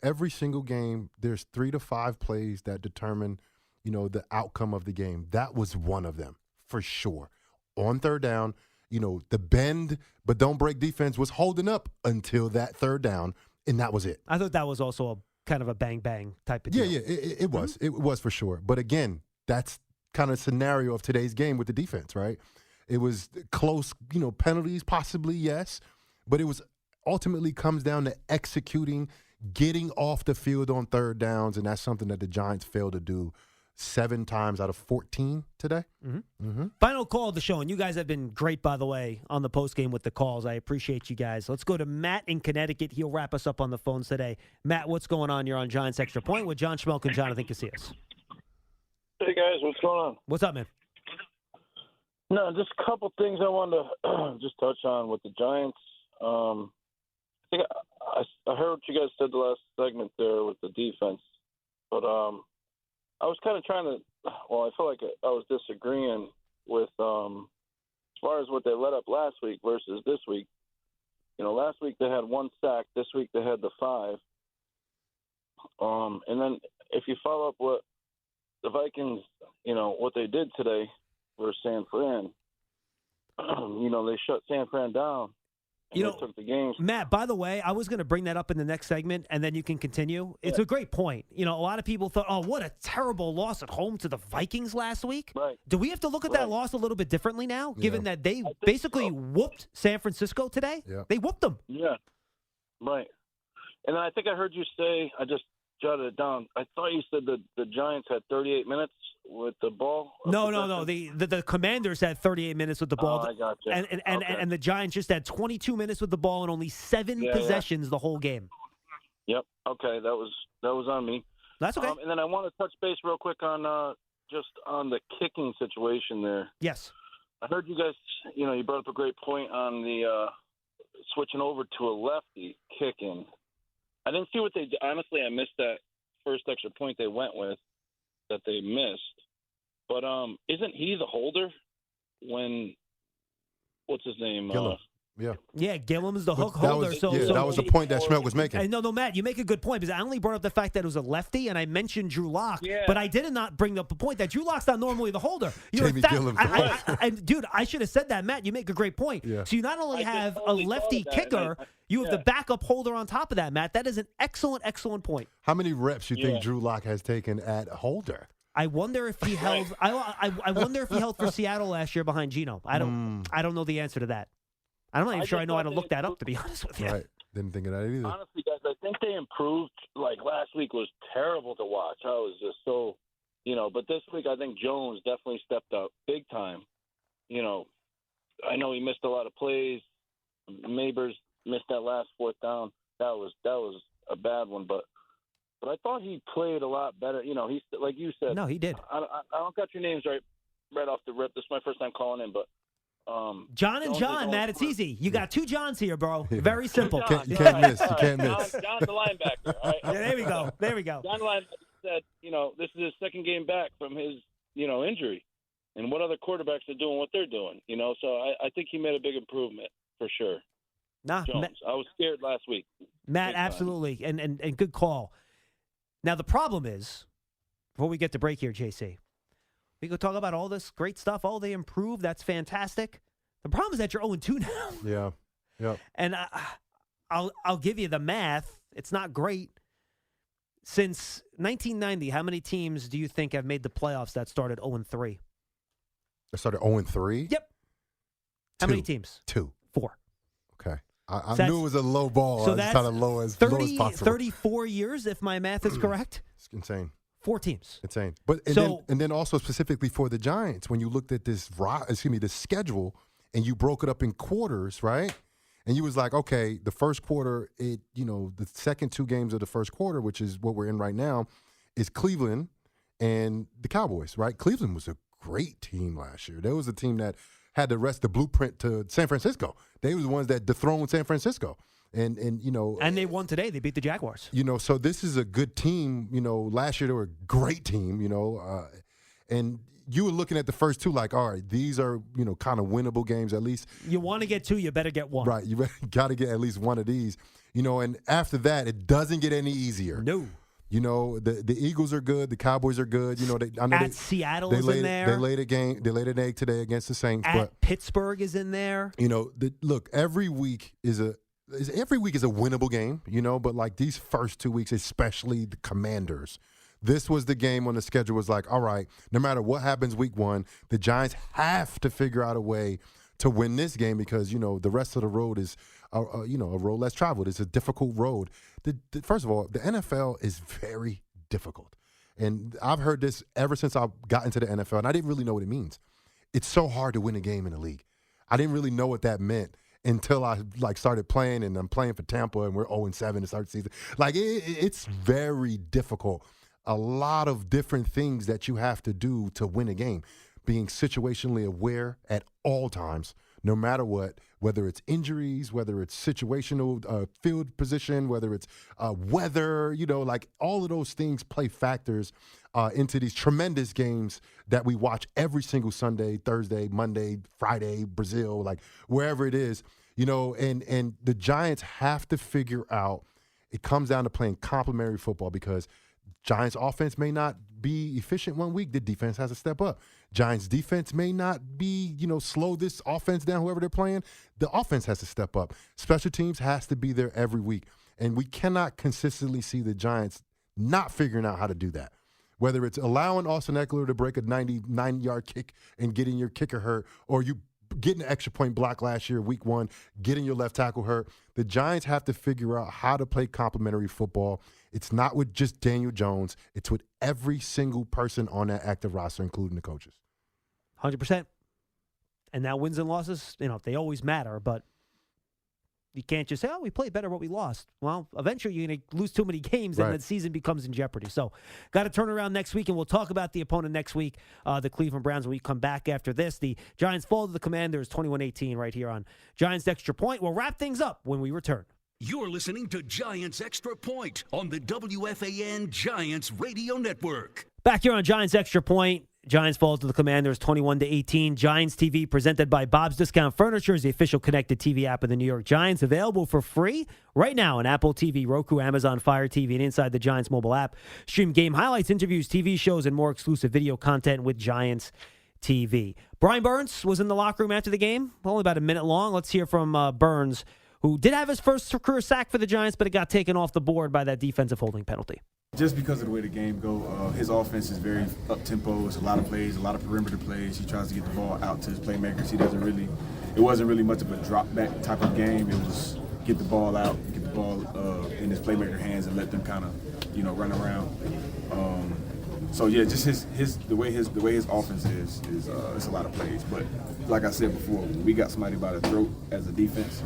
every single game, there's 3 to 5 plays that determine, the outcome of the game. That was one of them, for sure. On 3rd down, the bend but don't break defense was holding up until that 3rd down, and that was it. I thought that was also a kind of a bang-bang type of deal. Yeah, it was. It was for sure. But again, that's kind of scenario of today's game with the defense, right? It was close, penalties possibly, yes, but it was ultimately comes down to executing, getting off the field on 3rd downs, and that's something that the Giants failed to do 7 times out of 14 today. Final call of the show, and you guys have been great, by the way, on the postgame with the calls. I appreciate you guys. Let's go to Matt in Connecticut. He'll wrap us up on the phones today. Matt, what's going on? You're on Giants Extra Point with John Schmeelk and Jonathan Casillas. Hey, guys. What's going on? What's up, man? No, just a couple things I wanted to just touch on with the Giants. I think I heard what you guys said the last segment there with the defense, but I was kind of trying to. Well, I feel like I was disagreeing with as far as what they let up last week versus this week. Last week they had 1 sack. This week they had the 5. And then if you follow up what the Vikings, what they did today versus San Fran, they shut San Fran down. They took the game. Matt, by the way, I was going to bring that up in the next segment, and then you can continue. It's a great point. A lot of people thought, oh, what a terrible loss at home to the Vikings last week. Right. Do we have to look at that loss a little bit differently now, given that they basically whooped San Francisco today? Yeah. They whooped them. Yeah, right. And then I think I heard you say, I just jotted it down, I thought you said that the Giants had 38 minutes with the ball. No. The Commanders had 38 minutes with the ball. Oh, I got you. And the Giants just had 22 minutes with the ball and only 7 possessions the whole game. Yep. Okay, that was on me. That's okay. And then I want to touch base real quick on just on the kicking situation there. Yes. I heard you guys, you brought up a great point on the switching over to a lefty kicking. I didn't see what they did. Honestly, I missed that first extra point they went with that they missed. But isn't he the holder when, what's his name? Yeah. Yeah, Gillum's the hook That holder. was, so that was the point that Schmeelk was making. No, Matt, you make a good point because I only brought up the fact that it was a lefty, and I mentioned Drew Lock, Yeah. but I did not bring up the point that Drew Lock's not normally the holder. Jamie Gillum's the and dude, I should have said that, Matt. You make a great point. Yeah. So you not only have a totally lefty thought of that, kicker, and you have the backup holder on top of that, Matt. That is an excellent, excellent point. How many reps you think Drew Lock has taken at holder? I wonder if he held. I wonder if he held for Seattle last year behind Geno. I don't know the answer to that. I'm not even sure I know how to look that up, to be honest with you. Right. Didn't think of that either. Honestly, guys, I think they improved. Like last week was terrible to watch. I was just so, but this week I think Jones definitely stepped up big time. I know he missed a lot of plays. Nabers missed that last fourth down. That was a bad one, but I thought he played a lot better. He's like you said. No, he did. I don't got your names right off the rip. This is my first time calling in, but. John and John, Matt, it's easy. You got two Johns here, bro. Very simple. You can't miss. You can't miss. John's the linebacker. All right? Yeah, there we go. There we go. John the linebacker said, this is his second game back from his, injury. And what other quarterbacks are doing what they're doing, So I think he made a big improvement for sure. Nah, Jones. I was scared last week. Matt, absolutely. And good call. Now, the problem is, before we get to break here, JC, we go talk about all this great stuff. Oh, they improved. That's fantastic. The problem is that you're 0-2 now. Yeah. Yeah. And I'll give you the math. It's not great. Since 1990, how many teams do you think have made the playoffs that started 0-3? They started 0-3? Yep. How many teams? 2. 4. Okay. I knew it was a low ball. So I that's kind of low as 30, possible. 34 years, if my math is correct. It's insane. 4 teams. Insane. But and then also specifically for the Giants, when you looked at this schedule and you broke it up in quarters, right? And you was like, okay, the first quarter, the second 2 games of the first quarter, which is what we're in right now, is Cleveland and the Cowboys, right? Cleveland was a great team last year. There was a team that had the rest, the blueprint to San Francisco. They were the ones that dethroned San Francisco. And they won today. They beat the Jaguars. So this is a good team. Last year they were a great team. And you were looking at the first 2 like, all right, these are kind of winnable games at least. You want to get 2, you better get 1. Right, you got to get at least one of these. And after that, it doesn't get any easier. No. The Eagles are good. The Cowboys are good. Seattle is in there. They laid an egg today against the Saints. But Pittsburgh is in there. Look, every week is a winnable game, but like these first 2 weeks, especially the Commanders, this was the game on the schedule was like, all right, no matter what happens week 1, the Giants have to figure out a way to win this game because, the rest of the road is, a road less traveled. It's a difficult road. First of all, the NFL is very difficult. And I've heard this ever since I got into the NFL, and I didn't really know what it means. It's so hard to win a game in the league. I didn't really know what that meant until I started playing, and I'm playing for Tampa, and we're 0-7 to start the season. It's very difficult. A lot of different things that you have to do to win a game. Being situationally aware at all times, no matter what, whether it's injuries, whether it's situational field position, whether it's weather, all of those things play factors into these tremendous games that we watch every single Sunday, Thursday, Monday, Friday, Brazil, wherever it is, and the Giants have to figure out, it comes down to playing complementary football because Giants offense may not be efficient one week. The defense has to step up. Giants defense may not be, slow this offense down, whoever they're playing. The offense has to step up. Special teams has to be there every week. And we cannot consistently see the Giants not figuring out how to do that. Whether it's allowing Austin Eckler to break a 99-yard kick and getting your kicker hurt, or you getting an extra point block last year, week 1, getting your left tackle hurt. The Giants have to figure out how to play complementary football. It's not with just Daniel Jones. It's with every single person on that active roster, including the coaches. 100%. And now wins and losses, they always matter, but you can't just say, oh, we played better, but we lost. Well, eventually you're going to lose too many games, and the season becomes in jeopardy. So got to turn around next week, and we'll talk about the opponent next week, the Cleveland Browns, when we come back after this. The Giants fall to the Commanders 21-18 right here on Giants Extra Point. We'll wrap things up when we return. You're listening to Giants Extra Point on the WFAN Giants Radio Network. Back here on Giants Extra Point, Giants fall to the Commanders 21-18. Giants TV presented by Bob's Discount Furniture is the official connected TV app of the New York Giants. Available for free right now on Apple TV, Roku, Amazon Fire TV, and inside the Giants mobile app. Stream game highlights, interviews, TV shows, and more exclusive video content with Giants TV. Brian Burns was in the locker room after the game, only about a minute long. Let's hear from Burns, who did have his first career sack for the Giants, but it got taken off the board by that defensive holding penalty. Just because of the way the game go, his offense is very up-tempo. It's a lot of plays, a lot of perimeter plays. He tries to get the ball out to his playmakers. It wasn't really much of a drop-back type of game. It was get the ball out, get the ball in his playmaker hands and let them kind of, run around. So yeah, just the way his offense is it's a lot of plays. But like I said before, when we got somebody by the throat as a defense,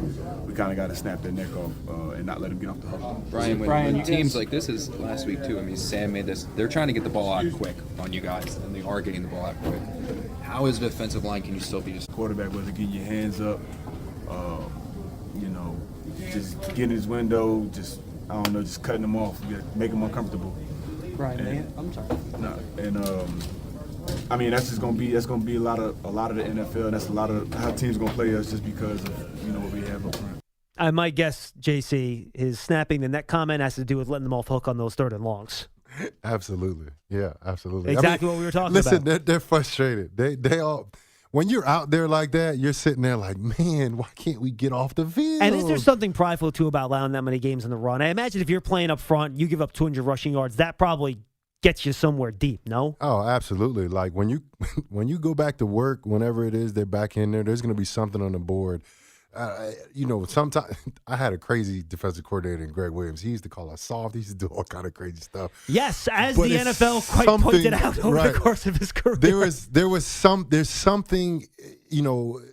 we kind of got to snap their neck off and not let them get off the hook. Brian, when teams like this is last week too. I mean, Sam made this. They're trying to get the ball out quick on you guys, and they are getting the ball out quick. How is the defensive line? Can you still be just quarterback? Whether getting your hands up, just getting his window, just cutting them off, make them uncomfortable. Brian, I'm sorry. No, and I mean that's gonna be a lot of the NFL. And that's a lot of how teams gonna play us just because of what we have up front. I might guess, JC, his snapping the neck comment has to do with letting them off hook on those third and longs. Absolutely, yeah, absolutely. Exactly what we were talking about. Listen, they're frustrated. They all. When you're out there like that, you're sitting there like, man, why can't we get off the field? And is there something prideful, too, about allowing that many games in the run? I imagine if you're playing up front, you give up 200 rushing yards, that probably gets you somewhere deep, no? Oh, absolutely. Like when you go back to work, whenever it is they're back in there, there's going to be something on the board. Sometimes I had a crazy defensive coordinator in Greg Williams. He used to call us soft. He used to do all kind of crazy stuff. Yes, as the NFL quite pointed out over the course of his career. There's something,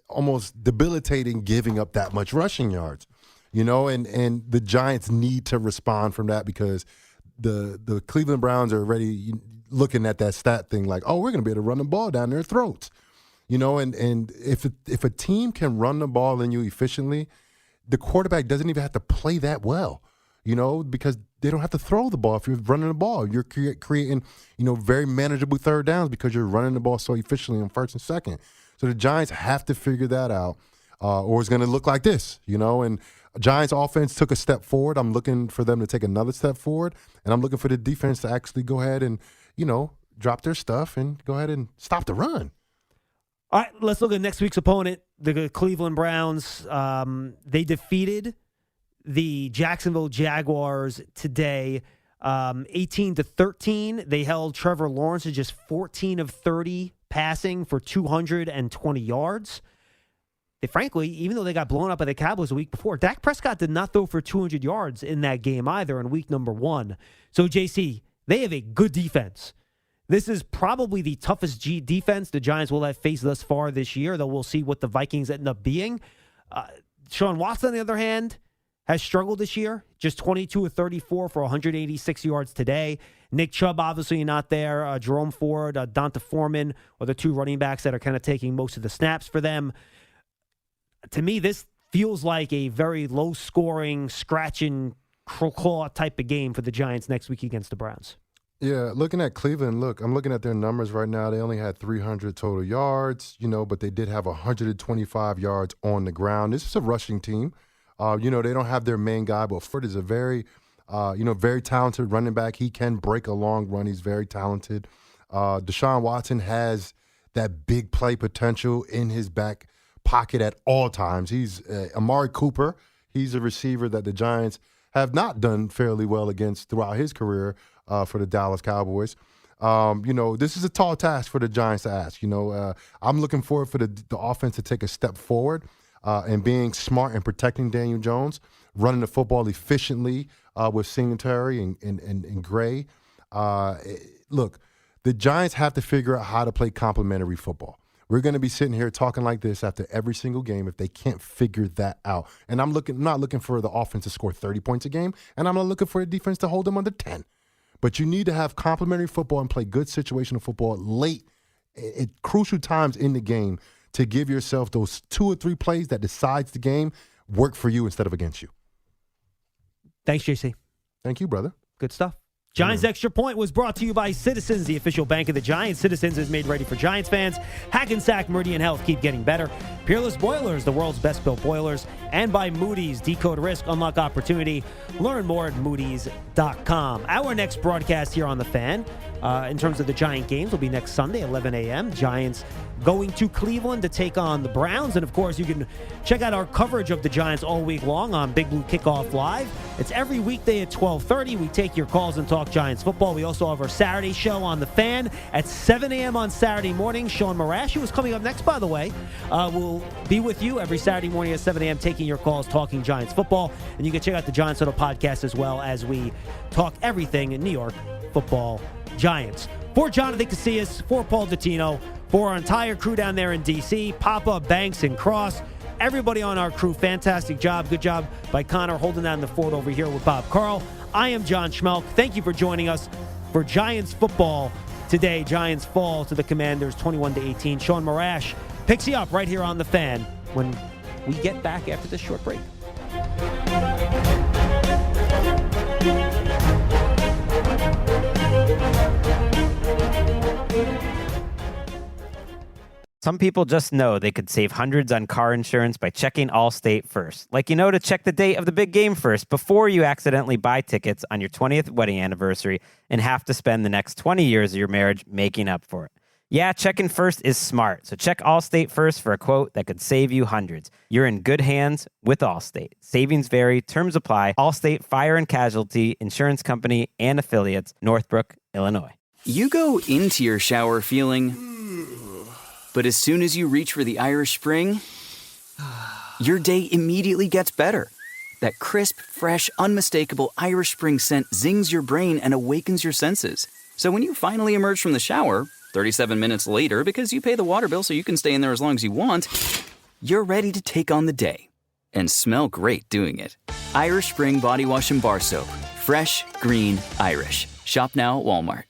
almost debilitating giving up that much rushing yards, and the Giants need to respond from that because the Cleveland Browns are already looking at that stat thing like, oh, we're going to be able to run the ball down their throats. And if a team can run the ball in you efficiently, the quarterback doesn't even have to play that well, because they don't have to throw the ball if you're running the ball. You're creating, very manageable third downs because you're running the ball so efficiently on first and second. So the Giants have to figure that out, or it's going to look like this, And Giants offense took a step forward. I'm looking for them to take another step forward, and I'm looking for the defense to actually go ahead and, drop their stuff and go ahead and stop the run. All right, let's look at next week's opponent, the Cleveland Browns. They defeated the Jacksonville Jaguars today, 18-13. They held Trevor Lawrence to just 14 of 30 passing for 220 yards. Frankly, even though they got blown up by the Cowboys a week before, Dak Prescott did not throw for 200 yards in that game either in week number 1. So, JC, they have a good defense. This is probably the toughest defense the Giants will have faced thus far this year, though we'll see what the Vikings end up being. Sean Watson, on the other hand, has struggled this year. Just 22 of 34 for 186 yards today. Nick Chubb, obviously not there. Jerome Ford, Donta Foreman are the two running backs that are kind of taking most of the snaps for them. To me, this feels like a very low-scoring, scratch-and claw type of game for the Giants next week against the Browns. Yeah, looking at Cleveland, I'm looking at their numbers right now. They only had 300 total yards, but they did have 125 yards on the ground. This is a rushing team. They don't have their main guy, but Ford is a very, very talented running back. He can break a long run. He's very talented. Deshaun Watson has that big play potential in his back pocket at all times. He's Amari Cooper. He's a receiver that the Giants have not done fairly well against throughout his career. For the Dallas Cowboys. This is a tall task for the Giants to ask. I'm looking forward for the offense to take a step forward and being smart and protecting Daniel Jones, running the football efficiently with Singletary and Gray. Look, the Giants have to figure out how to play complementary football. We're going to be sitting here talking like this after every single game if they can't figure that out. And I'm not looking for the offense to score 30 points a game, and I'm not looking for the defense to hold them under 10. But you need to have complementary football and play good situational football late at crucial times in the game to give yourself those 2 or 3 plays that decides the game work for you instead of against you. Thanks, JC. Thank you, brother. Good stuff. Giants Extra Point was brought to you by Citizens, the official bank of the Giants. Citizens is made ready for Giants fans. Hackensack Meridian Health, keep getting better. Peerless Boilers, the world's best built boilers. And by Moody's, decode risk, unlock opportunity. Learn more at moodys.com. Our next broadcast here on The Fan, in terms of the Giant games, will be next Sunday, 11 a.m. Giants going to Cleveland to take on the Browns. And, of course, you can check out our coverage of the Giants all week long on Big Blue Kickoff Live. It's every weekday at 12:30. We take your calls and talk Giants football. We also have our Saturday show on The Fan at 7 a.m. on Saturday morning. Sean Marash, who is coming up next, by the way, will be with you every Saturday morning at 7 a.m. taking your calls, talking Giants football. And you can check out the Giants Huddle podcast as well as we talk everything in New York football Giants. For Jonathan Casillas, for Paul Dottino, for our entire crew down there in D.C., Papa, Banks, and Cross, everybody on our crew, fantastic job. Good job by Connor holding down the fort over here with Bob Carl. I am John Schmeelk. Thank you for joining us for Giants football today. Giants fall to the Commanders 21-18. Sean Marash picks you up right here on The Fan when we get back after this short break. Some people just know they could save hundreds on car insurance by checking Allstate first. Like you know to check the date of the big game first before you accidentally buy tickets on your 20th wedding anniversary and have to spend the next 20 years of your marriage making up for it. Yeah, checking first is smart, so check Allstate first for a quote that could save you hundreds. You're in good hands with Allstate. Savings vary, terms apply. Allstate Fire and Casualty Insurance Company and Affiliates, Northbrook, Illinois. You go into your shower feeling... But as soon as you reach for the Irish Spring, your day immediately gets better. That crisp, fresh, unmistakable Irish Spring scent zings your brain and awakens your senses. So when you finally emerge from the shower, 37 minutes later, because you pay the water bill so you can stay in there as long as you want, you're ready to take on the day. And smell great doing it. Irish Spring Body Wash and Bar Soap. Fresh, green, Irish. Shop now at Walmart.